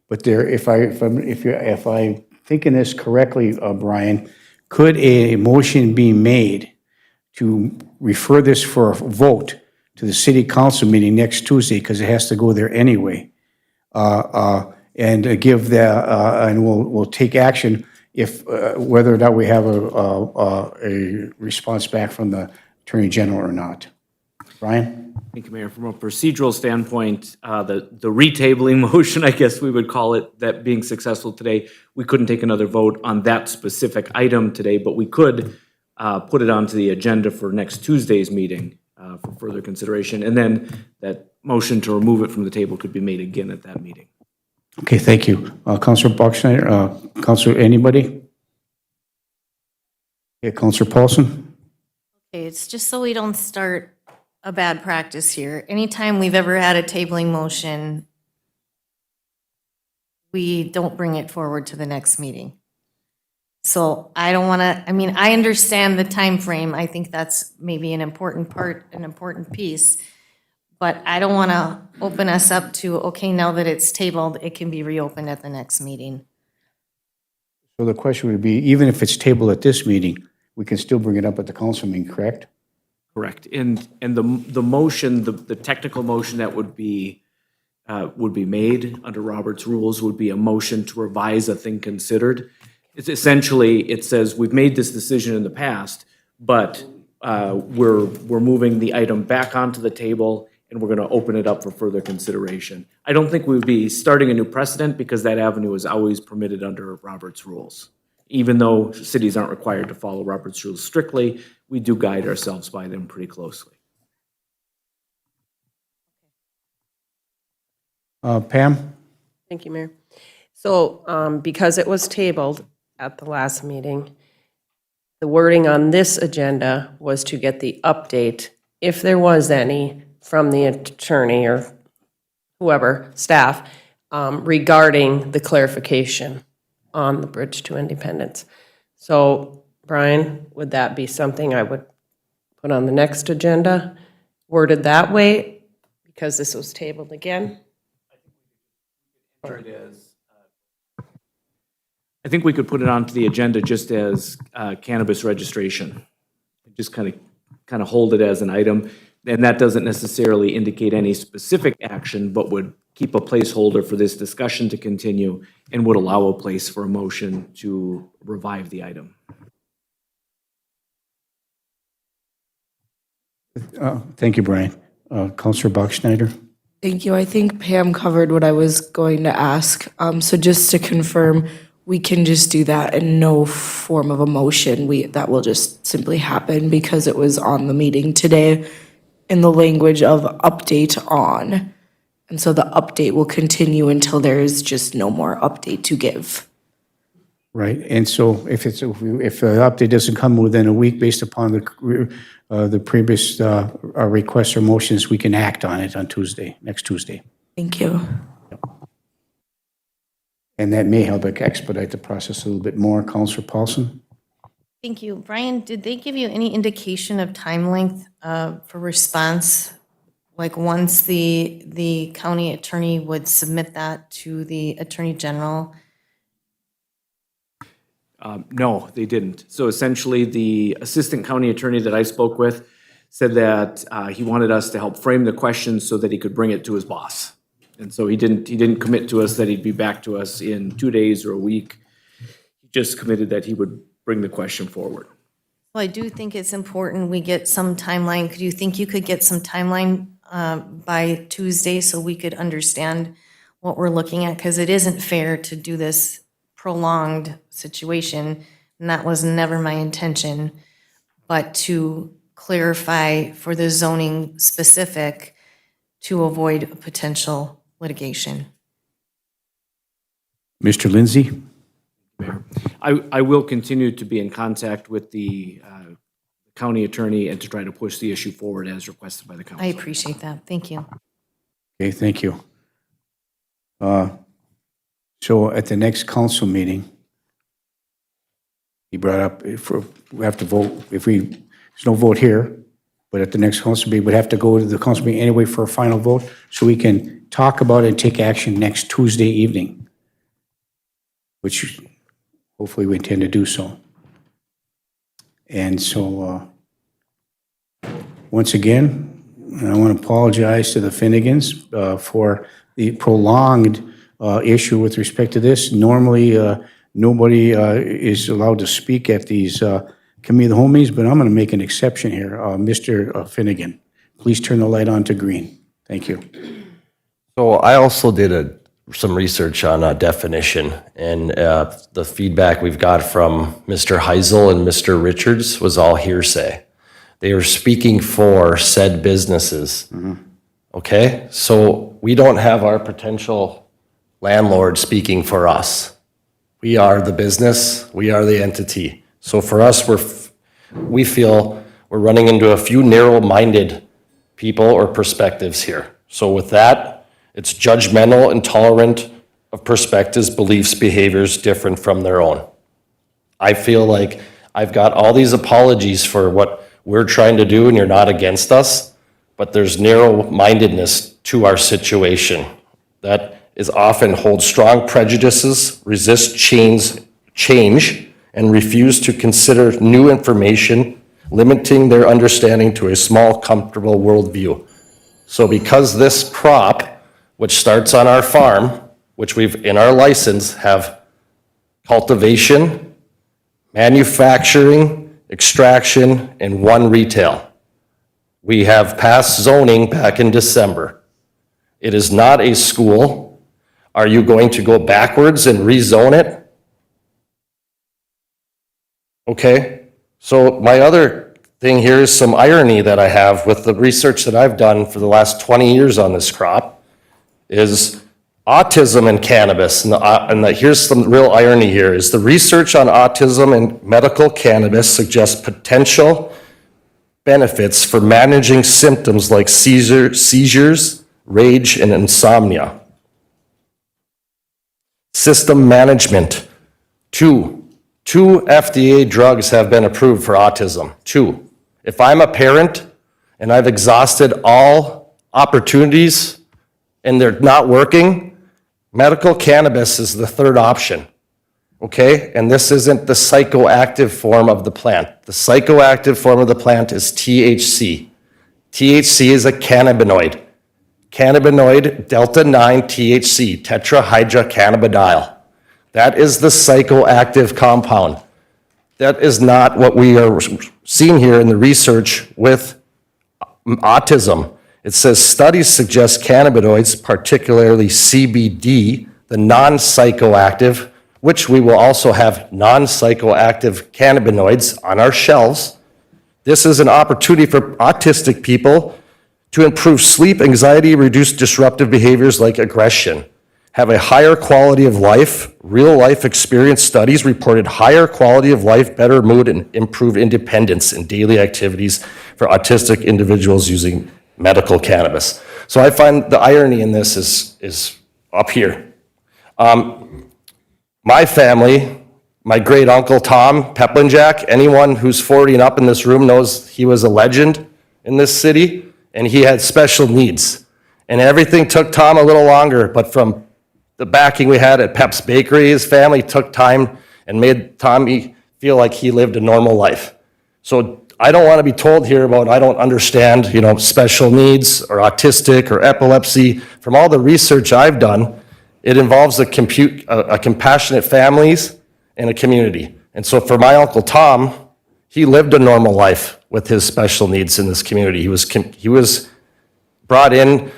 But there, if I'm thinking this correctly, Brian, could a motion be made to refer this for a vote to the city council meeting next Tuesday, because it has to go there anyway? And give and we'll take action if, whether or not we have a response back from the Attorney General or not. Brian? Thank you, Mayor. From a procedural standpoint, the retabling motion, I guess we would call it, that being successful today, we couldn't take another vote on that specific item today, but we could put it onto the agenda for next Tuesday's meeting for further consideration. And then that motion to remove it from the table could be made again at that meeting. Okay, thank you. Councilor Bucksenator, Councilor, anybody? Yeah, Councilor Paulson? Okay, it's just so we don't start a bad practice here. Anytime we've ever had a tabling motion, we don't bring it forward to the next meeting. So I don't want to, I mean, I understand the time frame. I think that's maybe an important part, an important piece. But I don't want to open us up to, okay, now that it's tabled, it can be reopened at the next meeting. So the question would be, even if it's tabled at this meeting, we can still bring it up at the council meeting, correct? Correct. And the motion, the technical motion that would be made under Robert's rules would be a motion to revise a thing considered. It's essentially, it says, we've made this decision in the past, but we're moving the item back onto the table, and we're going to open it up for further consideration. I don't think we would be starting a new precedent, because that avenue is always permitted under Robert's rules. Even though cities aren't required to follow Robert's rules strictly, we do guide ourselves by them pretty closely. Pam? Thank you, Mayor. So because it was tabled at the last meeting, the wording on this agenda was to get the update, if there was any, from the attorney or whoever, staff, regarding the clarification on the Bridge to Independence. So, Brian, would that be something I would put on the next agenda, worded that way, because this was tabled again? I think we could put it onto the agenda just as cannabis registration. Just kind of hold it as an item. And that doesn't necessarily indicate any specific action, but would keep a placeholder for this discussion to continue and would allow a place for a motion to revive the item. Thank you, Brian. Counselor Bachschnider? Thank you. I think Pam covered what I was going to ask. So just to confirm, we can just do that in no form of a motion. That will just simply happen because it was on the meeting today in the language of update on. And so the update will continue until there is just no more update to give. Right, and so if the update doesn't come within a week based upon the previous requests or motions, we can act on it on Tuesday, next Tuesday. Thank you. And that may help expedite the process a little bit more. Counselor Paulson? Thank you. Brian, did they give you any indication of time length for response? Like once the county attorney would submit that to the Attorney General? No, they didn't. So essentially, the assistant county attorney that I spoke with said that he wanted us to help frame the questions so that he could bring it to his boss. And so he didn't commit to us that he'd be back to us in 2 days or a week. He just committed that he would bring the question forward. Well, I do think it's important we get some timeline. Could you think you could get some timeline by Tuesday so we could understand what we're looking at? Because it isn't fair to do this prolonged situation, and that was never my intention, but to clarify for the zoning specific to avoid potential litigation. Mr. Lindsay? Mayor, I will continue to be in contact with the county attorney and to try to push the issue forward as requested by the council. I appreciate that. Thank you. Okay, thank you. So at the next council meeting, he brought up, we have to vote, there's no vote here, but at the next council meeting, we'd have to go to the council meeting anyway for a final vote, so we can talk about it and take action next Tuesday evening, which hopefully we intend to do so. And so, once again, I want to apologize to the Finnegans for the prolonged issue with respect to this. Normally, nobody is allowed to speak at these committee of the whole meetings, but I'm going to make an exception here. Mr. Finnegan, please turn the light on to green. Thank you. So I also did some research on a definition, and the feedback we've got from Mr. Heisel and Mr. Richards was all hearsay. They were speaking for said businesses. Okay? So we don't have our potential landlord speaking for us. We are the business, we are the entity. So for us, we feel we're running into a few narrow-minded people or perspectives here. So with that, it's judgmental, intolerant of perspectives, beliefs, behaviors different from their own. I feel like I've got all these apologies for what we're trying to do and you're not against us, but there's narrow-mindedness to our situation that is often hold strong prejudices, resist change, and refuse to consider new information, limiting their understanding to a small, comfortable worldview. So because this crop, which starts on our farm, which we've, in our license, have cultivation, manufacturing, extraction, and one retail. We have passed zoning back in December. It is not a school. Are you going to go backwards and rezone it? Okay, so my other thing here is some irony that I have with the research that I've done for the last 20 years on this crop, is autism and cannabis. And here's some real irony here, is the research on autism and medical cannabis suggests potential benefits for managing symptoms like seizures, rage, and insomnia. System management. Two FDA drugs have been approved for autism. 2. If I'm a parent and I've exhausted all opportunities and they're not working, medical cannabis is the third option. Okay? And this isn't the psychoactive form of the plant. The psychoactive form of the plant is THC. THC is a cannabinoid. Cannabinoid delta-9 THC, tetrahydrocannabidiol. That is the psychoactive compound. That is not what we are seeing here in the research with autism. It says studies suggest cannabinoids, particularly CBD, the non-psychoactive, which we will also have non-psychoactive cannabinoids on our shelves. This is an opportunity for autistic people to improve sleep, anxiety, reduce disruptive behaviors like aggression, have a higher quality of life. Real life experience studies reported higher quality of life, better mood, and improved independence in daily activities for autistic individuals using medical cannabis. So I find the irony in this is up here. My family, my great uncle Tom Peplinjack, anyone who's 40 and up in this room knows he was a legend in this city, and he had special needs. And everything took Tom a little longer, but from the backing we had at Pep's Bakery, his family took time and made Tommy feel like he lived a normal life. So I don't want to be told here about I don't understand, special needs or autistic or epilepsy. From all the research I've done, it involves a compassionate families and a community. And so for my Uncle Tom, he lived a normal life with his special needs in this community. He was brought in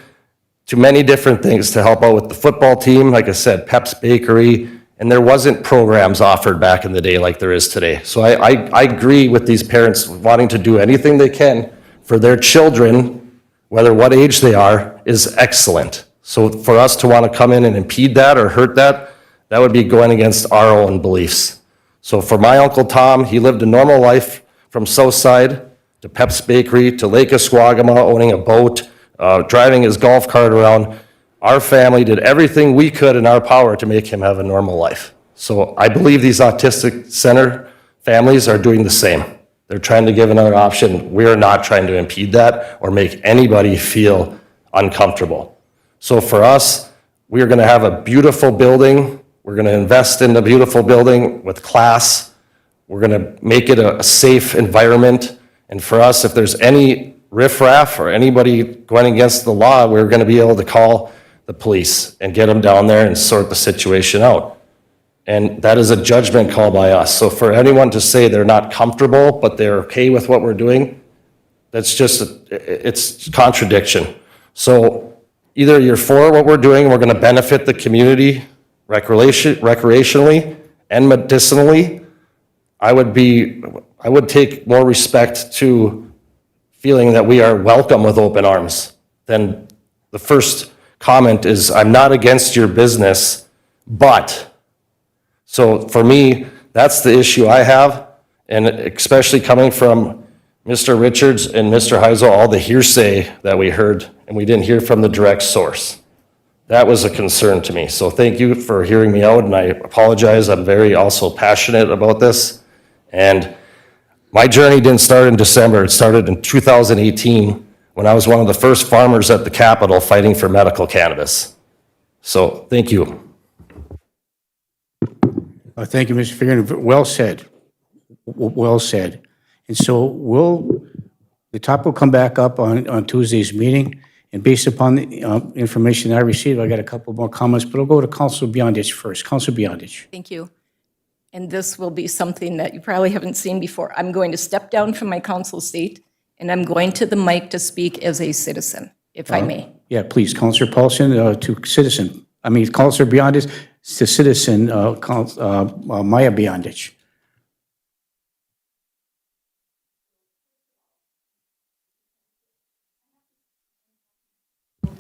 to many different things to help out with the football team, like I said, Pep's Bakery, and there wasn't programs offered back in the day like there is today. So I agree with these parents wanting to do anything they can for their children, whether what age they are, is excellent. So for us to want to come in and impede that or hurt that, that would be going against our own beliefs. So for my Uncle Tom, he lived a normal life from Southside to Pep's Bakery to Lake Esquagama, owning a boat, driving his golf cart around. Our family did everything we could in our power to make him have a normal life. So I believe these autistic center families are doing the same. They're trying to give another option. We are not trying to impede that or make anybody feel uncomfortable. So for us, we are going to have a beautiful building. We're going to invest in a beautiful building with class. We're going to make it a safe environment. And for us, if there's any riffraff or anybody going against the law, we're going to be able to call the police and get them down there and sort the situation out. And that is a judgment call by us. So for anyone to say they're not comfortable, but they're okay with what we're doing, that's just, it's contradiction. So either you're for what we're doing, we're going to benefit the community recreationally and medicinally. I would take more respect to feeling that we are welcome with open arms than the first comment is, I'm not against your business, but. So for me, that's the issue I have, and especially coming from Mr. Richards and Mr. Heisel, all the hearsay that we heard, and we didn't hear from the direct source. That was a concern to me. So thank you for hearing me out, and I apologize. I'm very also passionate about this. And my journey didn't start in December. It started in 2018 when I was one of the first farmers at the Capitol fighting for medical cannabis. So thank you. Thank you, Mr. Figueroa. Well said. Well said. And so the topic will come back up on Tuesday's meeting. And based upon the information I received, I got a couple more comments, but I'll go to Councilor Beyondich first. Councilor Beyondich. Thank you. And this will be something that you probably haven't seen before. I'm going to step down from my council seat, and I'm going to the mic to speak as a citizen, if I may. Yeah, please, Councilor Paulson to citizen. Councilor Beyondich to citizen, Maya Beyondich.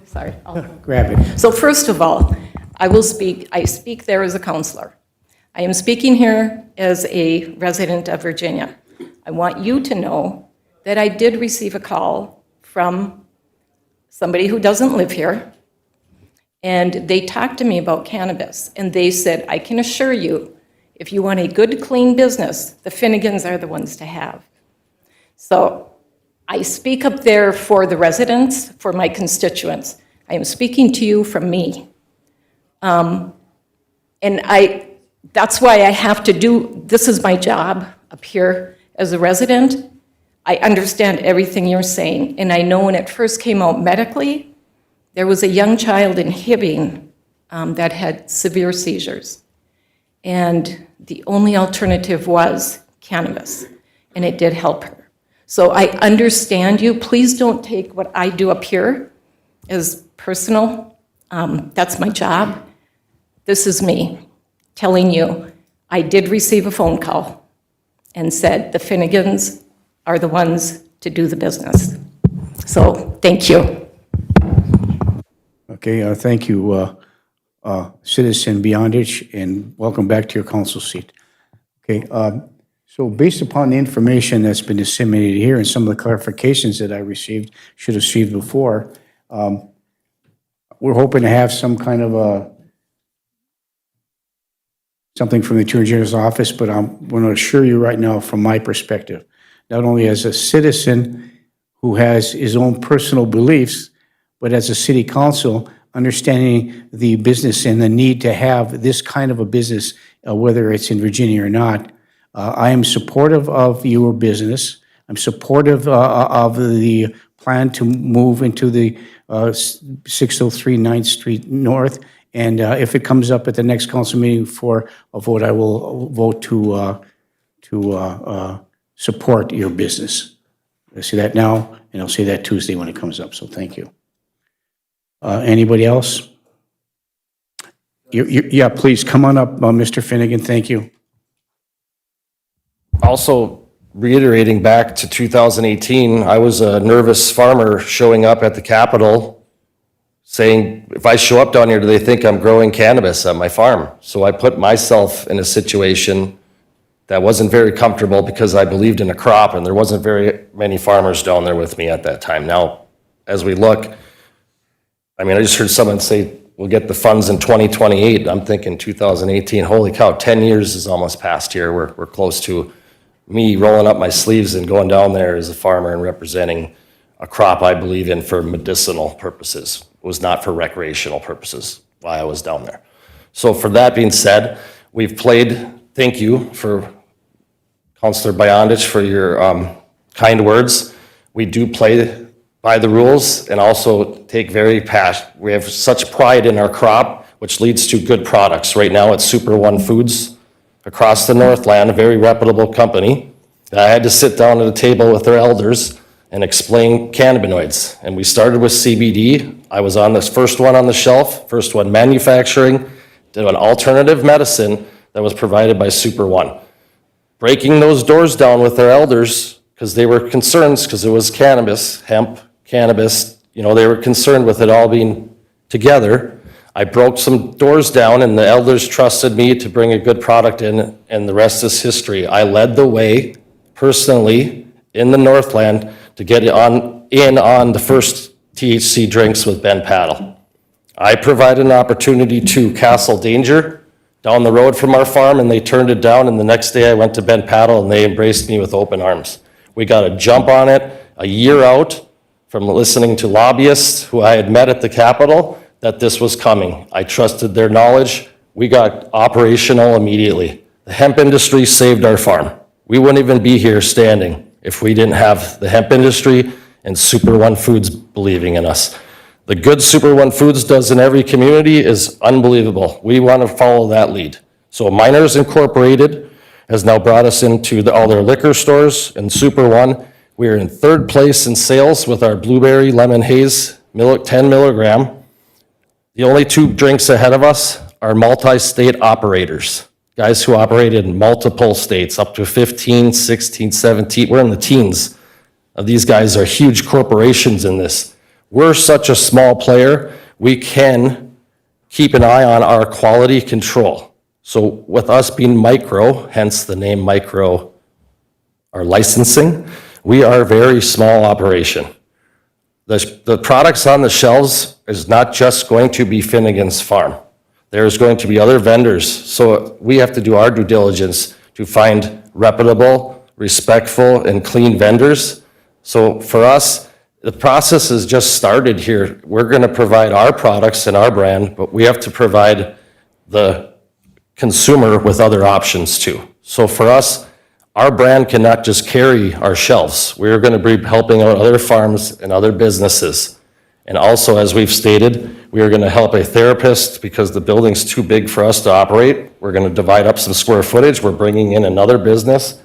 Sorry. Grab it. So first of all, I speak there as a counselor. I am speaking here as a resident of Virginia. I want you to know that I did receive a call from somebody who doesn't live here, and they talked to me about cannabis, and they said, I can assure you, if you want a good, clean business, the Finnegans are the ones to have. So I speak up there for the residents, for my constituents. I am speaking to you from me. That's why I have to do, this is my job up here as a resident. I understand everything you're saying, and I know when it first came out medically, there was a young child in Hibbing that had severe seizures. And the only alternative was cannabis, and it did help her. So I understand you. Please don't take what I do up here as personal. That's my job. This is me telling you, I did receive a phone call and said the Finnegans are the ones to do the business. So, thank you. Okay, thank you, Citizen Beyondich, and welcome back to your council seat. Okay, so based upon the information that's been disseminated here and some of the clarifications that I should have received before, we're hoping to have some kind of something from the Attorney General's office, but I'm going to assure you right now from my perspective, not only as a citizen who has his own personal beliefs, but as a city council, understanding the business and the need to have this kind of a business, whether it's in Virginia or not. I am supportive of your business. I'm supportive of the plan to move into the 603 9th Street North. And if it comes up at the next council meeting for a vote, I will vote to support your business. I say that now, and I'll say that Tuesday when it comes up, so thank you. Anybody else? Yeah, please, come on up, Mr. Finnegan, thank you. Also, reiterating back to 2018, I was a nervous farmer showing up at the Capitol saying, if I show up down here, do they think I'm growing cannabis at my farm? So I put myself in a situation that wasn't very comfortable because I believed in a crop, and there wasn't very many farmers down there with me at that time. Now, as we look, I mean, I just heard someone say, we'll get the funds in 2028. I'm thinking 2018, holy cow, 10 years is almost past here. We're close to me rolling up my sleeves and going down there as a farmer and representing a crop I believe in for medicinal purposes. It was not for recreational purposes while I was down there. So for that being said, we've played, thank you for Councilor Beyondich for your kind words. We do play by the rules and also take very we have such pride in our crop, which leads to good products. Right now it's Super One Foods across the Northland, a very reputable company. I had to sit down at a table with their elders and explain cannabinoids. And we started with CBD. I was on this first one on the shelf, first one manufacturing, did an alternative medicine that was provided by Super One. Breaking those doors down with their elders because they were concerned because it was cannabis, hemp, cannabis, you know, they were concerned with it all being together. I broke some doors down and the elders trusted me to bring a good product in, and the rest is history. I led the way personally in the Northland to get it on the first THC drinks with Ben Paddle. I provided an opportunity to Castle Danger down the road from our farm, and they turned it down, and the next day I went to Ben Paddle and they embraced me with open arms. We got a jump on it a year out from listening to lobbyists who I had met at the Capitol that this was coming. I trusted their knowledge. We got operational immediately. The hemp industry saved our farm. We wouldn't even be here standing if we didn't have the hemp industry and Super One Foods believing in us. The good Super One Foods does in every community is unbelievable. We want to follow that lead. So Miners Incorporated has now brought us into all their liquor stores, and Super One, we are in third place in sales with our Blueberry Lemon Haze 10 milligram. The only two drinks ahead of us are multi-state operators, guys who operate in multiple states, up to 15, 16, 17. We're in the teens. These guys are huge corporations in this. We're such a small player, we can keep an eye on our quality control. So with us being micro, hence the name micro, our licensing, we are a very small operation. The products on the shelves is not just going to be Finnegan's Farm. There's going to be other vendors. So we have to do our due diligence to find reputable, respectful, and clean vendors. So for us, the process has just started here. We're going to provide our products and our brand, but we have to provide the consumer with other options too. So for us, Our brand cannot just carry our shelves. We're going to be helping out other farms and other businesses. And also, as we've stated, we are going to help a therapist because the building's too big for us to operate. We're going to divide up some square footage. We're bringing in another business.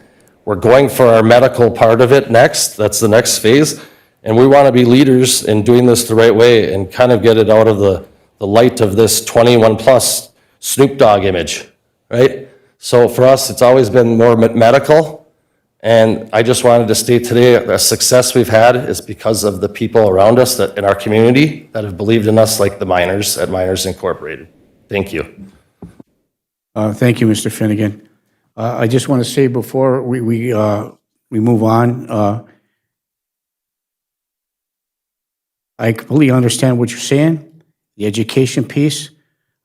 We're going for our medical part of it next. That's the next phase. And we want to be leaders in doing this the right way and kind of get it out of the light of this 21-plus Snoop Dogg image, right? So for us, it's always been more medical. And I just wanted to state today, the success we've had is because of the people around us that in our community that have believed in us, like the miners at Miners Incorporated. Thank you. Thank you, Mr. Finnegan. I just want to say before we move on, I completely understand what you're saying, the education piece.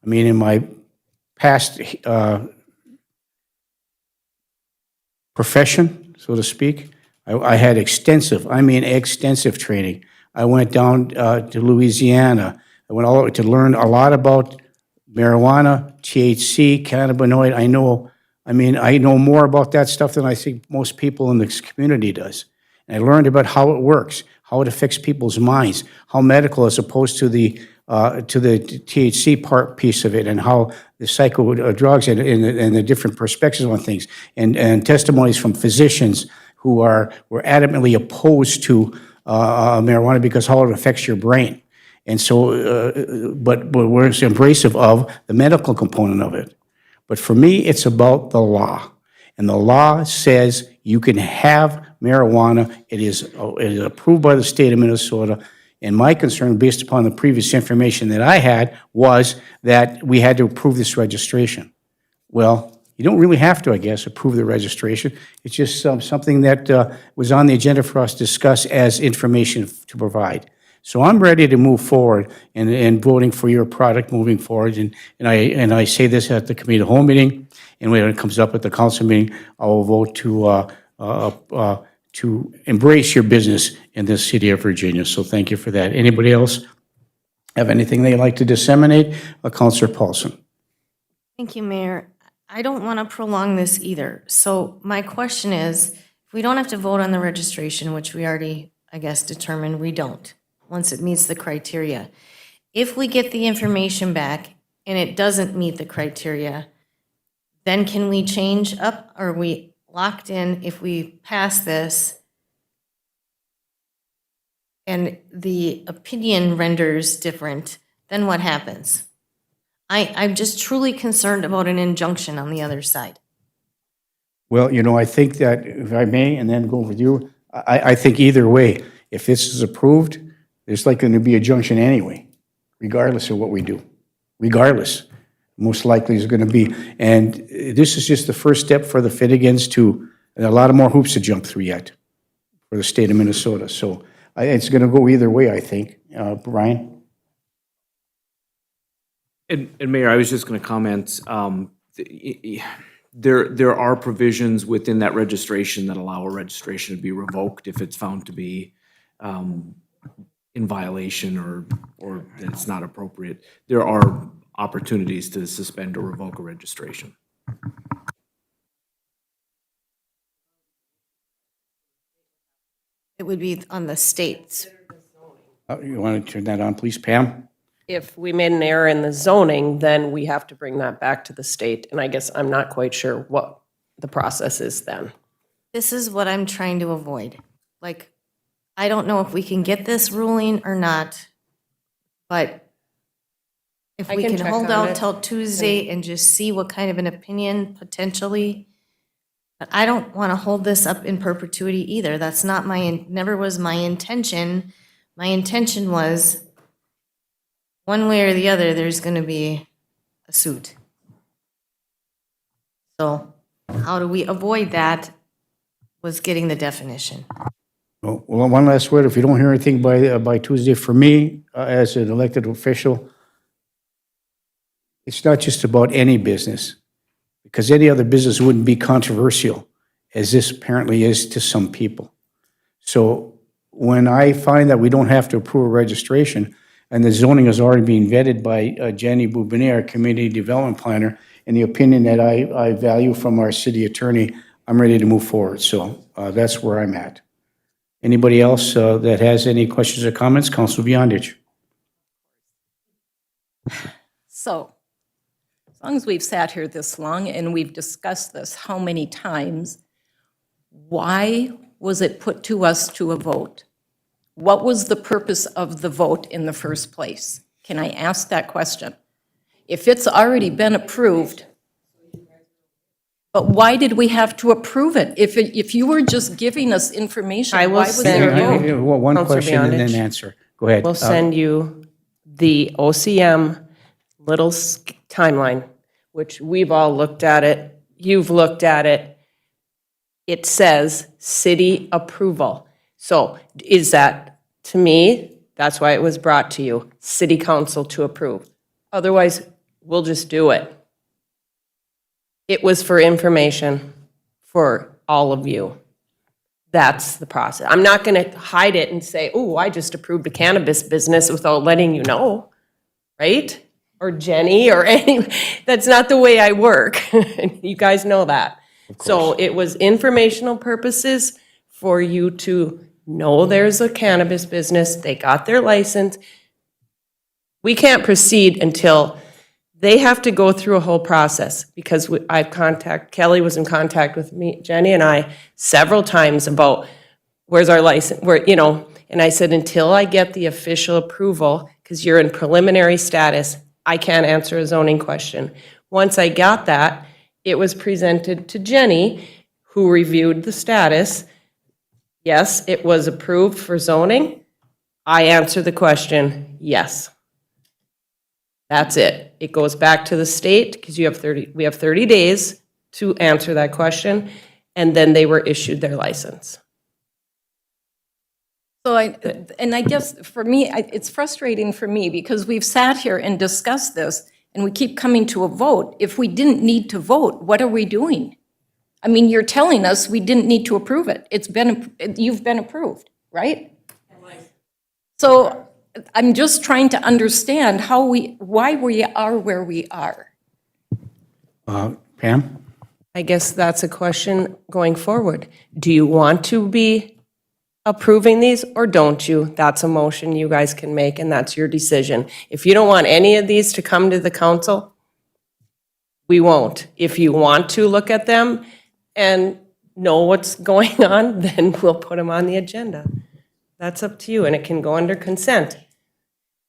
I mean, in my past profession, so to speak, I had extensive training. I went down to Louisiana. I went all over to learn a lot about marijuana, THC, cannabinoid. I know more about that stuff than I think most people in this community does. And I learned about how it works, how it affects people's minds, how medical as opposed to the THC piece of it, and how the psycho drugs and the different perspectives on things, and testimonies from physicians who were adamantly opposed to marijuana because how it affects your brain. And so, but we're embracive of the medical component of it. But for me, it's about the law. And the law says you can have marijuana. It is approved by the state of Minnesota. And my concern, based upon the previous information that I had, was that we had to approve this registration. Well, you don't really have to, I guess, approve the registration. It's just something that was on the agenda for us to discuss as information to provide. So I'm ready to move forward and voting for your product moving forward. And I say this at the committee of the whole meeting, and when it comes up at the council meeting, I will vote to embrace your business in this city of Virginia. So thank you for that. Anybody else have anything they'd like to disseminate? Councilor Paulson. Thank you, Mayor. I don't want to prolong this either. So my question is, if we don't have to vote on the registration, which we already, I guess, determined we don't, once it meets the criteria. If we get the information back and it doesn't meet the criteria, then can we change up? Are we locked in if we pass this and the opinion renders different, then what happens? I'm just truly concerned about an injunction on the other side. Well, I think that, if I may, and then go with you, I think either way, if this is approved, there's likely to be a junction anyway, regardless of what we do. Regardless, most likely is going to be. And this is just the first step for the Finnegans and a lot of more hoops to jump through yet for the state of Minnesota. So it's going to go either way, I think. Brian? And Mayor, I was just going to comment, there are provisions within that registration that allow a registration to be revoked if it's found to be in violation or that it's not appropriate. There are opportunities to suspend or revoke a registration. It would be on the states. You want to turn that on, please, Pam? If we made an error in the zoning, then we have to bring that back to the state. And I guess I'm not quite sure what the process is then. This is what I'm trying to avoid. Like, I don't know if we can get this ruling or not, but if I we can can check hold on out it. till Tuesday and just see what kind of an opinion potentially. But I don't want to hold this up in perpetuity either. That's not never was my intention. My intention was, one way or the other, there's going to be a suit. So how do we avoid that was getting the definition. Well, one last word. If you don't hear anything by Tuesday, for me, as an elected official, it's not just about any business, because any other business wouldn't be controversial, as this apparently is to some people. So when I find that we don't have to approve a registration, and the zoning is already being vetted by Jenny Boubinet, our community development planner, and the opinion that I value from our city attorney, I'm ready to move forward. So that's where I'm at. Anybody else that has any questions or comments? Councilor Beyondich. So, as long as we've sat here this long and we've discussed this how many times, why was it put to us to a vote? What was the purpose of the vote in the first place? Can I ask that question? If it's already been approved, but why did we have to approve it? If you were just giving us information, I why will was there a send vote? you, One Councilor question and then Beyondich. answer. Go ahead. We'll send you the OCM little timeline, which we've all looked at it. You've looked at it. It says city approval. So is that, to me, that's why it was brought to you, city council to approve. Otherwise, we'll just do it. It was for information for all of you. That's the process. I'm not going to hide it and say, oh, I just approved a cannabis business without letting you know, right? Or Jenny or any, that's not the way I work. You guys know that. So it was informational purposes for you to know there's a cannabis business, they got their license. We can't proceed until they have to go through a whole process, because Kelly was in contact with me, Jenny and I, several times about where's our license, and I said, until I get the official approval, because you're in preliminary status, I can't answer a zoning question. Once I got that, it was presented to Jenny, who reviewed the status. Yes, it was approved for zoning. I answered the question, yes. That's it. It goes back to the state, because we have 30 days to answer that question, and then they were issued their license. So I guess for me, it's frustrating for me because we've sat here and discussed this and we keep coming to a vote. If we didn't need to vote, what are we doing? I mean, you're telling us we didn't need to approve it. You've been approved, right? So I'm just trying to understand why we are where we are. Pam? I guess that's a question going forward. Do you want to be approving these or don't you? That's a motion you guys can make, and that's your decision. If you don't want any of these to come to the council, we won't. If you want to look at them and know what's going on, then we'll put them on the agenda. That's up to you, and it can go under consent.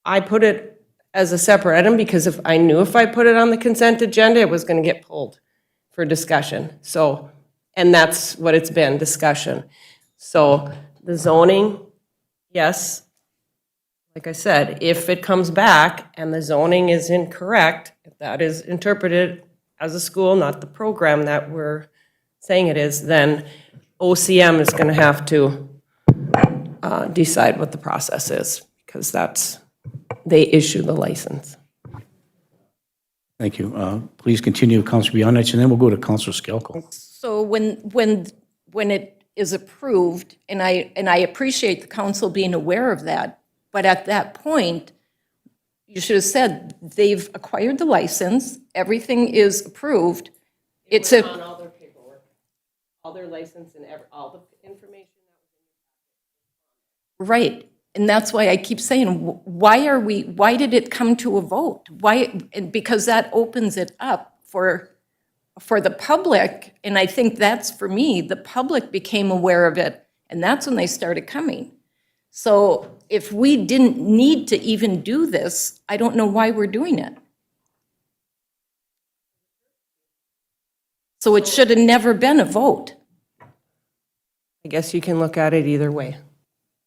I put it as a separate item because if I put it on the consent agenda, it was going to get pulled for discussion. So, and that's what it's been, discussion. So the zoning, yes, like I said, if it comes back and the zoning is incorrect, if that is interpreted as a school, not the program that we're saying it is, then OCM is going to have to decide what the process is, because they issue the license. Thank you. Please continue, Councilor Beyondich, and then we'll go to Councilor Skelko. So when it is approved, and I appreciate the council being aware of that, but at that point, you should have said they've acquired the license, everything is approved. It's on all their paperwork, all their license and all the information. Right, and that's why I keep saying, why did it come to a vote? Why? And because that opens it up for the public, and I think that's, for me, the public became aware of it, and that's when they started coming. So if we didn't need to even do this, I don't know why we're doing it. So it should have never been a vote. I guess you can look at it either way.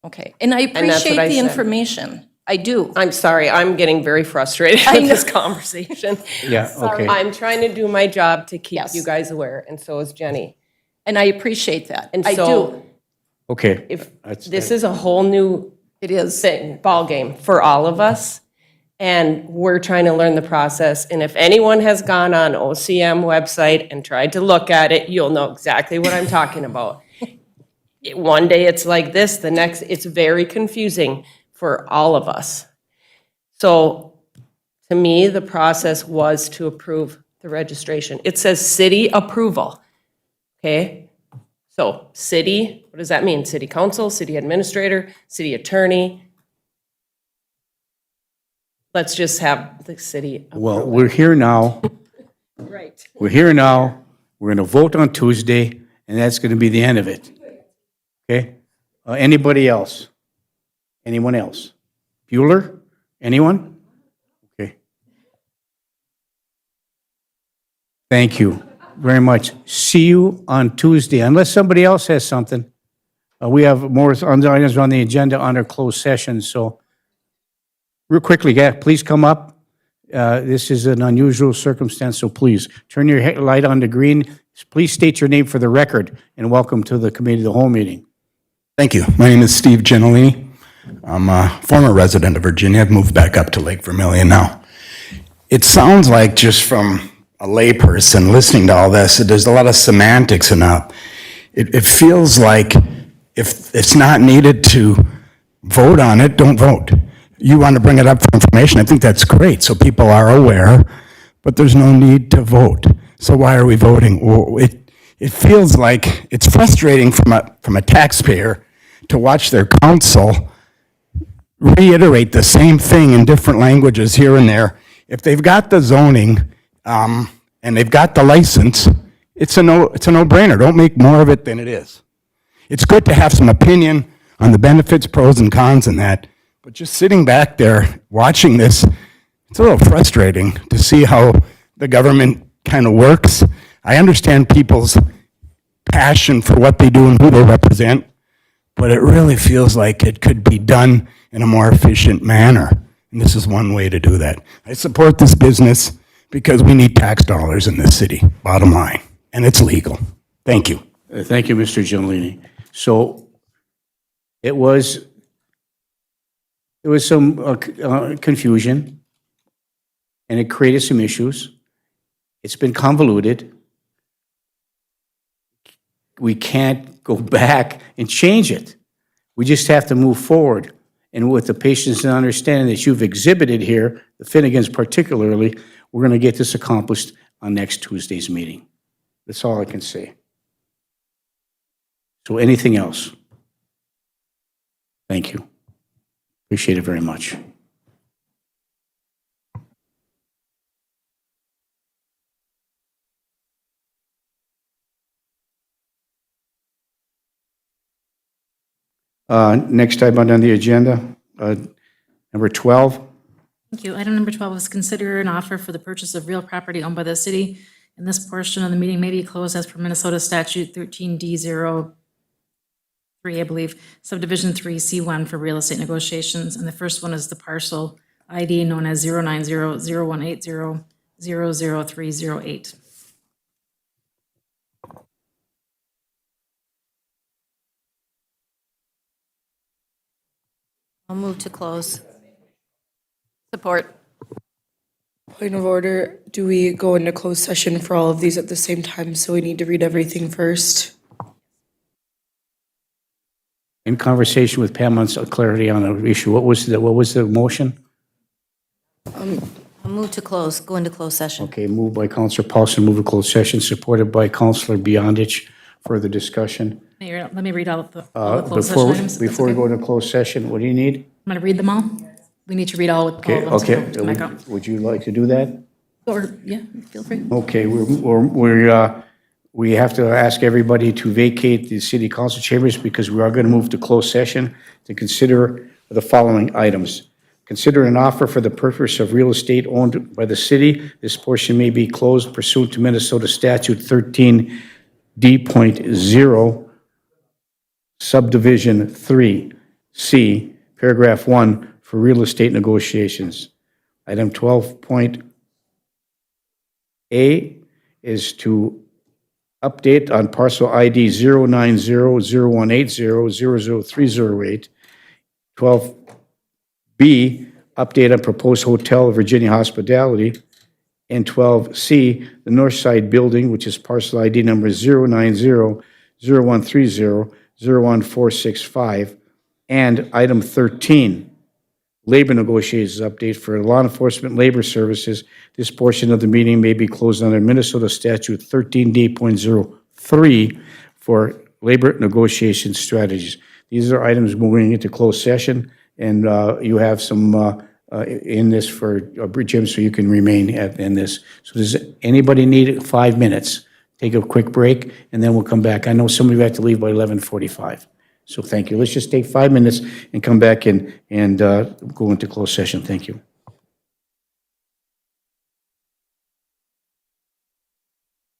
Okay, and I that's what appreciate I the said. information. I do. I'm sorry, I'm getting very frustrated with this conversation. Yeah, okay. I'm trying to do my job to keep Yes. you guys aware, and so is Jenny. And I appreciate that. And I so do. Okay. if That's- this is a whole new It is. ballgame for all of us, and we're trying to learn the process. And if anyone has gone on OCM website and tried to look at it, you'll know exactly what I'm talking about. One day it's like this, the next, it's very confusing for all of us. So to me, the process was to approve the registration. It says city approval. Okay? So city, what does that mean? City council, city administrator, city attorney? Let's just have the city. Well, we're here now. Right. We're here now. We're going to vote on Tuesday, and that's going to be the end of it. Okay? Anybody else? Anyone else? Bueller? Anyone? Okay. Thank you very much. See you on Tuesday, unless somebody else has something. We have more items on the agenda under closed session, so real quickly, yeah, please come up. This is an unusual circumstance, so please turn your light on to green. Please state your name for the record, and welcome to the Committee of the Whole meeting. Thank you. My name is Steve Gentilini. I'm a former resident of Virginia. I've moved back up to Lake Vermilion now. It sounds like, just from a layperson listening to all this, there's a lot of semantics and it feels like if it's not needed to vote on it, don't vote. You want to bring it up for information, I think that's great, so people are aware, but there's no need to vote. So why are we voting? Well, it feels like it's frustrating from a taxpayer to watch their council reiterate the same thing in different languages here and there. If they've got the zoning and they've got the license, it's a no-brainer. Don't make more of it than it is. It's good to have some opinion on the benefits, pros and cons and that, but just sitting back there watching this, it's a little frustrating to see how the government kind of works. I understand people's passion for what they do and who they represent, but it really feels like it could be done in a more efficient manner. And this is one way to do that. I support this business because we need tax dollars in this city, bottom line, and it's legal. Thank you. Thank you, Mr. Giannini. So there was some confusion, and it created some issues. It's been convoluted. We can't go back and change it. We just have to move forward. And with the patience and understanding that you've exhibited here, the Finnegans particularly, we're going to get this accomplished on next Tuesday's meeting. That's all I can say. So anything else? Thank you. Appreciate it very much. Next item on the agenda, number 12. Thank you. Item number 12 is consider an offer for the purchase of real property owned by the city. And this portion of the meeting may be closed as per Minnesota Statute 13D03, I believe, subdivision 3C1 for real estate negotiations. And the first one is the parcel ID known as 090-0180-00308. I'll move to close. Support. Point of order, do we go into closed session for all of these at the same time, so we need to read everything first? In conversation with Pam on clarity on an issue, what was the motion? I'll move to close, go into closed session. Okay, moved by Counselor Paulson, move to closed session, supported by Counselor Beyondich. Further discussion? Mayor, let me read all the closed session Before items. before we go into closed session, what do you need? I'm going to read them all. We need to read all of them. Okay, to my go. would you like to do that? Or, yeah, feel free. Okay, we have to ask everybody to vacate the city council chambers because we are going to move to closed session to consider the following items. Consider an offer for the purchase of real estate owned by the city. This portion may be closed pursuant to Minnesota Statute 13D.0, subdivision 3C, paragraph 1, for real estate negotiations. Item 12.A is to update on parcel ID 090-0180-00308. 12B, update on proposed hotel of Virginia Hospitality. And 12C, the North Side Building, which is parcel ID number 090-0130-01465. And item 13, labor negotiations update for law enforcement labor services. This portion of the meeting may be closed under Minnesota Statute 13D.0 3 for labor negotiation strategies. These are items moving into closed session, and you have some in this for Jim, so you can remain in this. So does anybody need 5 minutes? Take a quick break, and then we'll come back. I know some of you have to leave by 11:45. So thank you. Let's just take 5 minutes and come back and go into closed session. Thank you.